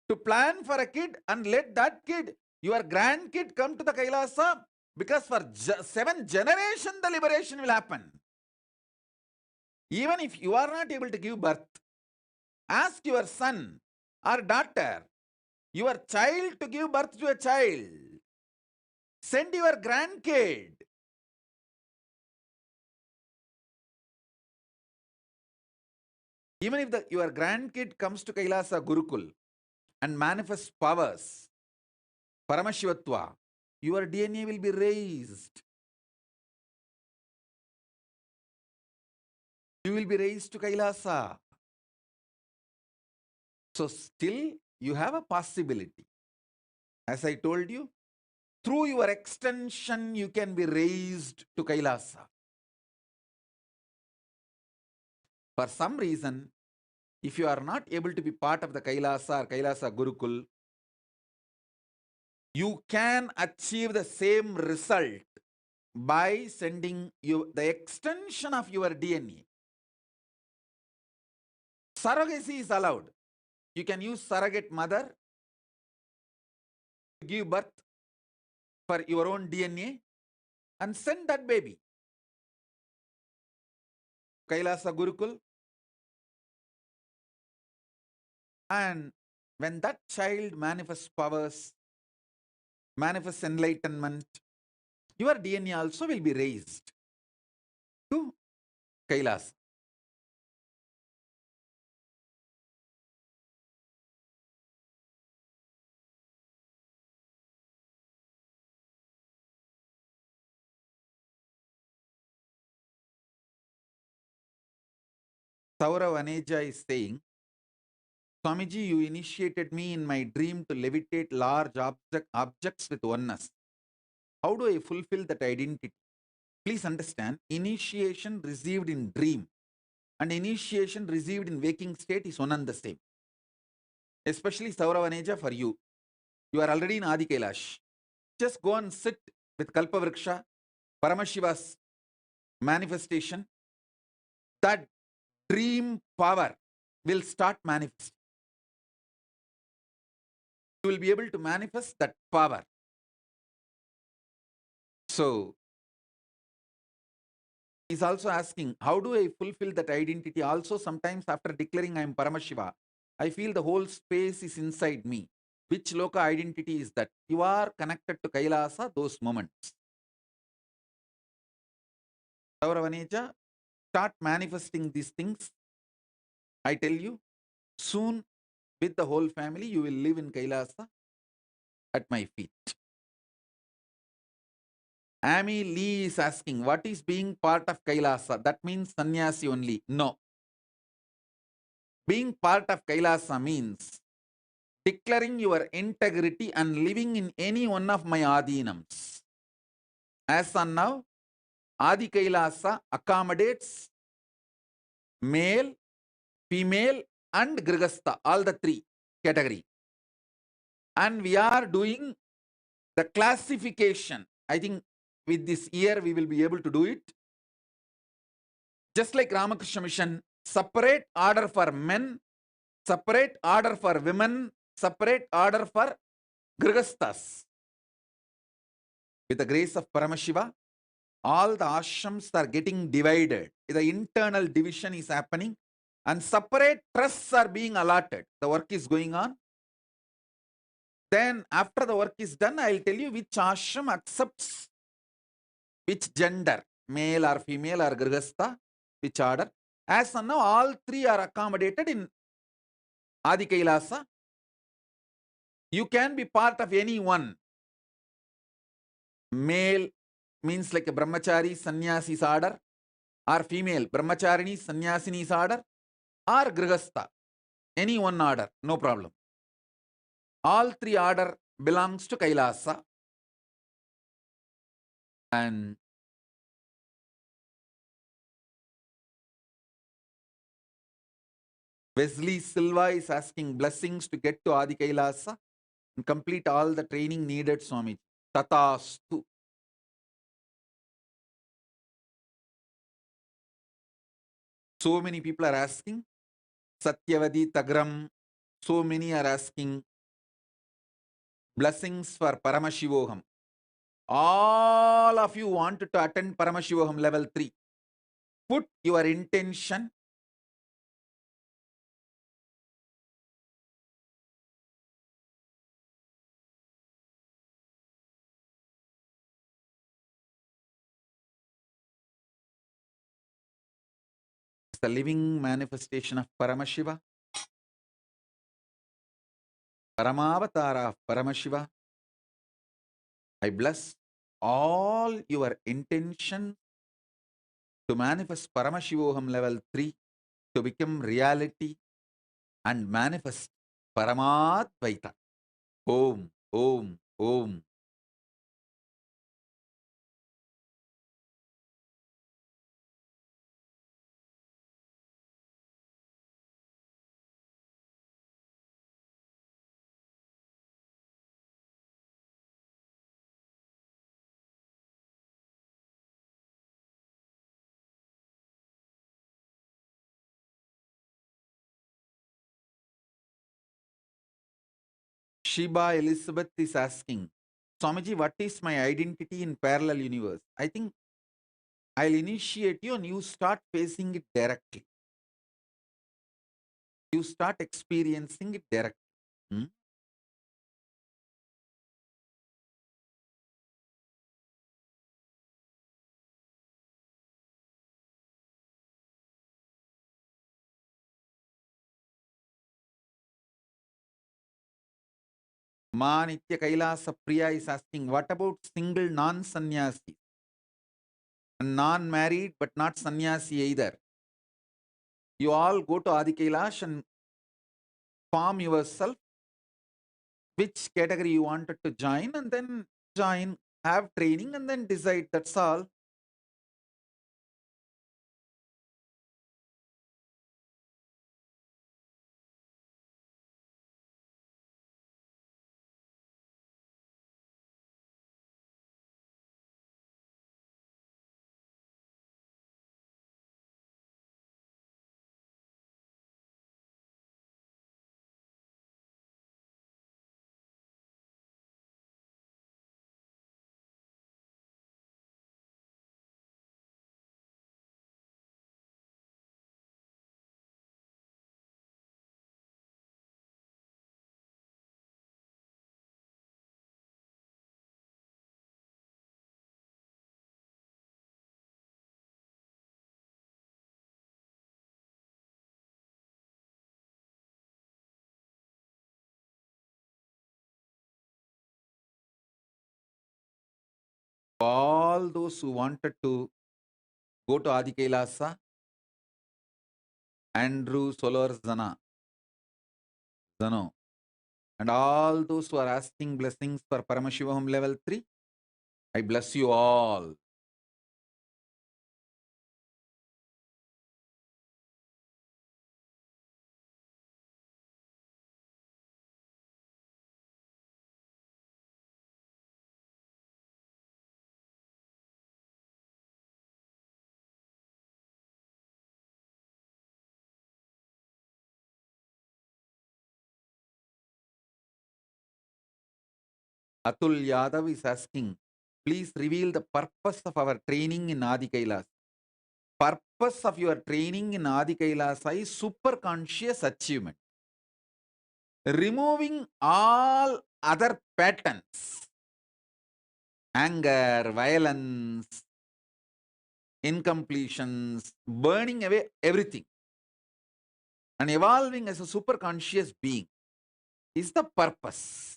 to plan for a kid and let that kid, your grandkid, come to the Kailasa, because for 7 generations the liberation will happen. Even if you are not able to give birth, ask your son or daughter, your child, to give birth to a child. Send your grandkid. Even if your grandkid comes to Kailasa Gurukul and manifests powers, Paramashivatva, your DNA will be raised. You will be raised to Kailasa. So still you have a possibility. As I told you, through your extension you can be raised to Kailasa. For some reason, if you are not able to be part of the Kailasa or Kailasa Gurukul, you can achieve the same result by sending you the extension of your DNA. Surrogacy is allowed. You can use surrogate mother to give birth for your own DNA and send that baby. Kailasa Gurukul. And when that child manifests powers, manifests enlightenment, your DNA also will be raised to Kailasa. Saurav Aneja is saying, Swamiji, you initiated me in my dream to levitate large objects with oneness. How do I fulfill that identity? Please understand, initiation received in dream and initiation received in waking state is one and the same. Especially Saurav Aneja, for you. You are already in Adi Kailash. Just go and sit with Kalpavriksha, Paramashiva's manifestation. That dream power will start manifesting. You will be able to manifest that power. So, he's also asking, how do I fulfill that identity? Also, sometimes after declaring I am Paramashiva, I feel the whole space is inside me. Which loka identity is that? You are connected to Kailasa, those moments. Sauravaneja, start manifesting these things. I tell you, soon with the whole family, you will live in Kailasa at my feet. Amy Lee is asking, what is being part of Kailasa? That means sannyasi only. No. Being part of Kailasa means declaring your integrity and living in any one of my adhinams. As on now, Adi Kailasa accommodates male, female, and Grihastha, all the 3 category. And we are doing the classification. I think with this year we will be able to do it. Just like Ramakrishna Mission, separate order for men, separate order for women, separate order for Grihasthas. With the grace of Paramashiva, all the ashrams are getting divided. The internal division is happening and separate trusts are being allotted. The work is going on. Then after the work is done, I will tell you which ashram accepts which gender, male or female or Grihastha, which order. As of now, all 3 are accommodated in Adi Kailasa. You can be part of any one. Male means like a brahmachari, sannyasi's order, or female, brahmacharini, sannyasini's order, or Grihastha. Any one order, no problem. All 3 order belongs to Kailasa. And Wesley Silva is asking blessings to get to Adi Kailasa and complete all the training needed, Swami. Tatastu. So many people are asking. Satyavadi Tagram. So many are asking blessings for Paramashivoham. All of you want to attend Paramashivoham level 3. Put your intention. It's the living manifestation of Paramashiva, Paramavatara of Paramashiva. I bless all your intention to manifest Paramashivoham level 3 to become reality and manifest Paramadvaita. Om, Om, Om. Shiba Elizabeth is asking, Swamiji, what is my identity in parallel universe? I think I'll initiate you and you start facing it directly. You start experiencing it directly. Hmm? Ma Nitya Kailasa Priya is asking, what about single non-sannyasi? Non-married but not sannyasi either. You all go to Adi Kailash and form yourself which category you wanted to join and then join, have training and then decide. That's all. All those who wanted to go to Adi Kailasa, Andrew Solar Zano, and all those who are asking blessings for Paramashivoham level 3, I bless you all. Atul Yadav is asking, please reveal the purpose of our training in Adi Kailasa. Purpose of your training in Adi Kailasa is super conscious achievement. Removing all other patterns, anger, violence, incompletions, burning away everything, and evolving as a super conscious being is the purpose.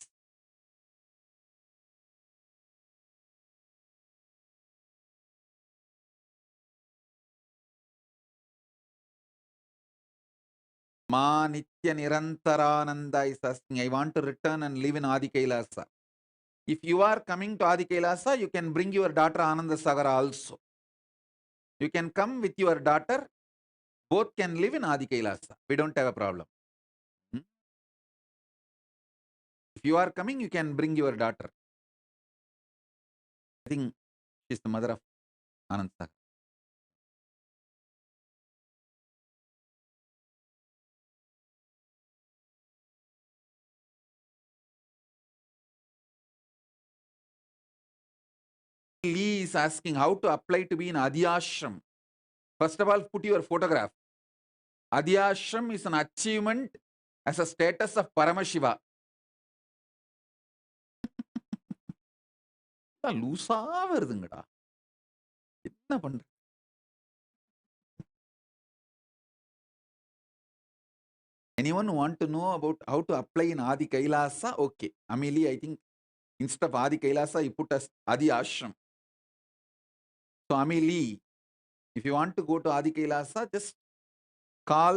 Ma Nitya Nirantarananda is asking, I want to return and live in Adi Kailasa. If you are coming to Adi Kailasa, you can bring your daughter Ananda Sagar also. You can come with your daughter, Both can live in Adi Kailasa. We don't have a problem. If you are coming, you can bring your daughter. I think she's the mother of Anand Sagar. Lee is asking how to apply to be in Adi Ashram. First of all, put your photograph. Adi Ashram is an achievement as a status of Paramashiva. லூசா வருதுங்கடா. என்ன பண்ற? Anyone want to know about how to apply in Adi Kailasa? Okay. Amelie, I think instead of Adi Kailasa, you put as Adi Ashram. So Amelie, if you want to go to Adi Kailasa, just call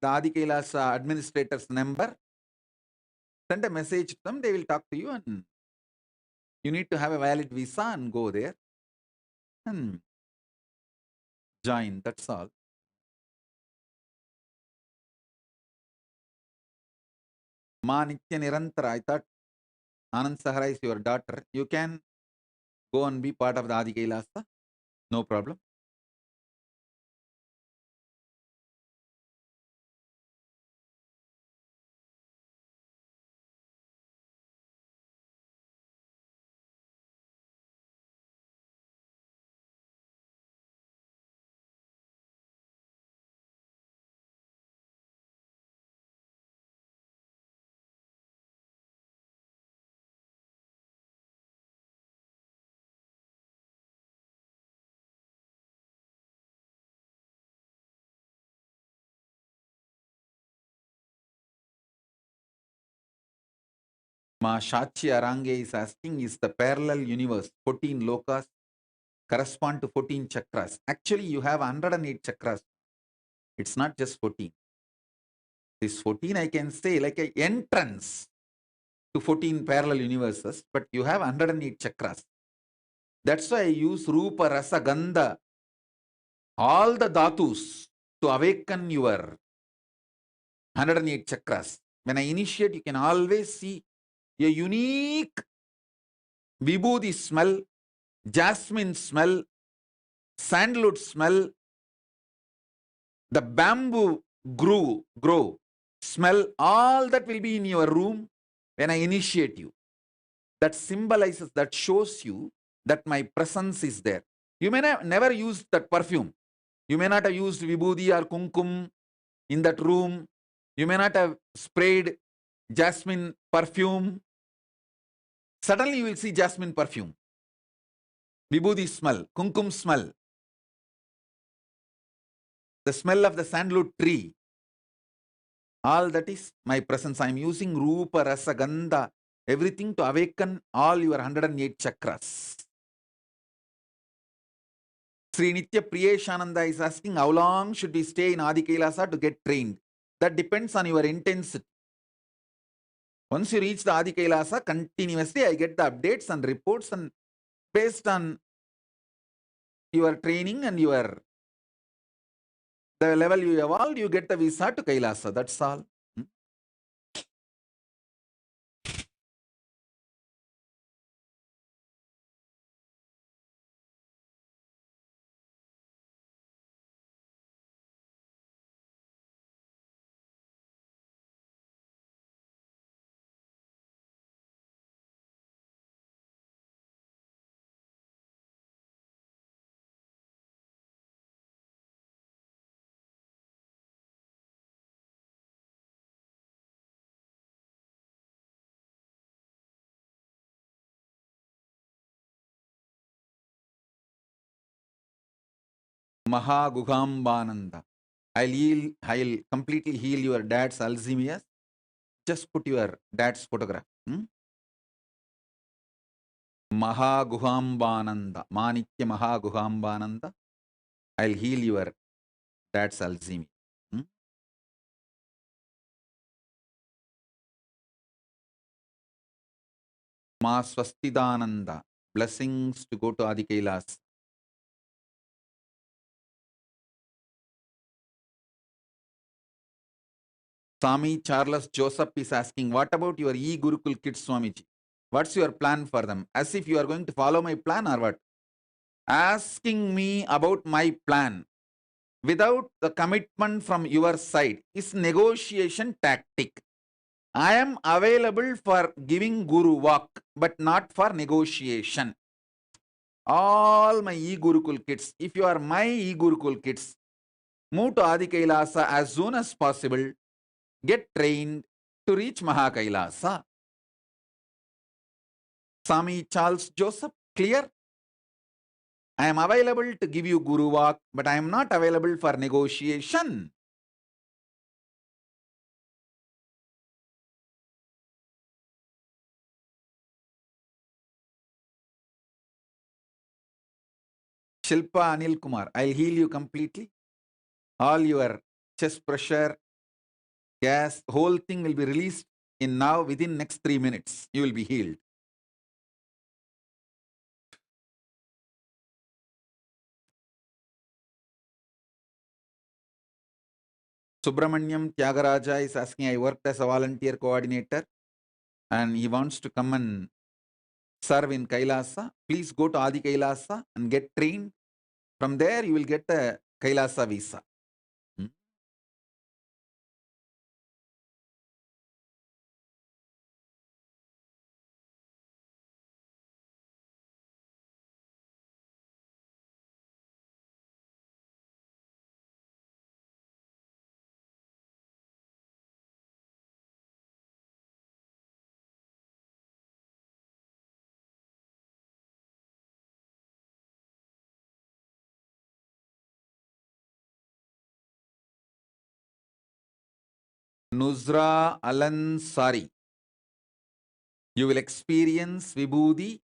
the Adi Kailasa administrator's number, send a message to them, they will talk to you, and you need to have a valid visa and go there and join. That's all. Ma Nitya Nirantara, I thought Anand Sahara is your daughter. You can go and be part of the Adi Kailasa. No problem. Ma Shachi Arange is asking, is the parallel universe 14 lokas correspond to 14 chakras? Actually, you have 108 chakras. It's not just 14. This 14, I can say, like an entrance to 14 parallel universes, but you have 108 chakras. That's why I use Rupa, Rasa, Gandha, all the dhatus to awaken your 108 chakras. When I initiate, you can always see a unique vibhuti smell, jasmine smell, sandalwood smell, the bamboo grow smell, all that will be in your room when I initiate you. That symbolizes, that shows you that my presence is there. You may never use that perfume. You may not have used vibhuti or kumkum in that room. You may not have sprayed jasmine perfume. Suddenly you will see jasmine perfume, vibhuti smell, kumkum smell, the smell of the sandalwood tree. All that is my presence. I am using Rupa, Rasa, Gandha, everything to awaken all your 108 chakras. Sri Nitya Priyeshananda is asking, how long should we stay in Adi Kailasa to get trained? That depends on your intensity. Once you reach the Adi Kailasa, continuously I get the updates and reports, and based on your training and the level you evolve, you get the visa to Kailasa. That's all. Mahaguhambananda. I'll completely heal your dad's Alzheimer's. Just put your dad's photograph. Mahaguhambananda. Manitya Mahaguhambananda. I'll heal your dad's Alzheimer's. Ma Swastidananda. Blessings to go to Adi Kailas. Swami Charles Joseph is asking, what about your e-Gurukul kids, Swamiji? What's your plan for them? As if you are going to follow my plan or what? Asking me about my plan without the commitment from your side is negotiation tactic. I am available for giving Guru walk, but not for negotiation. All my e-Gurukul kids, if you are my e-Gurukul kids, move to Adi Kailasa as soon as possible. Get trained to reach Mahakailasa. Swami Charles Joseph, clear? I am available to give you Guru walk, but I am not available for negotiation. Shilpa Anil Kumar, I'll heal you completely. All your chest pressure, gas, whole thing will be released in now within next 3 minutes. You will be healed. Subramanyam Tyagaraja is asking, I worked as a volunteer coordinator and he wants to come and serve in Kailasa. Please go to Adi Kailasa and get trained. From there, you will get a Kailasa visa. Nuzra Alansari. You will experience Vibhuti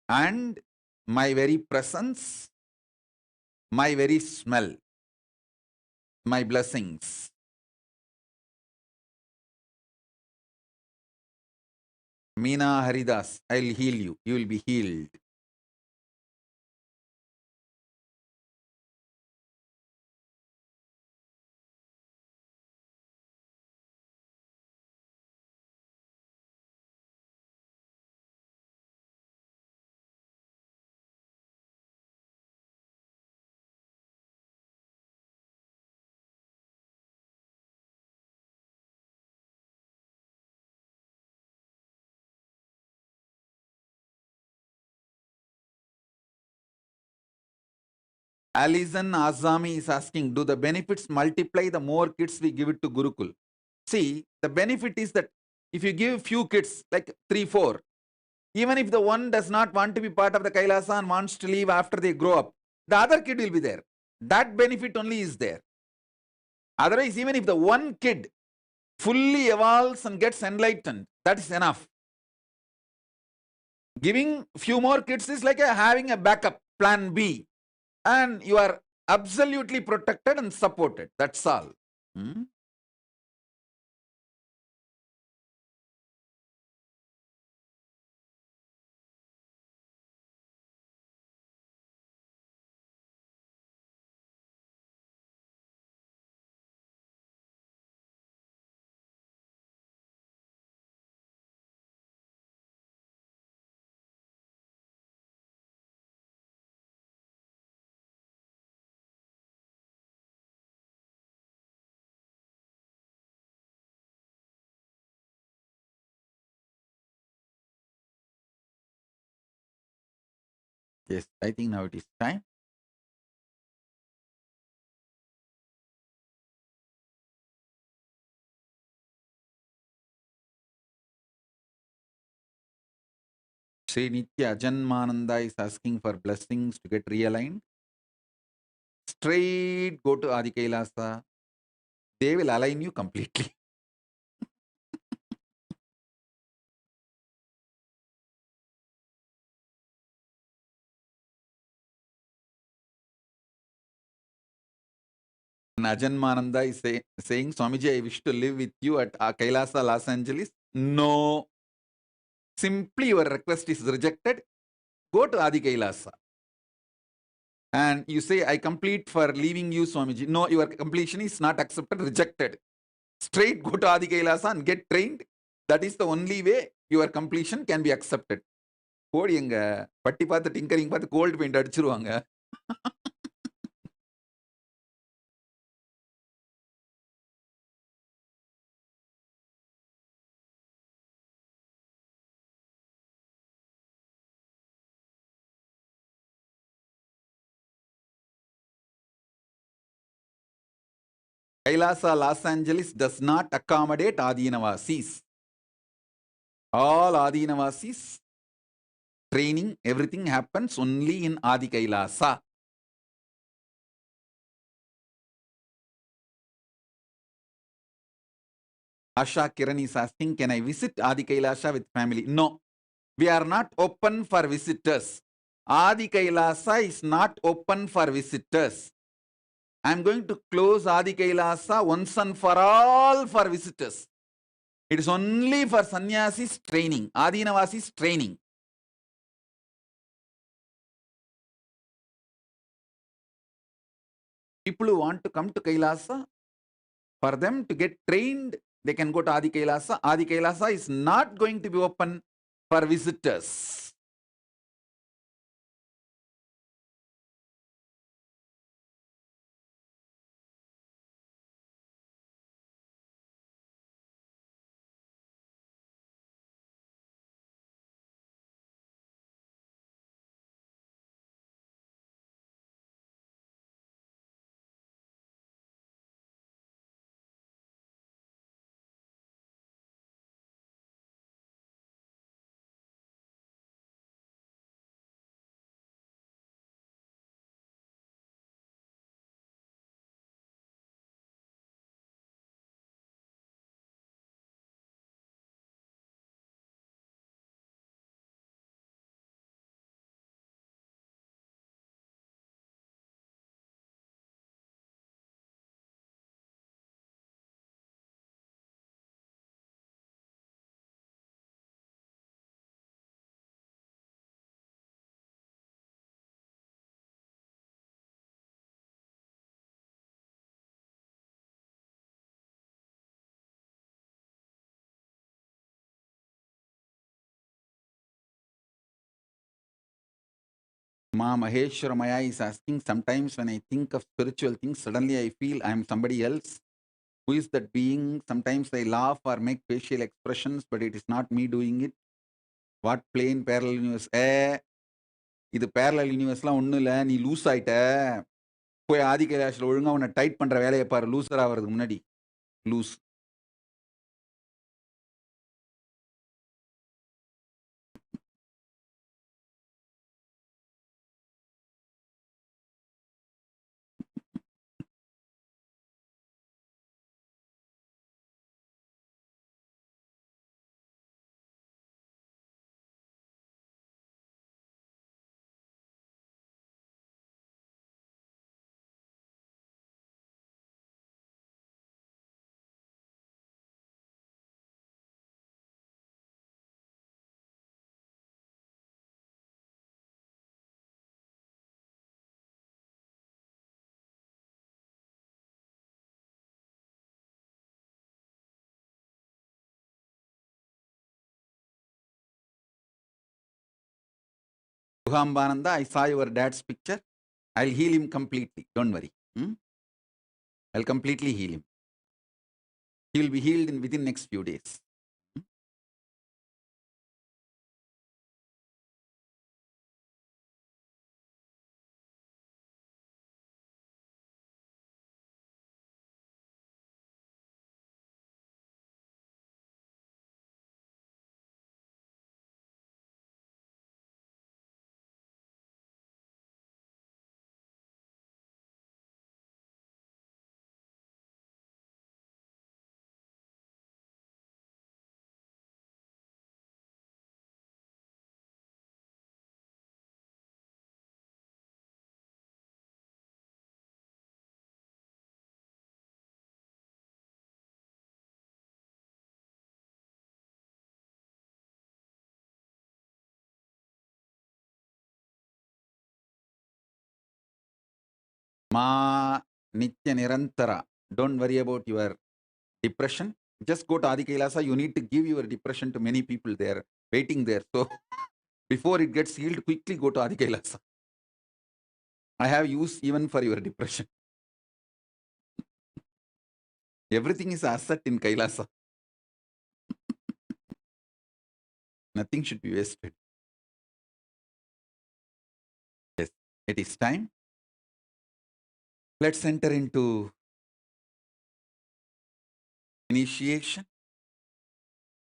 and my very presence, my very smell, my blessings. Meena Haridas, I'll heal you. You will be healed. Alison Azami is asking, do the benefits multiply the more kids we give it to Gurukul? See, the benefit is that if you give few kids, like 3, 4, even if the one does not want to be part of the Kailasa and wants to leave after they grow up, the other kid will be there. That benefit only is there. Otherwise, even if the one kid fully evolves and gets enlightened, that is enough. Giving few more kids is like having a backup, plan B. And you are absolutely protected and supported. That's all. Yes, I think now it is time. Sri Nitya Janmananda is asking for blessings to get realigned. Straight go to Adi Kailasa. They will align you completely. Najanmananda is saying, Swamiji, I wish to live with you at Kailasa, Los Angeles. No. Simply your request is rejected. Go to Adi Kailasa. And you say, I complete for leaving you, Swamiji. No, your completion is not accepted, rejected. straight go to Adi Kailasa and get trained. That is the only way your completion can be accepted. கோடி எங்க பட்டி பார்த்து tinkering பார்த்து gold paint அடிச்சிருவாங்க. Kailasa Los Angeles does not accommodate Adinavasis. All Adinavasis training, everything happens only in Adi Kailasa. Asha Kiran is asking, can I visit Adi Kailasa with family? No, we are not open for visitors. Adi Kailasa is not open for visitors. I am going to close Adi Kailasa once and for all for visitors. It is only for sannyasis training, Adinavasis training. People who want to come to Kailasa, for them to get trained, they can go to Adi Kailasa. Adi Kailasa is not going to be open for visitors. Ma Maheshwara Maya is asking, sometimes when I think of spiritual things, suddenly I feel I am somebody else. Who is that being? Sometimes I laugh or make facial expressions, but it is not me doing it. What plane parallel universe? இது parallel universeலாம் ஒன்றும் இல்லை, நீ loose ஆயிட்ட. போய் ஆதி கைலாஷில் ஒழுங்காக உன்னை tight பண்ணுற வேலையை பாரு, லூசர் ஆகிறதுக்கு முன்னாடி. Loose. Guhambananda, I saw your dad's picture. I'll heal him completely. Don't worry. I'll completely heal him. He will be healed within next few days. Ma Nithyananda. Don't worry about your Depression, just go to Adi Kailasa. You need to give your depression to many people there, waiting there. So before it gets healed, quickly go to Adi Kailasa. I have use even for your depression. Everything is asset in Kailasa. Nothing should be wasted. Yes, it is time. Let's enter into initiation.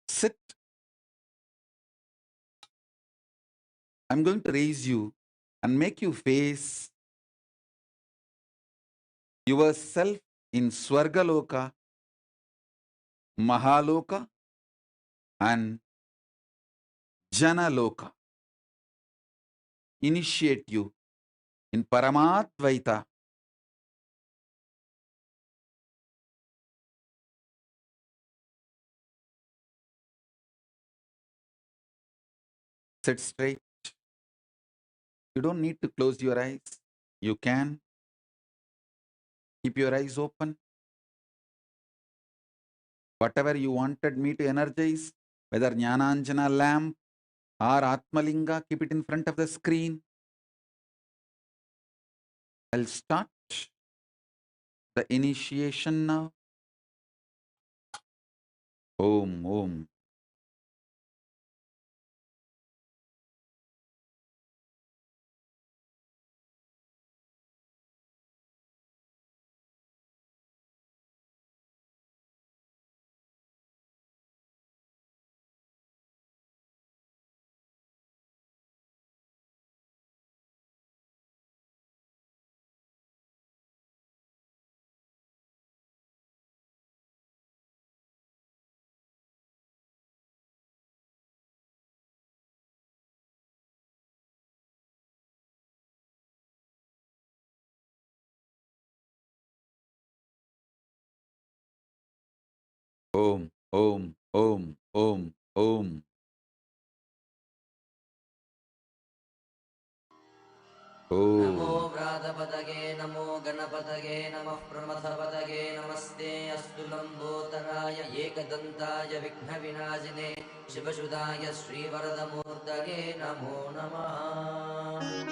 Sit. I'm going to raise you and make you face yourself in Swargaloka, Mahaloka, and Janaloka. Initiate you in Paramatvaita. Sit straight. You don't need to close your eyes. You can keep your eyes open. Whatever you wanted me to energize, whether Jnananjana lamp or Atmalinga, keep it in front of the screen. I'll start the initiation now. Om, Om. Om, Om, Om, Om, Om. NaMo Om. व्रातपतगे नमो गणपतगे नमः प्रमथपतगे नमस्ते अस्तु लम्बोदराय एकदन्ताय विघ्नविनाशिने शिवसुधाय श्रीवरदमूर्तये नमो नमः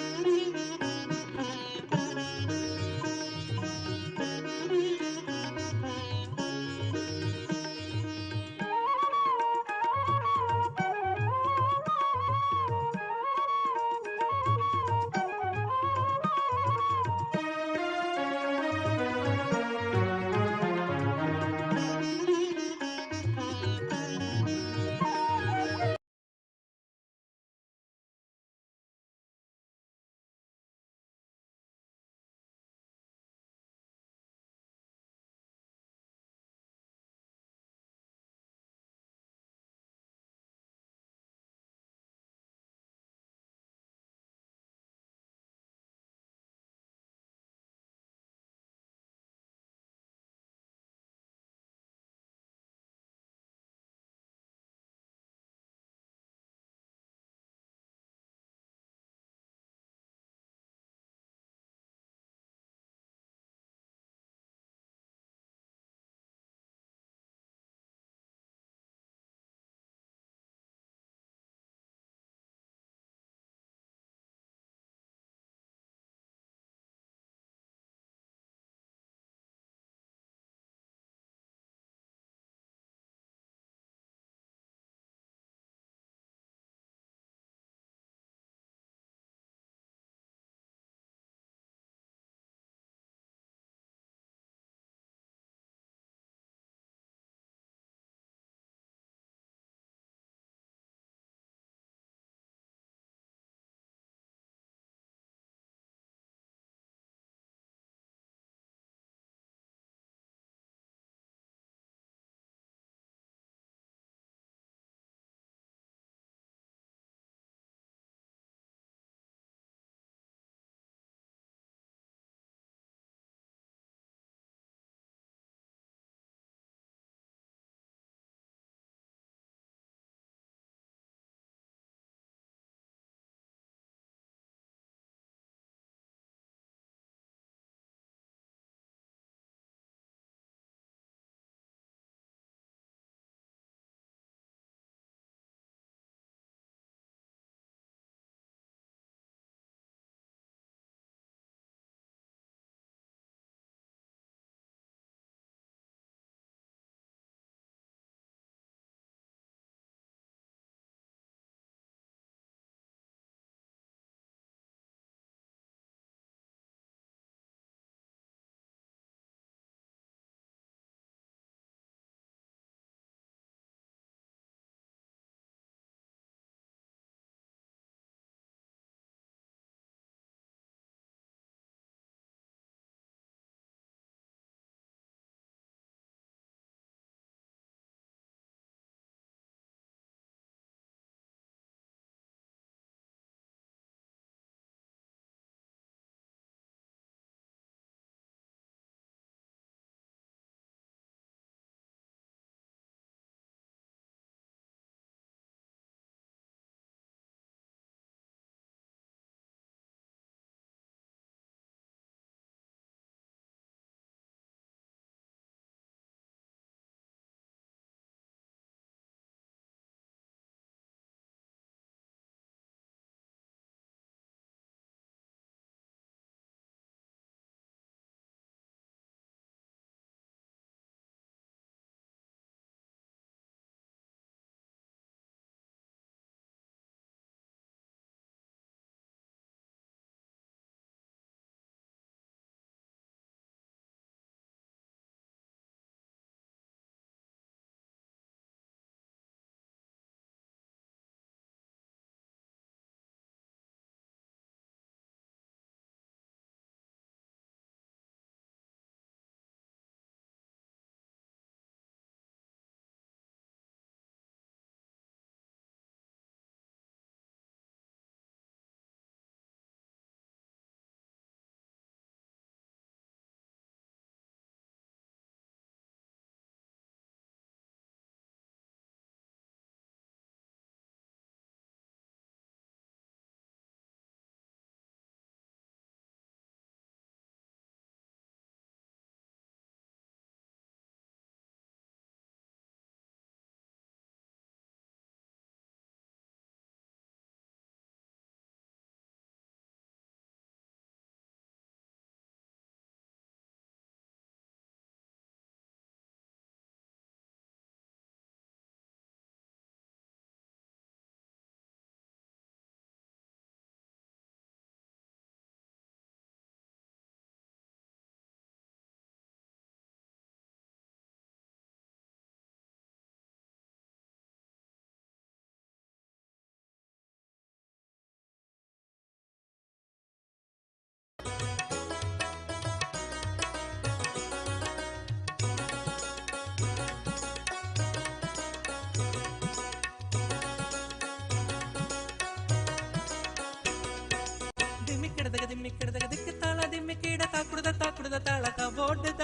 ತಾಕುಡದ ತಾಳತ ಓಡದ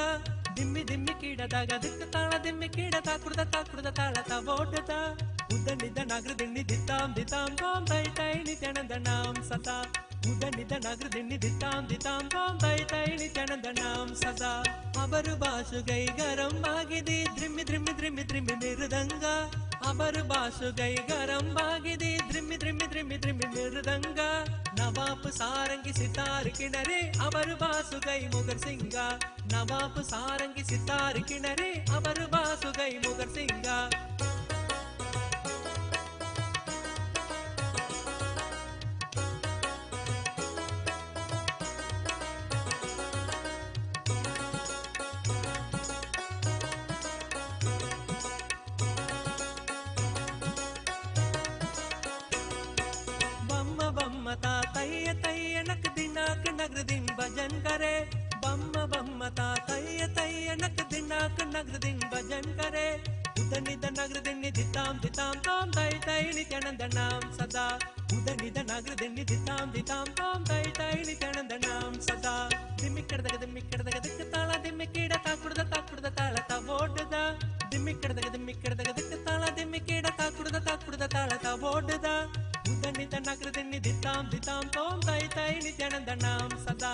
ದಿಮ್ಮಿ ದಿಮ್ಮಿ ಕೀಡದಾಗ ದಿಕ್ಕ ತಾಳ ದಿಮ್ಮಿ ಕೀಡತ ಕುಡದ ತಾಳತ ಓಡದ ಉದನಿದ ನಗರ ದಿಣ್ಣಿ ದಿತ್ತಾಂ ದಿತಾಂ ತಾಂ ತೈ ತೈ ನಿತ್ಯಾನಂದ ನಾಂ ಸದಾ ಉದನಿದ ನಗರ ದಿಣ್ಣಿ ದಿತ್ತಾಂ ದಿತಾಂ ತಾಂ ತೈ ತೈ ನಿತ್ಯಾನಂದ ನಾಂ ಸದಾ ಅವರು ಭಾಷುಗೈ ಗರಂ ಆಗಿದೆ ದ್ರಿಮ್ಮಿ ದ್ರಿಮ್ಮಿ ದ್ರಿಮ್ಮಿ ದ್ರಿಮ್ಮಿ ಮಿರುದಂಗ ಅವರು ಭಾಷುಗೈ ಗರಂ ಆಗಿದೆ ದ್ರಿಮ್ಮಿ ದ್ರಿಮ್ಮಿ ದ್ರಿಮ್ಮಿ ದ್ರಿಮ್ಮಿ ಮಿರುದಂಗ ನವಾಬ್ ಸಾರಂಗಿ ಸಿತಾರ್ ಕಿಣರೆ ಅವರು ಬಾಸುಗೈ ಮುಗರ್ ಸಿಂಗ ನವಾಬ್ ಸಾರಂಗಿ ಸಿತಾರ್ ಕಿಣರೆ ಅವರು ಬಾಸುಗೈ ಮುಗರ್ ಸಿಂಗ बम्मता तैय तैय नक दिनाक नगर दिन भजन करे बम्मता तैय तैय नक दिनाक नगर दिन भजन करे उदनिद नगर दिन दिताम दिताम ताम तै तै नित्यानंद नाम सदा उदनिद नगर दिन दिताम दिताम ताम तै तै नित्यानंद नाम सदा दिम्मिक्कड़दग दिक्क ताला दिम्मिक्कीड ताकुड़द तालत ओडद दिम्मिक्कड़दग दिक्क ताला दिम्मिक्कीड ताकुड़द तालत ओडद उदनिद नगर दिन्नि दिताम दिताम तोम तै तै नित्यानंद नाम सदा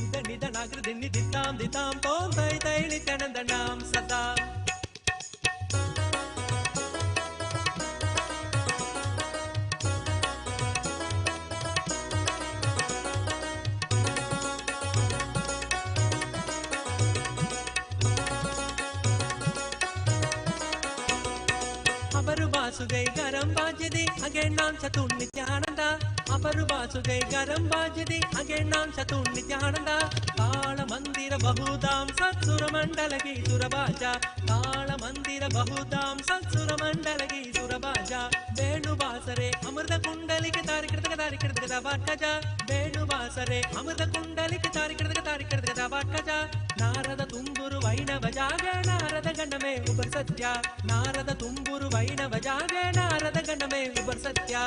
उदनिद नगर दिन्नि दिताम तोम तै तै नित्यानंद नाम सदा अबरु बासुगै गरम बाजदी अगे नाम चतुर नित्यानंद अबरु बासुगै गरम बाजदी अगे नाम चतुर नित्यानंद ताल मंदिर बहुधाम सत्सुर मंडल की सुरबाजा ताल मंदिर बहुधाम सत्सुर मंडल की सुरबाजा वेणु बासरे अमृत कुंडली के तारिकृत वाटजा वेणु बासरे अमृत कुंडली के तारिकृत वाटजा नारद तुम्बुरु वैणव जागे नारद गण में उबर सत्या नारद तुम्बुरु वैणव जागे नारद गण में उबर सत्या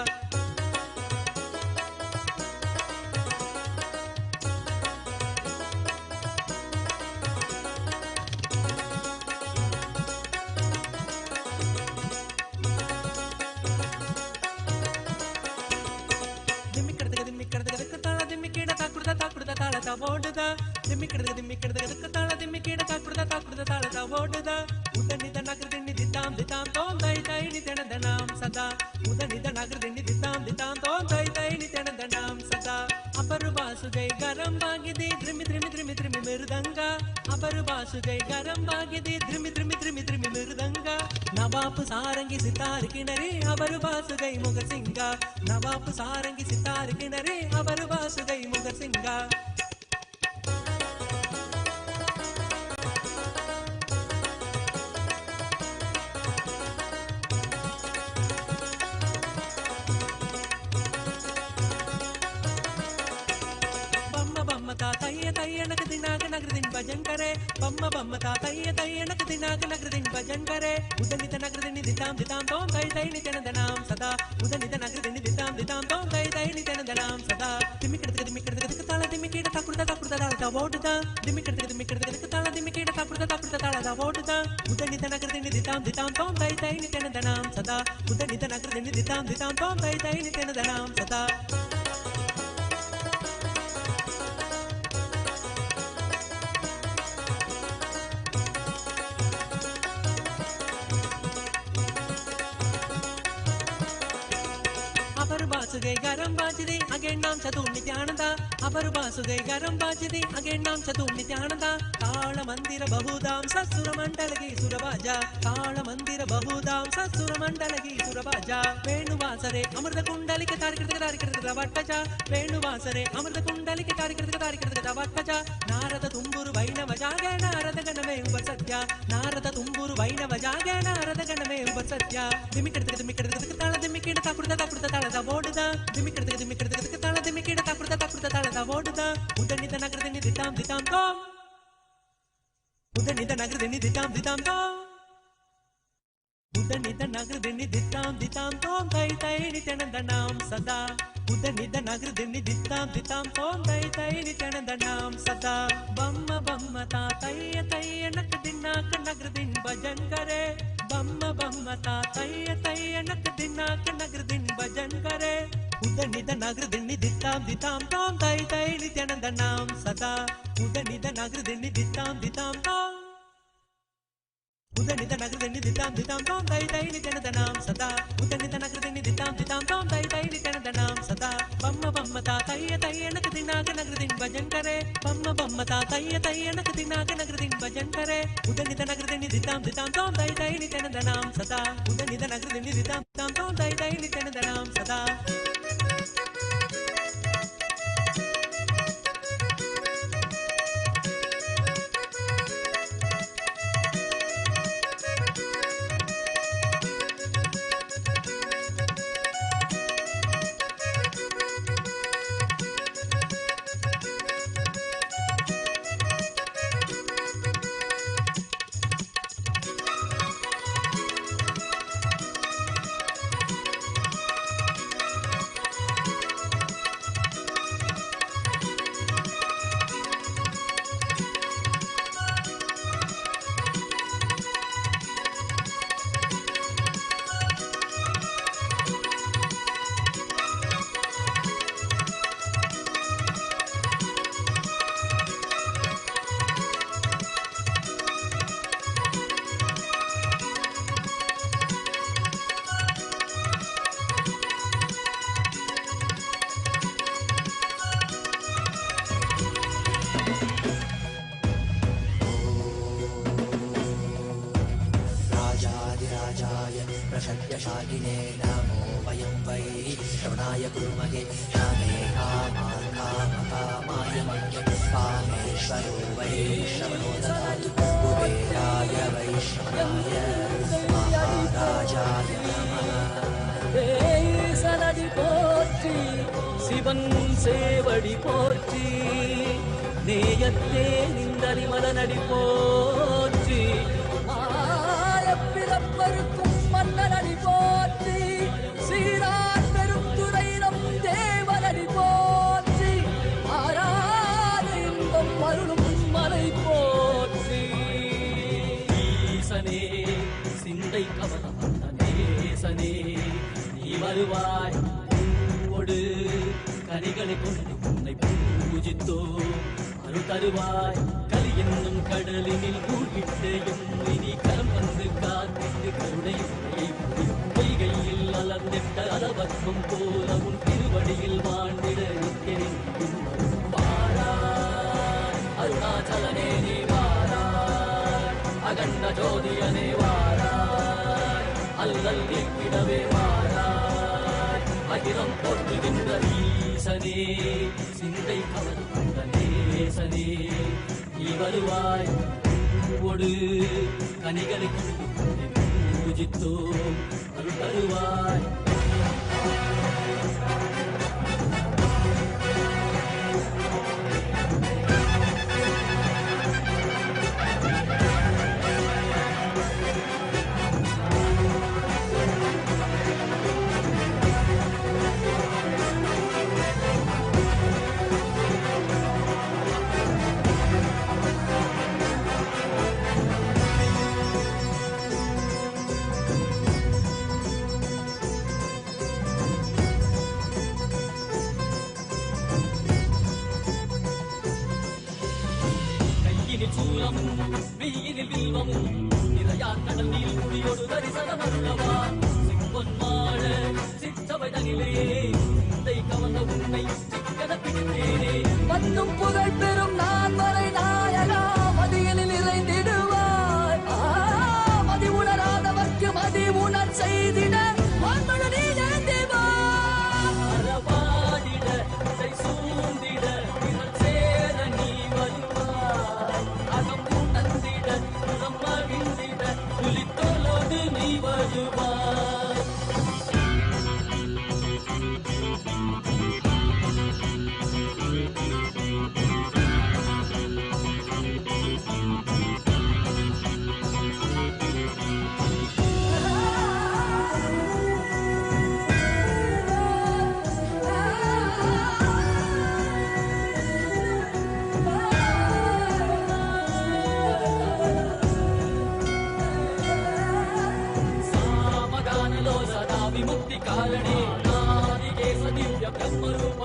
ताकुड़द तालत ओडद दिम्मिक्कड़दग ताला दिम्मिक्कीड ताकुड़द तालत ओडद उदनिद नगर दिन्नि दिताम दिताम तोम तै तै नित्यानंद नाम सदा उदनिद नगर दिन्नि दिताम तोम तै तै नित्यानंद नाम सदा अबरु बासुगै गरम बागिदे द्रिमि द्रिमि द्रिमि द्रिमि मृदंग अबरु बासुगै गरम बागिदे द्रिमि द्रिमि द्रिमि द्रिमि मृदंग नवाब सारंगी सितार किनरे अबरु बासुगै मुगर सिंग नवाब सारंगी सितार किनरे अबरु बासुगै मुगर सिंग नक दिनाक नगर दिन भजन करे बम्मता तैय नक दिनाक नगर दिन भजन करे उदनिद नगर दिन दिताम तोम तै तै नित्यानंद नाम सदा उदनिद नगर दिन दिताम तोम तै तै नित्यानंद नाम सदा दिम्मिक्कड़दग ताला दिम्मिक्कीड ताकुड़द तालत ओडद दिम्मिक्कड़दग ताला दिम्मिक्कीड ताकुड़द तालत ओडद उदनिद नगर दिन दिताम तोम तै तै नित्यानंद नाम सदा उदनिद नगर दिन दिताम तोम तै तै नित्यानंद नाम सदा बासुगै गरम बाजदी अगे नाम चतुर नित्यानंद अबरु बासुगै गरम बाजदी अगे नाम चतुर नित्यानंद ताल मंदिर बहुधाम सत्सुर मंडल की सुरबाजा ताल मंदिर बहुधाम सत्सुर मंडल की सुरबाजा वेणुवासरे अमृत कुंडली के तारिकृत वाटजा वेणुवासरे अमृत कुंडली के तारिकृत वाटजा नारद तुम्बुरु वैणव जागे नारद गण में उबर सत्या नारद तुम्बुरु वैणव जागे नारद गण में उबर सत्या दिम्मिक्कड़दग ताला दिम्मिक्कीड ताकुड़द तालत ओडद दिम्मिक्कड़दग ताला दिम्मिक्कीड ताकुड़द तालत ओडद उदनिद नगर दिन्नि दिताम तोम उदनिद नगर दिन्नि दिताम तोम உதனித நகர்தினி தித்தாம் தித்தாம் தோம் தை தை நித்யானந்தனாம் சதா உதனித நகர்தினி தித்தாம் தித்தாம் தோம் தை தை நித்யானந்தனாம் சதா பம்ம பம்ம தா தைய தைய நக் தின்னாக் நகர்தின் பஜன் करे बम्म बम्म ता तैय तैय नक दिनाक नगरदिन भजन करे उदनिद नगरदिन दिताम दिताम ताम तै तै नित्यानंद नाम सदा उदनिद नगरदिन दिताम दिताम ताम उदनिद नगरदिन दिताम दिताम ताम तै तै नित्यानंद नाम सदा उदनिद नगरदिन दिताम दिताम ताम तै तै नित्यानंद नाम सदा बम्म बम्म ता तैय तैय नक दिनाक नगरदिन भजन करे बम्म बम्म ता तैय तैय नक दिनाक नगरदिन भजन करे उदनिद नगरदिन दिताम दिताम ताम तै तै नित्यानंद नाम सदा उदनिद नगरदिन दिताम दिताम ताम तै तै नित्यानंद नाम सदा शालिने नमो वयं वै श्रवणाय कुर्महे कामे कामान् कामकामाय मह्ये कामेश्वरो वै श्रवणो ददातु कुबेराय वै श्रवणाय महाराजाय नमः சனடி போற்றி சிவன் சேவடி போற்றி நேயத்தே நின்றறிமலனடி போற்றி மாயப்பிறப்பருக்கும் மன்னனடி போற்றி சீரார் பெருந்துரை நம் தேவனடி போற்றி ஆராத இன்பம் அருளும் மலை போற்றி ஈசனே சிந்தை கவனம் நேசனே நீ வருவாய் பூவோடு கனிகளை கொண்டு உன்னை பூஜித்தோ அருள் தருவாய் கலி என்னும் கடலினில் மூழ்கிட்டேயும் இனி கரம் வந்து காத்திட்டு கருணை பொய்கையில் அலர்ந்திட்ட அளவற்கும் போல உன் திருவடியில் வாழ்ந்திட நிற்கிறேன் வாராய் அருணாச்சலனே நீ வாராய் அகண்ட ஜோதியனே வாராய் அல்லல் நீக்கிடவே வாராய் அகிலம் போற்றுகின்ற ஈசனே சிந்தை கவர்ந்த நேசனே நீ வருவாய் பூவோடு கனிகளை கொண்டு பூஜித்தோம் அருள் தருவாய் வெயிலில் வில்வமும் நிறையா கடல் நீர் குடியோடு தரிசனம் அல்லவா சிப்பொன்மாட சிற்றவை தனிலே சிந்தை கவர்ந்த உன்னை சிக்கன பிடித்தேனே மண்ணும் புகழ் பெறும் நான் வரை நாயகா மதியலில் இறைந்திடுவாய் மதி உணராதவர்க்கு மதி உணர் செய்திட வான்மழை நீ நேர்ந்தேவா அறவாடிட இசை சூழ்ந்திட இதழ் சேர நீ வருவாய் அகம் உணர்ந்திட புறம் மகிழ்ந்திட புலித்தோலோடு நீ வருவாய்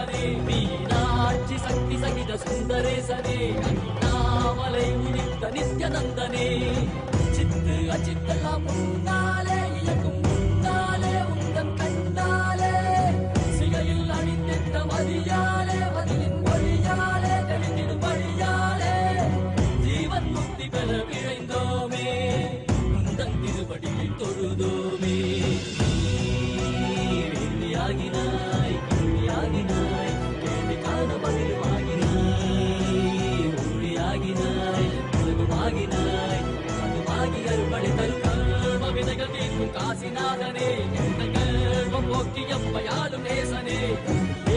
அவனே மீனாட்சி சக்தி சகித சுந்தரேசனே அண்ணாமலை உதித்த நித்யநந்தனே சித்து அச்சித்தெல்லாம் முன்னாலே இயக்கும் முன்னாலே உந்தன் கண்ணாலே சிகையில் அணிந்திட்ட மதியாலே மதியின் மொழியாலே தெளிந்திடும் வழியாலே ஜீவன் முக்தி பெற விழைந்தோமே உந்தன் திருவடியை தொழுதோமே ஆகினாய் ஆகினாய் கேள்வி காண பதிலுமாகினாய் ஒளியாகினாய் உலகமாகினாய் அதுமாகி அருள்படை தரும் கர்ம விதைகள் தீர்க்கும் காசிநாதனே கர்மம் போக்கி எம்மையாளும் நேசனே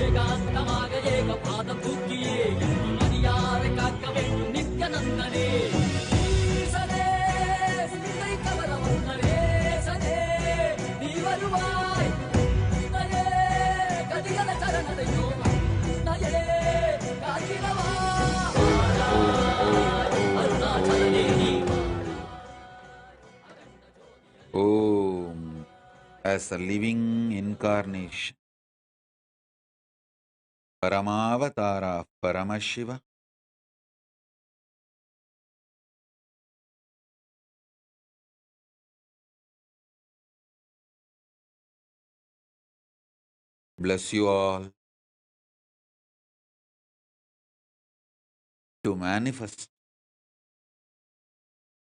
ஏகாந்தமாக ஏக பாதம் தூக்கியே மதியாரை காக்க வேண்டும் நித்யநந்தனே ஈசனே சிந்தை கவல வந்தனேசனே நீ வருவாய் Om, as a living incarnation, Paramavatara of Paramashiva, bless you all to manifest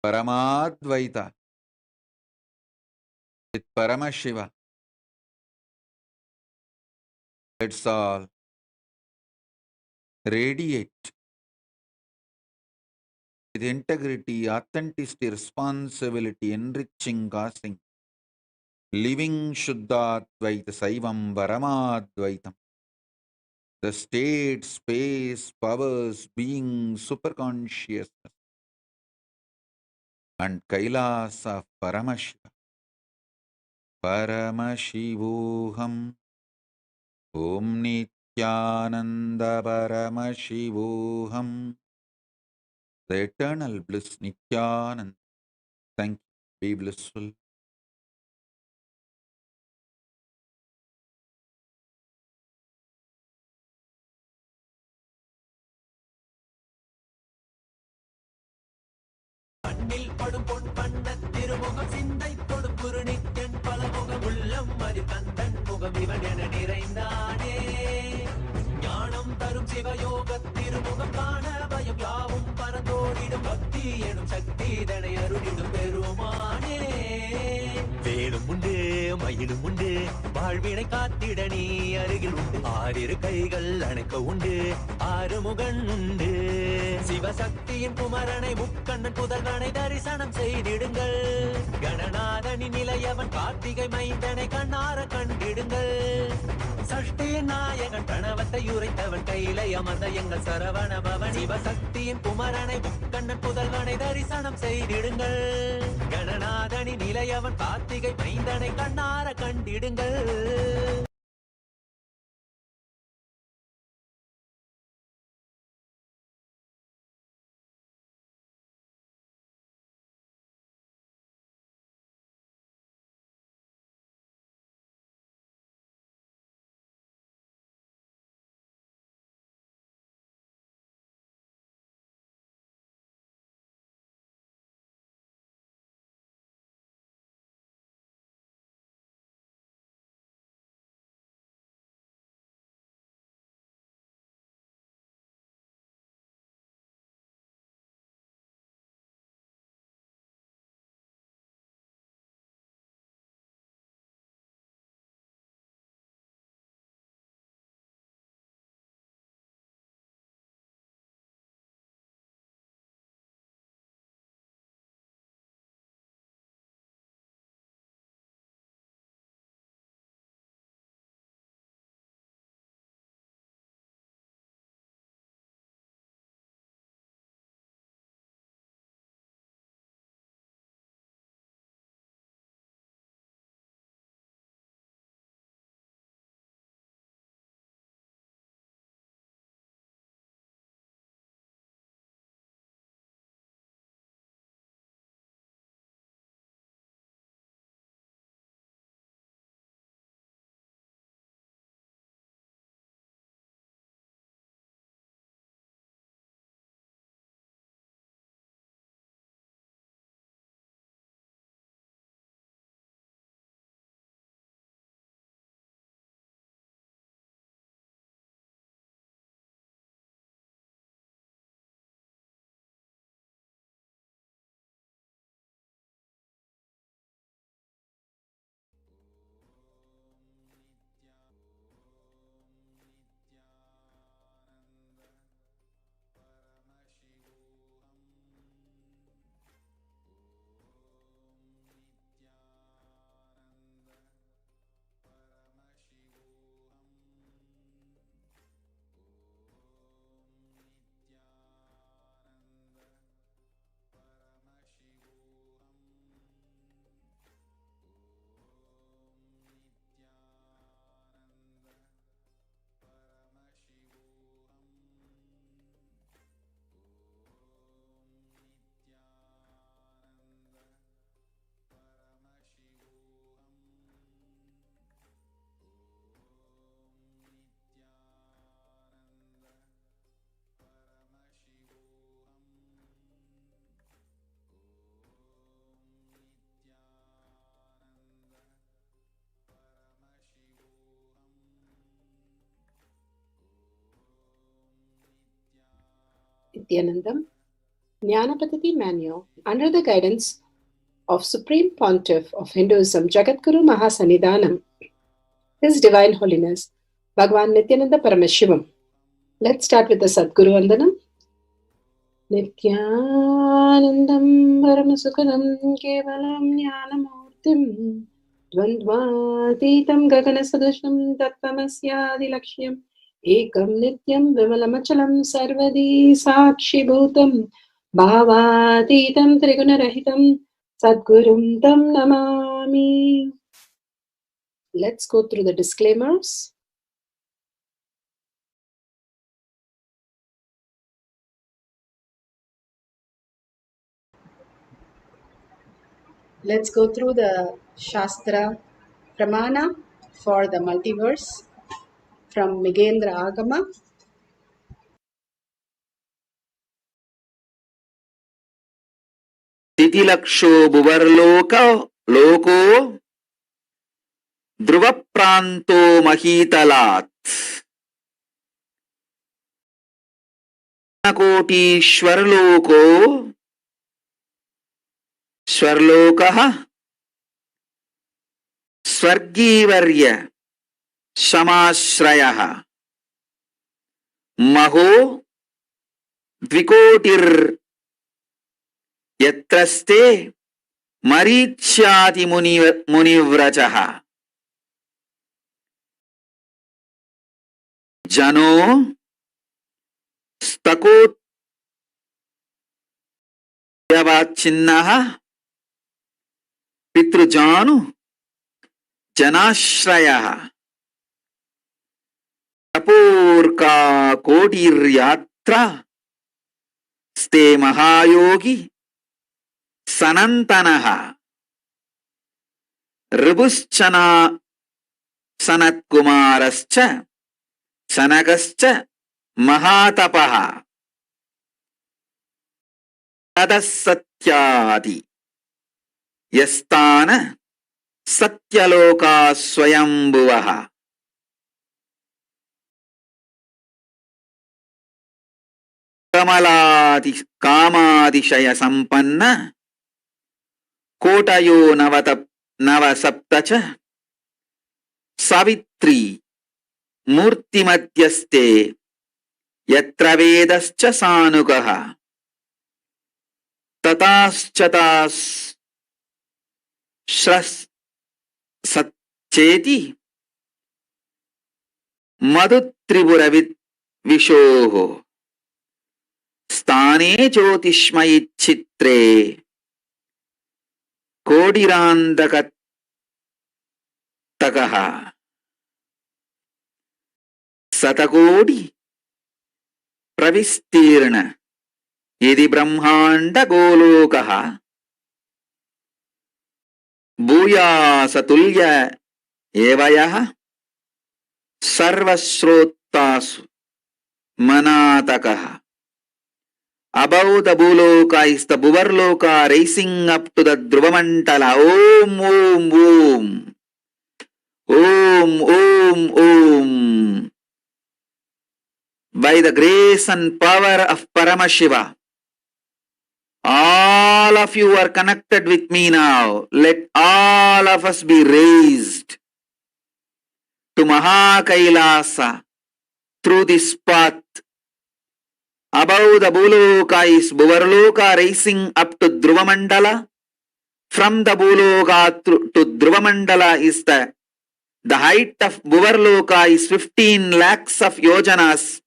Paramadvaita with Paramashiva. Let's all radiate with integrity, authenticity, responsibility, enriching, causing, living Shuddhadvaita, Saivam, Paramadvaitam. The state, space, powers, being, superconsciousness, and Kailasa of Paramashiva. Paramashivoham. Om Nithyananda Paramashivoham. The eternal bliss Nithyananda. Thank you. Be blissful. கண்ணில் படும் பொன் வண்ண திருமுகம் சிந்தை தொடும் குரு நித்யன் பல முகம் உள்ளம் மதி கந்தன் முகம் இவன் என நிறைந்தானே ஞானம் தரும் சிவயோக திருமுகம் காண பயம் யாவும் பரந்தோடிடும் பக்தி எனும் சக்தி இதனை அருளிடும் பெருமானே வேலும் உண்டு மயிலும் உண்டு வாழ்வினை காத்திட நீ அருகில் உண்டு ஆறிரு கைகள் அணைக்க உண்டு ஆறுமுகன் உண்டு சிவசக்தியின் குமரனை முக்கண்ணன் புதல்வனை தரிசனம் செய்திடுங்கள் கணநாதனின் நிலையவன் கார்த்திகை மைந்தனை கண்ணார கண்டிடுங்கள் சஷ்டியின் நாயகன் கணவத்தை உரைத்தவன் கையிலை அமர்ந்த எங்கள் சரவண பவன் சிவசக்தியின் குமரனை முக்கண்ணன் புதல்வனை தரிசனம் செய்திடுங்கள் கணநாதனின் நிலையவன் கார்த்திகை மைந்தனை கண்ணார கண்டிடுங்கள். Nithyanandam, Jnanapatati Manual, under the guidance of Supreme Pontiff of Hinduism, Jagadguru Mahasannidhanam, His Divine Holiness, Bhagavan Nithyananda Paramashivam. Let's start with the Sadguru Vandanam. Nithyanandam Paramasukhanam Kevalam Jnanamurtim Dvandvatitam Gaganasadusham Tattvamasyaadilakshya Ekam Nityam Vimalamachalam Sarvadi Sakshibhutam Bhavatitam Trigunarahitam Sadgurum Tam Namami. Let's go through the disclaimers. Let's go through the Shastra Pramana for the multiverse from Migendra Agama. Titilaksho Buvarloka Loko Druvapranto Mahitalat Nakoti Shwarloko Shwarlokaha Swargivarya Shamashrayah Maho Dvikotir Yatraste Marichyati Munivrajaha Jano Stakot Yavachinnaha Pitrujanu Janashrayah Kapurka Kotiryatra Ste Mahayogi Sanantanaha Ribuschana Sanatkumarascha Sanagascha Mahatapaha Tadasatyadi Yastana Satyaloka Swayambhuvaha Kamalati Kamadishaya Sampanna Kotayo Navasaptacha Savitri Murtimadhyaste Yatra Vedascha Sanugaha Tataschatas Shras Satcheti Madhutriburavit Vishoho Stane Jyotishmayi Chitre Kodirandakatakaha Satakodi Pravistirna Yedi Brahmanda Golokaha Bhuya Satulya Evayaha Sarvasrotasu Manatakaha. Above the Bhuloka is the Bhuvarloka rising up to the Dhruvamantala. Om, Om, Om. Om, Om, Om. By the grace and power of Paramashiva, all of you are connected with me now. Let all of us be raised to Mahakailasa through this path. Above the Bhuloka is Bhuvarloka rising up to Dhruvamandala. From the Bhuloka to Dhruvamandala is the height of Bhuvarloka is 15 lakhs of yojanas.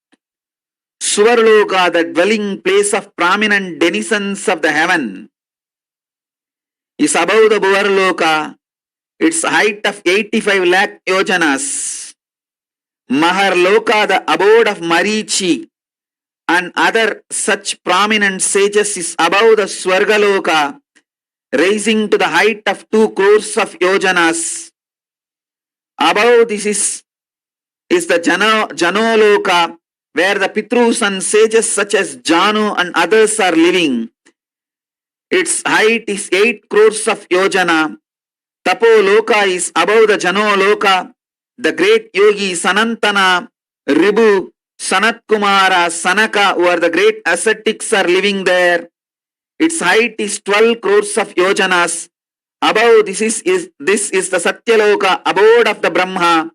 Suvarloka, the dwelling place of prominent denizens of the heaven, is above the Bhuvarloka. Its height of 85 lakh yojanas. Maharloka, the abode of Marichi and other such prominent sages, is above the Swargaloka, rising to the height of 2 crores of yojanas. Above this is the Janoloka, where the Pitrus and sages such as Janu and others are living. Its height is 8 crores of yojana. Tapoloka is above the Janoloka. The great yogi Sanantana Ribu Sanat Kumara, Sanaka, who are the great ascetics, are living there. Its height is 12 crores of yojanas. Above this is the Satyaloka, abode of the Brahma,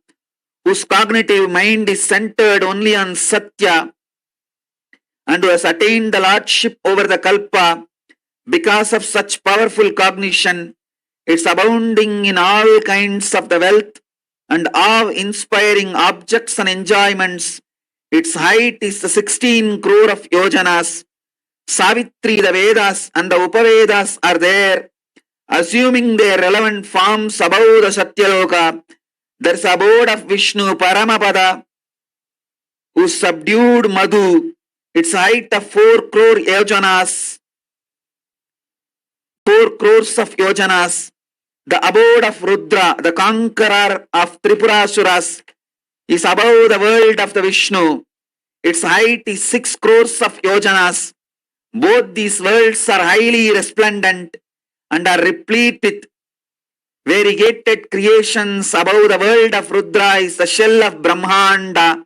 whose cognitive mind is centered only on Satya and who has attained the lordship over the Kalpa. Because of such powerful cognition, it's abounding in all kinds of the wealth and awe-inspiring objects and enjoyments. Its height is the 16 crore of yojanas. Savitri, the Vedas and the Upavedas are there, assuming their relevant forms above the Satyaloka. There's abode of Vishnu Paramapada, who subdued Madhu. Its height of 4 crore yojanas. 4 crores of yojanas. The abode of Rudra, the conqueror of Tripurasuras, is above the world of the Vishnu. Its height is 6 crores of yojanas. Both these worlds are highly resplendent and are replete with variegated creations. Above the world of Rudra is the shell of Brahmanda,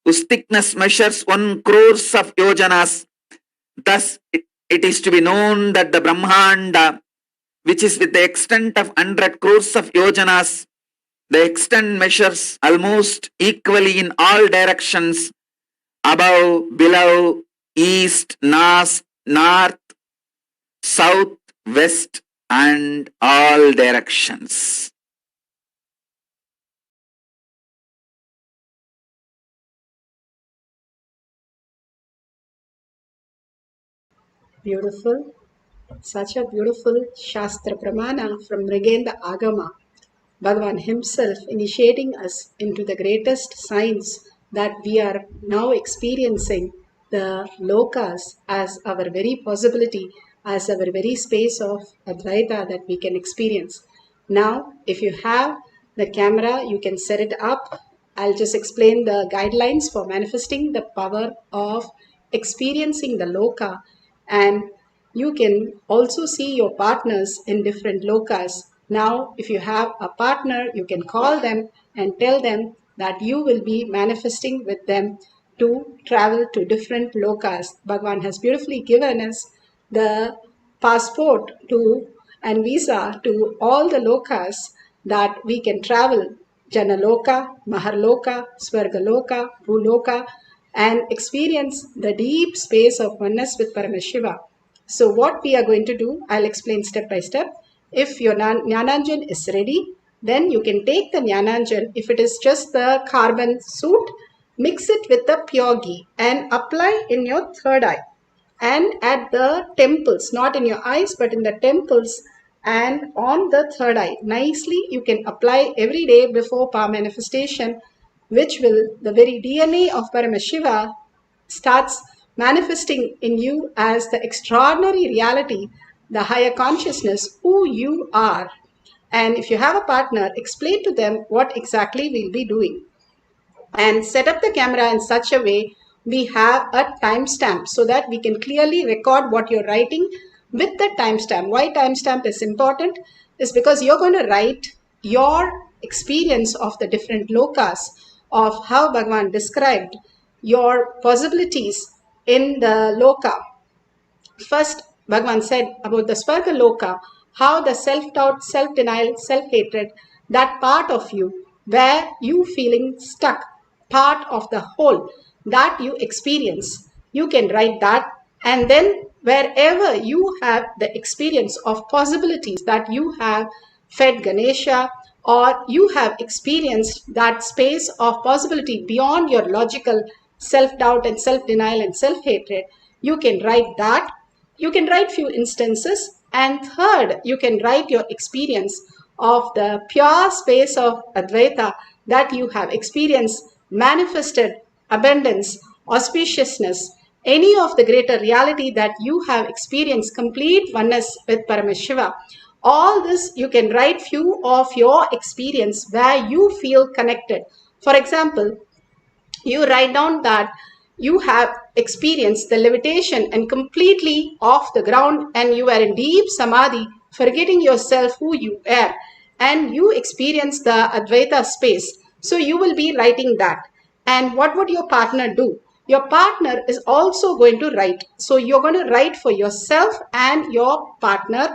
whose thickness measures 1 crores of yojanas. Thus, it is to be known that the Brahmanda, which is with the extent of 100 crores of yojanas, the extent measures almost equally in all directions, above, below, east, north, south, west, and all directions. Beautiful. Such a beautiful Shastra Pramana from Mrigenda Agama. Bhagavan himself initiating us into the greatest science that we are now experiencing, the lokas as our very possibility, as our very space of Advaita that we can experience. Now, if you have the camera, you can set it up. I'll just explain the guidelines for manifesting the power of experiencing the loka, and you can also see your partners in different lokas. Now, if you have a partner, you can call them and tell them that you will be manifesting with them to travel to different lokas. Bhagavan has beautifully given us the passport to and visa to all the lokas that we can travel. Janaloka, Maharloka, Swargaloka, Bhuloka, and experience the deep space of oneness with Paramashiva. So what we are going to do, I'll explain step by step. If your Jnananjan is ready, then you can take the Jnananjan. If it is just the carbon suit, mix it with the pure ghee and apply in your third eye and at the temples, not in your eyes, but in the temples and on the third eye. Nicely, you can apply every day before power manifestation, which will, the very DNA of Paramashiva starts manifesting in you as the extraordinary reality, the higher consciousness, who you are. And if you have a partner, explain to them what exactly we'll be doing. And set up the camera in such a way we have a timestamp so that we can clearly record what you're writing with the timestamp. Why timestamp is important is because you're going to write your experience of the different lokas, of how Bhagavan described your possibilities in the loka. First, Bhagavan said about the Swarga Loka, how the self-doubt, self-denial, self-hatred, that part of you where you feeling stuck, part of the whole that you experience, you can write that. And then wherever you have the experience of possibilities that you have fed Ganesha, or you have experienced that space of possibility beyond your logical self-doubt and self-denial and self-hatred, you can write that. You can write few instances. And third, you can write your experience of the pure space of Advaita that you have experienced, manifested abundance, auspiciousness, any of the greater reality that you have experienced complete oneness with Paramashiva. All this you can write few of your experience where you feel connected. For example, you write down that you have experienced the levitation and completely off the ground, and you are in deep samadhi, forgetting yourself who you are, and you experience the Advaita space. So you will be writing that. And what would your partner do? Your partner is also going to write. So you're going to write for yourself and your partner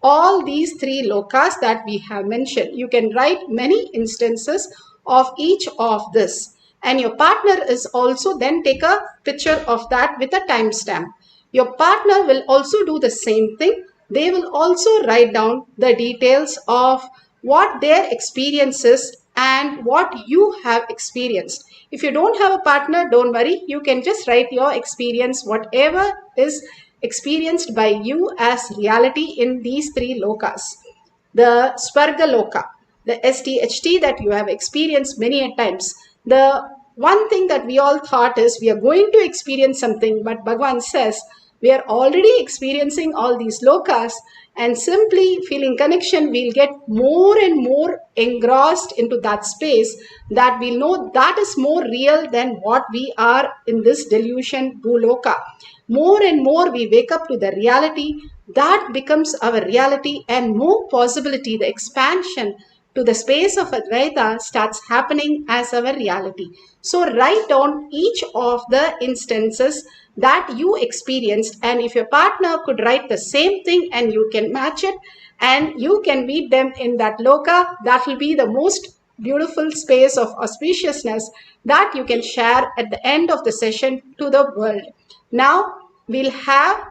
all these three lokas that we have mentioned. You can write many instances of each of this. And your partner is also then take a picture of that with a timestamp. Your partner will also do the same thing. They will also write down the details of what their experience is and what you have experienced. If you don't have a partner, don't worry. You can just write your experience, whatever is experienced by you as reality in these three lokas. The Swarga Loka, the STHT that you have experienced many a times. The one thing that we all thought is we are going to experience something, but Bhagavan says we are already experiencing all these lokas, and simply feeling connection, we'll get more and more engrossed into that space that we'll know that is more real than what we are in this delusion Bhuloka. More and more we wake up to the reality that becomes our reality, and more possibility, the expansion to the space of Advaita starts happening as our reality. So write down each of the instances that you experienced, and if your partner could write the same thing and you can match it and you can meet them in that loka, that will be the most beautiful space of auspiciousness that you can share at the end of the session to the world. Now we'll have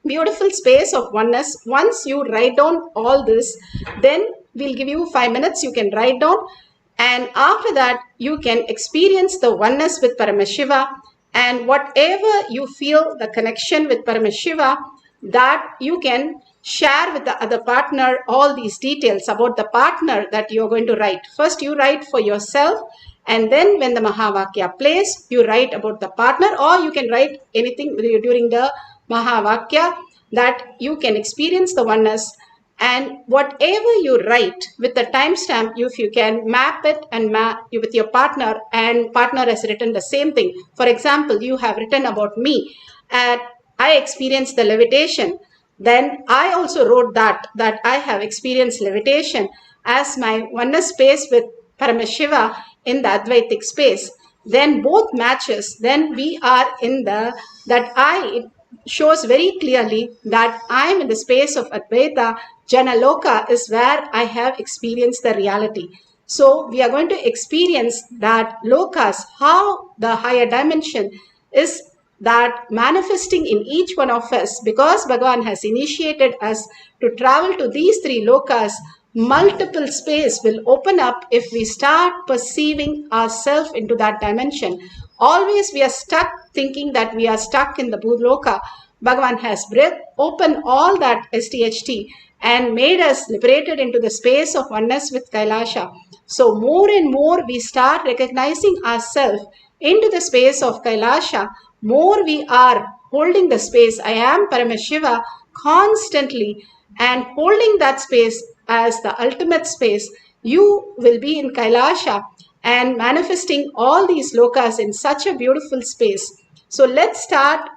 beautiful space of oneness. Once you write down all this, then we'll give you 5 minutes. You can write down, and after that you can experience the oneness with Paramashiva, and whatever you feel the connection with Paramashiva, that you can share with the other partner all these details about the partner that you're going to write. First you write for yourself, and then when the Mahavakya plays, you write about the partner, or you can write anything during the Mahavakya, that you can experience the oneness. And whatever you write with the timestamp, if you can map it and map with your partner, and partner has written the same thing. For example, you have written about me, and I experienced the levitation. Then I also wrote that I have experienced levitation as my oneness space with Paramashiva in the Advaitic space. Then both matches, then we are in the, that I shows very clearly that I am in the space of Advaita. Janaloka is where I have experienced the reality. So we are going to experience that lokas, how the higher dimension is that manifesting in each one of us, because Bhagavan has initiated us to travel to these three lokas. Multiple space will open up if we start perceiving ourselves into that dimension. Always we are stuck thinking that we are stuck in the Bhudloka. Bhagavan has opened all that STHT and made us liberated into the space of oneness with Kailasa. So more and more we start recognizing ourselves into the space of Kailasa, more we are holding the space I am Paramashiva constantly, and holding that space as the ultimate space, you will be in Kailasa and manifesting all these lokas in such a beautiful space. So let's start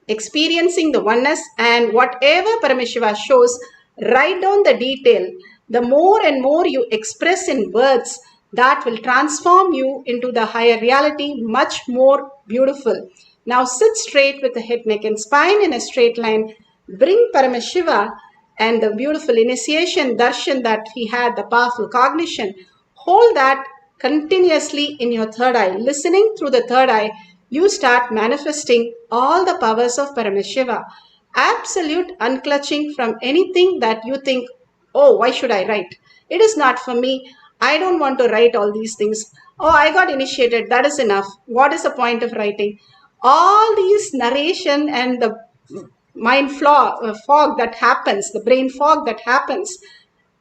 experiencing the oneness, and whatever Paramashiva shows, write down the detail. The more and more you express in words, that will transform you into the higher reality, much more beautiful. Now sit straight with the head, neck and spine in a straight line. Bring Paramashiva and the beautiful initiation darshan that he had, the powerful cognition. Hold that continuously in your third eye. Listening through the third eye, you start manifesting all the powers of Paramashiva. Absolute unclutching from anything that you think, oh, why should I write? It is not for me. I don't want to write all these things. Oh, I got initiated. That is enough. What is the point of writing? All these narration and the mind fog that happens, the brain fog that happens,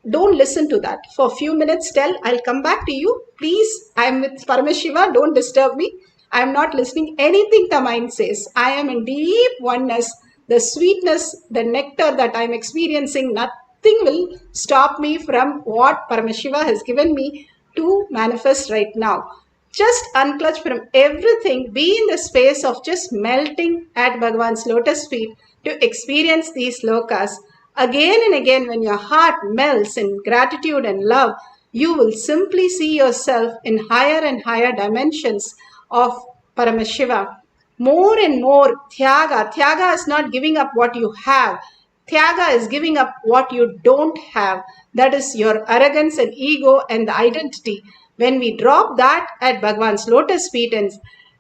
don't listen to that. For a few minutes, tell, I'll come back to you. Please, I'm with Paramashiva. Don't disturb me. I'm not listening anything the mind says. I am in deep oneness. The sweetness, the nectar that I'm experiencing, nothing will stop me from what Paramashiva has given me to manifest right now. Just unclutch from everything. Be in the space of just melting at Bhagavan's lotus feet to experience these lokas. Again and again, when your heart melts in gratitude and love, you will simply see yourself in higher and higher dimensions of Paramashiva. More and more Tyaga. Tyaga is not giving up what you have. Tyaga is giving up what you don't have. That is your arrogance and ego and the identity. When we drop that at Bhagwan's lotus feet and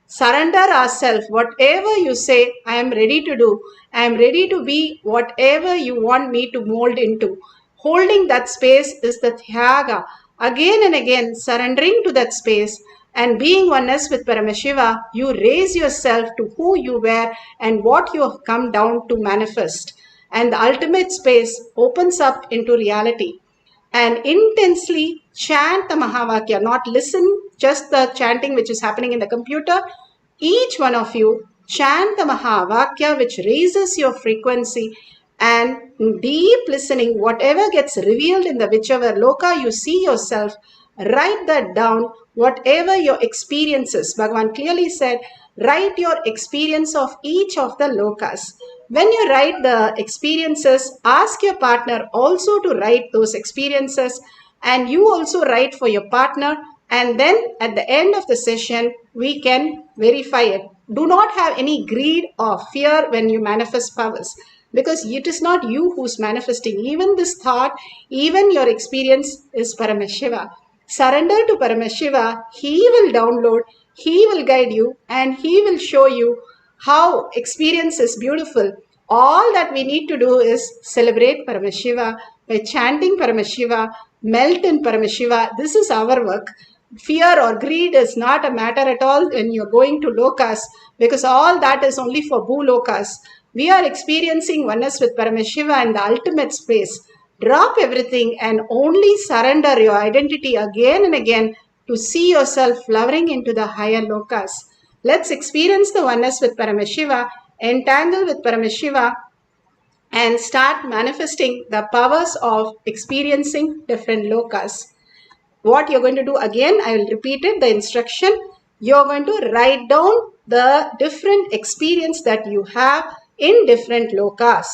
surrender ourselves, whatever you say, I am ready to do. I am ready to be whatever you want me to mold into. Holding that space is the Tyaga. Again and again, surrendering to that space and being oneness with Paramashiva, you raise yourself to who you were and what you have come down to manifest. And the ultimate space opens up into reality. And intensely chant the Mahavakya, not listen just the chanting which is happening in the computer. Each one of you chant the Mahavakya which raises your frequency, and deep listening, whatever gets revealed in the whichever loka you see yourself, write that down, whatever your experiences. Bhagavan clearly said, write your experience of each of the lokas. When you write the experiences, ask your partner also to write those experiences, and you also write for your partner, and then at the end of the session, we can verify it. Do not have any greed or fear when you manifest powers, because it is not you who's manifesting. Even this thought, even your experience is Paramashiva. Surrender to Paramashiva. He will download, he will guide you, and he will show you how experience is beautiful. All that we need to do is celebrate Paramashiva by chanting Paramashiva, melt in Paramashiva. This is our work. Fear or greed is not a matter at all when you're going to lokas, because all that is only for bhulokas. We are experiencing oneness with Paramashiva in the ultimate space. Drop everything and only surrender your identity again and again to see yourself flowering into the higher lokas. Let's experience the oneness with Paramashiva, entangle with Paramashiva, and start manifesting the powers of experiencing different lokas. What you're going to do again, I will repeat it, the instruction. You're going to write down the different experience that you have in different lokas.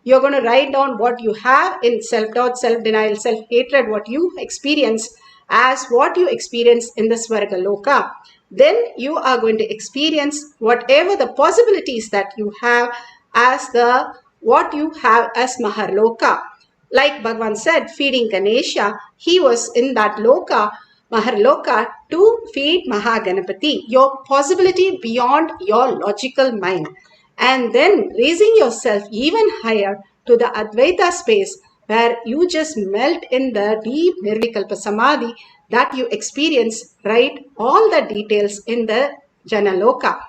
You're going to write down what you have in self-doubt, self-denial, self-hatred, what you experience as what you experience in the Swarga Loka. Then you are going to experience whatever the possibilities that you have as the what you have as Maharloka. Like Bhagavan said, feeding Ganesha, he was in that loka, Maharloka, to feed Mahaganapati, your possibility beyond your logical mind. And then raising yourself even higher to the Advaita space, where you just melt in the deep Nirvikalpa Samadhi that you experience, write all the details in the Janaloka.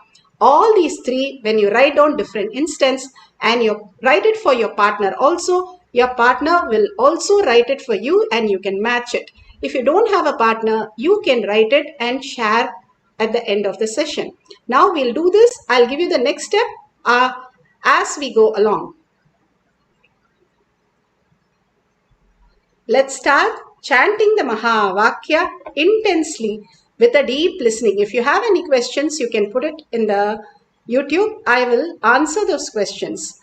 All these three, when you write down different instance and you write it for your partner also, your partner will also write it for you and you can match it. If you don't have a partner, you can write it and share at the end of the session. Now we'll do this. I'll give you the next step as we go along. Let's start chanting the Mahavakya intensely with a deep listening. If you have any questions, you can put it in the YouTube. I will answer those questions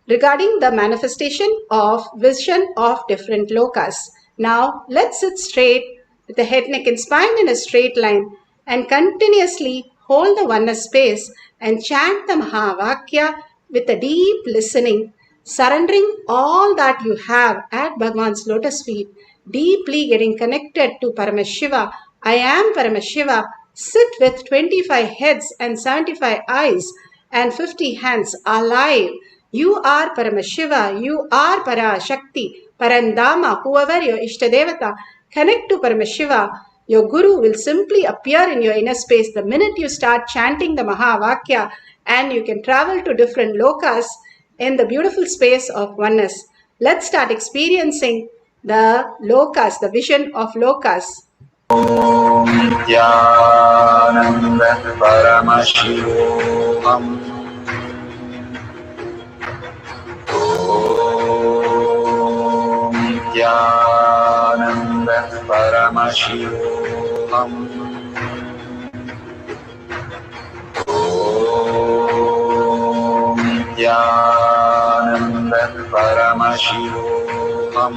regarding the manifestation of vision of different lokas. Now, let's sit straight with the head, neck and spine in a straight line and continuously hold the oneness space and chant the Mahavakya with a deep listening, surrendering all that you have at Bhagwan's lotus feet, deeply getting connected to Paramashiva. I am Paramashiva. Sit with 25 heads and 75 eyes and 50 hands alive. You are Paramashiva, you are Parashakti, Parandama, whoever your Ishtadevata. Connect to Paramashiva. Your Guru will simply appear in your inner space the minute you start chanting the Mahavakya, and you can travel to different lokas in the beautiful space of oneness. Let's start experiencing the lokas, the vision of lokas. Om Nithyananda Paramashivoham. Om Nithyananda Paramashivoham. Om Nithyananda Paramashivoham.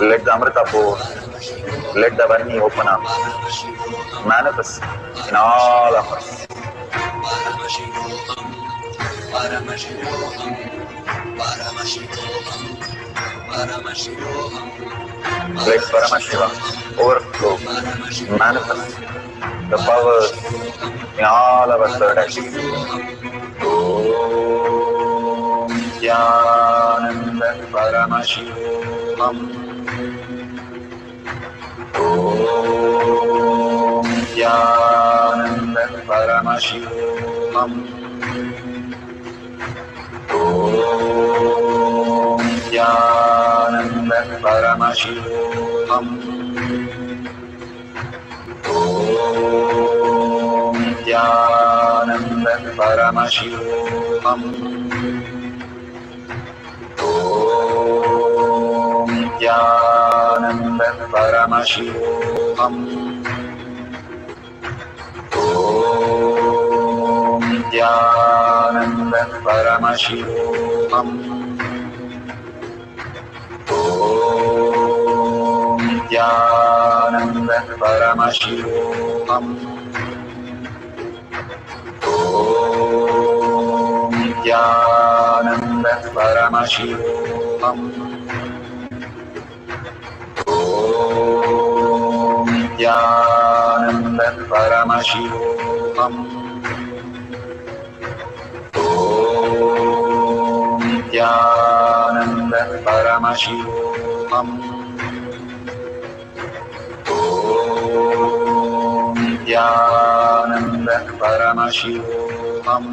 Let the Amrita pour. Let the Vani open up. Manifest in all of us. Paramashivoham, Paramashivoham, Paramashivoham, Paramashivoham, Let Paramashiva overflow, manifest the powers in all our third eyes. Om Jnananda Paramashivoham. Om Jnananda Paramashivoham. Om Jnananda Paramashivoham. Om Jnananda Paramashivoham. Om Jnananda Paramashivoham. Om Jnananda Paramashivoham. Om Jnananda Paramashivoham. Om Jnananda Paramashivoham. Om Jnananda Paramashivoham. Om Jnananda Paramashivoham. Om Jnananda Paramashivoham.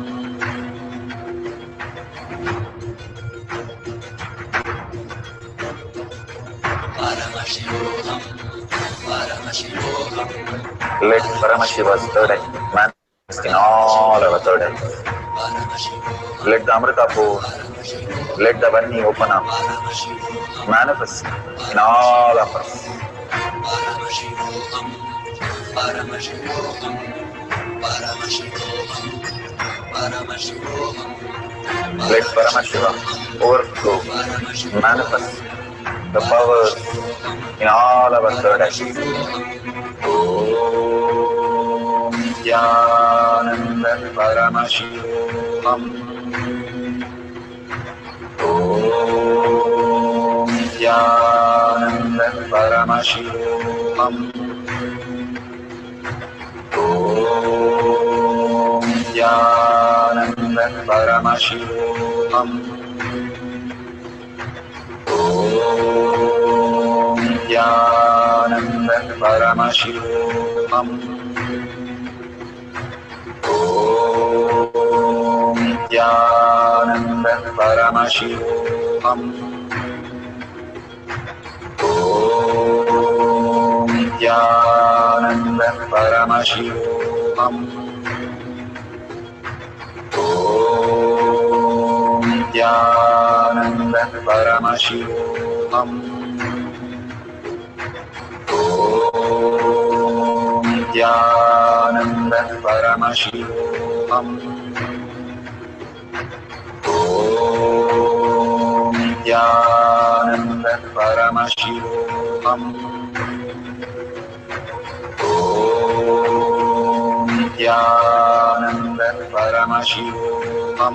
Paramashivoham, Paramashivoham, Let Paramashiva's third eye manifest in all our third eyes. Let the Amrita pour. Let the Vani open up. Manifest in all of us. Paramashivoham, Paramashivoham, Paramashivoham, Paramashivoham, Let Paramashiva overflow, manifest the powers in all our third eyes. Om Jnananda Paramashivoham. Om Jnananda Paramashivoham. Om Jnananda Paramashivoham. Om Jnananda Paramashivoham. Om Jnananda Paramashivoham. Om Jnananda Paramashivoham. Om Jnananda Paramashivoham. Om Jnananda Paramashivoham. Om Jnananda Paramashivoham. Om Jnananda Paramashivoham. Om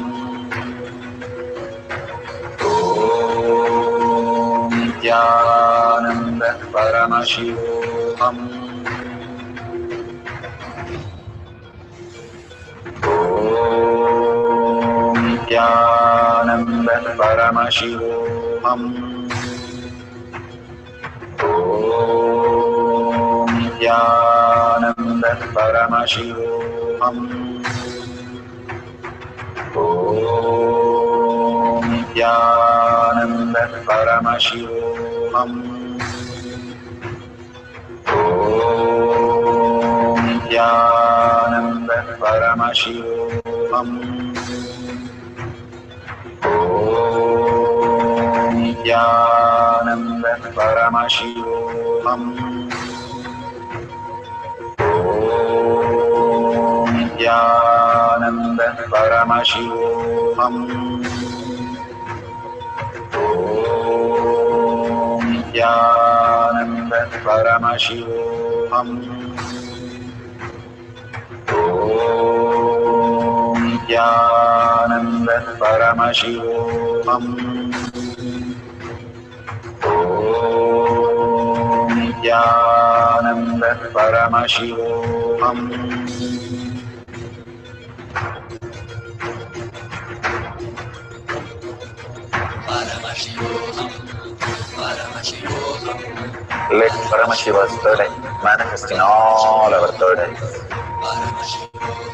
Jnananda Paramashivoham. Om Jnananda Paramashivoham. Om Jnananda Paramashivoham. Om Jnananda Paramashivoham. Om Jnananda Paramashivoham. Om Jnananda Paramashivoham. Om Jnananda Paramashivoham. Om Jnananda Paramashivoham. Om Nithyananda Paramashivoham. Om Nithyananda Paramashivoham. Let Paramashiva's third eye manifest in all our third eyes.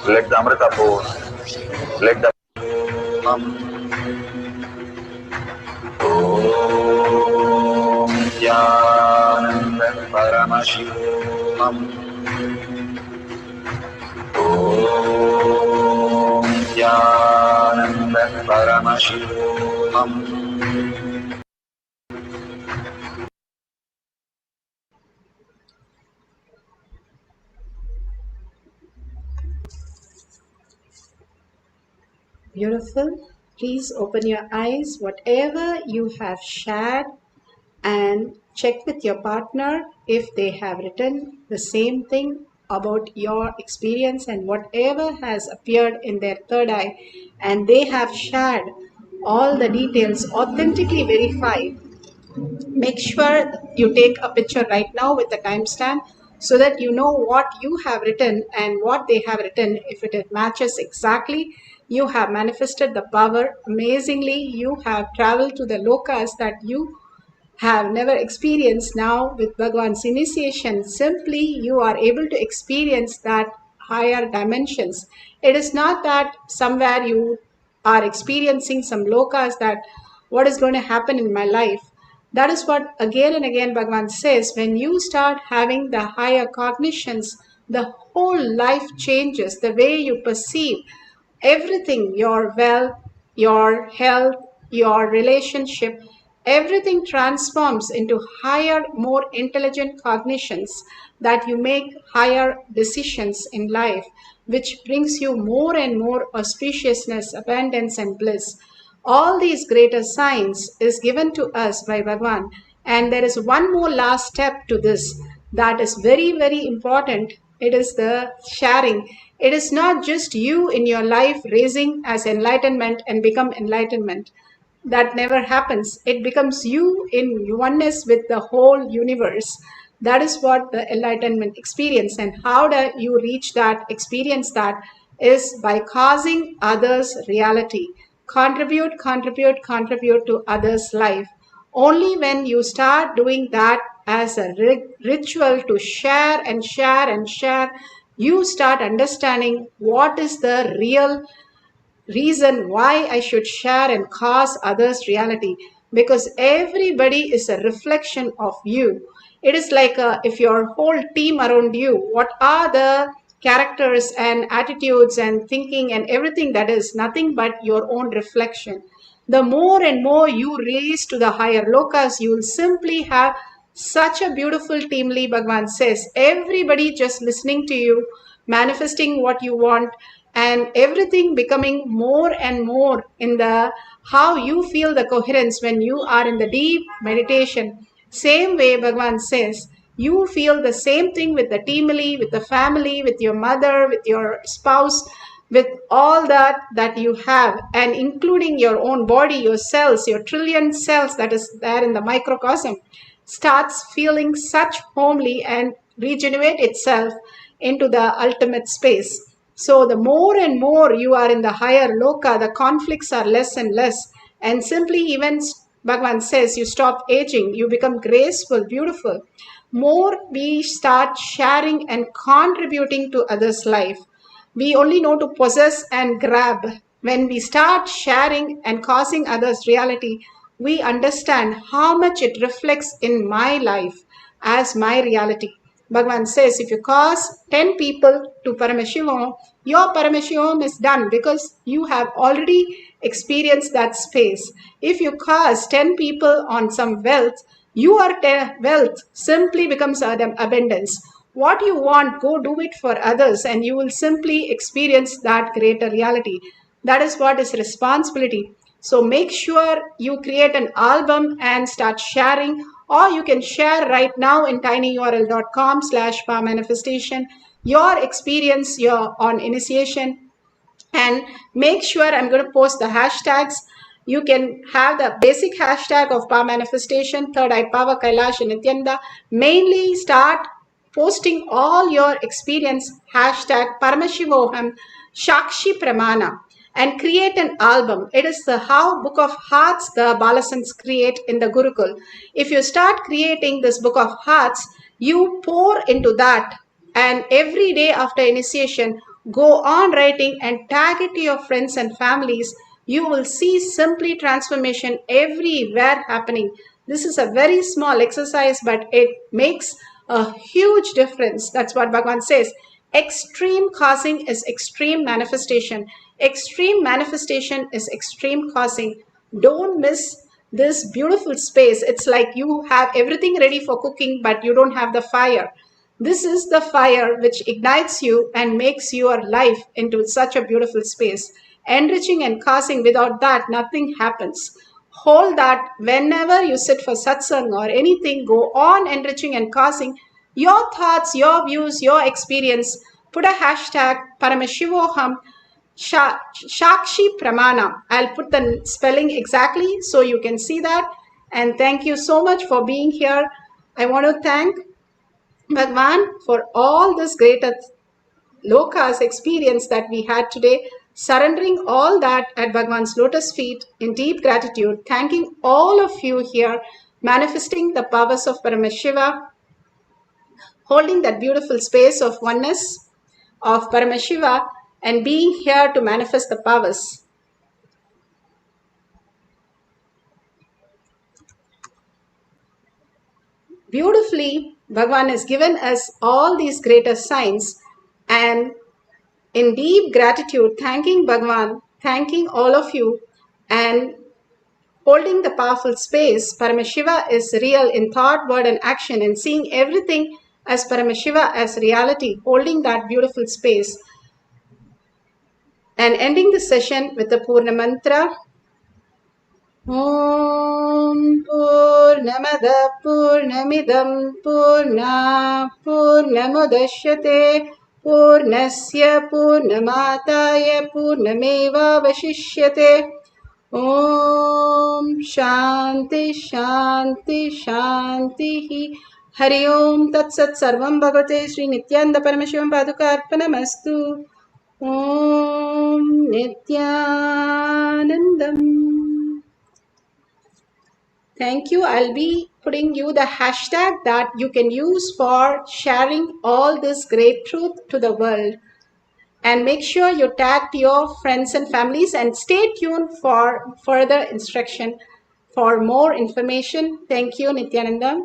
Let the Amrita pour, let the Om Nithyananda Paramashivoham. Om Nithyananda Paramashivoham. Beautiful. Please open your eyes, whatever you have shared, and check with your partner if they have written the same thing about your experience and whatever has appeared in their third eye, and they have shared all the details authentically verified. Make sure you take a picture right now with the timestamp so that you know what you have written and what they have written. If it matches exactly, you have manifested the power amazingly. You have traveled to the lokas that you have never experienced. Now with Bhagwan's initiation, simply you are able to experience that higher dimensions. It is not that somewhere you are experiencing some lokas that what is going to happen in my life. That is what again and again Bhagwan says, when you start having the higher cognitions, the whole life changes, the way you perceive everything, your wealth, your health, your relationship, everything transforms into higher, more intelligent cognitions that you make higher decisions in life, which brings you more and more auspiciousness, abundance, and bliss. All these greater signs is given to us by Bhagwan. And there is one more last step to this that is very, very important. It is the sharing. It is not just you in your life raising as enlightenment and become enlightenment. That never happens. It becomes you in oneness with the whole universe. That is what the enlightenment experience. And how do you reach that, experience that, is by causing others reality. Contribute, contribute, contribute to others' life. Only when you start doing that as a ritual to share and share and share, you start understanding what is the real reason why I should share and cause others reality, because everybody is a reflection of you. It is like if your whole team around you, what are the characters and attitudes and thinking and everything, that is nothing but your own reflection. The more and more you raise to the higher lokas, you will simply have such a beautiful teamly. Bhagwan says, everybody just listening to you, manifesting what you want, and everything becoming more and more in the how you feel the coherence when you are in the deep meditation. Same way Bhagwan says, you feel the same thing with the teamily, with the family, with your mother, with your spouse, with all that you have, and including your own body, your cells, your trillion cells that is there in the microcosm, starts feeling such homely and regenerate itself into the ultimate space. So the more and more you are in the higher loka, the conflicts are less and less. And simply even Bhagavan says, you stop aging, you become graceful, beautiful. More we start sharing and contributing to others' life. We only know to possess and grab. When we start sharing and causing others reality, we understand how much it reflects in my life as my reality. Bhagavan says, if you cause 10 people to Paramashivoham, your Paramashivoham is done because you have already experienced that space. If you cause 10 people on some wealth, your wealth simply becomes abundance. What you want, go do it for others, and you will simply experience that greater reality. That is what is responsibility. So make sure you create an album and start sharing or you can share right now in tinyurl.com/powermanifestation your experience on initiation, and make sure I'm going to post the hashtags. You can have the basic hashtag of power manifestation, third eye power, Kailasa Nithyananda. Mainly start posting all your experience, hashtag Paramashivoham, Shakshi Pramana, and create an album. It is the how book of hearts the Balasans create in the Gurukul. If you start creating this book of hearts, you pour into that, and every day after initiation, go on writing and tag it to your friends and families. You will see simply transformation everywhere happening. This is a very small exercise, but it makes a huge difference. That's what Bhagavan says. Extreme causing is extreme manifestation. Extreme manifestation is extreme causing. Don't miss this beautiful space. It's like you have everything ready for cooking, but you don't have the fire. This is the fire which ignites you and makes your life into such a beautiful space. Enriching and causing, without that, nothing happens. Hold that whenever you sit for satsang or anything, go on enriching and causing your thoughts, your views, your experience. Put a hashtag Paramashivoham, Shakshi Pramana. I'll put the spelling exactly so you can see that. And thank you so much for being here. I want to thank Bhagwan for all this great Loka's experience that we had today, surrendering all that at Bhagwan's lotus feet in deep gratitude, thanking all of you here, manifesting the powers of Paramashiva, holding that beautiful space of oneness of Paramashiva, and being here to manifest the powers. Beautifully, Bhagwan has given us all these greater signs, and in deep gratitude, thanking Bhagwan, thanking all of you, and holding the powerful space. Paramashiva is real in thought, word, and action, and seeing everything as Paramashiva as reality, holding that beautiful space. And ending the session with the Purna Mantra. Om Purnamada Purnamidam Purna Purnamudashyate Purnasya Purnamataya Purnameva Vashishyate. Om Shanti Shanti Shanti. Hari Om Tat Sat Sarvam Bhagavate Sri Nithyananda Paramashivam Paduka Arpanamastu. Om Nithyanandam. Thank you. I'll be putting you the hashtag that you can use for sharing all this great truth to the world. And make sure you tag your friends and families, and stay tuned for further instruction for more information. Thank you, Nithyananda.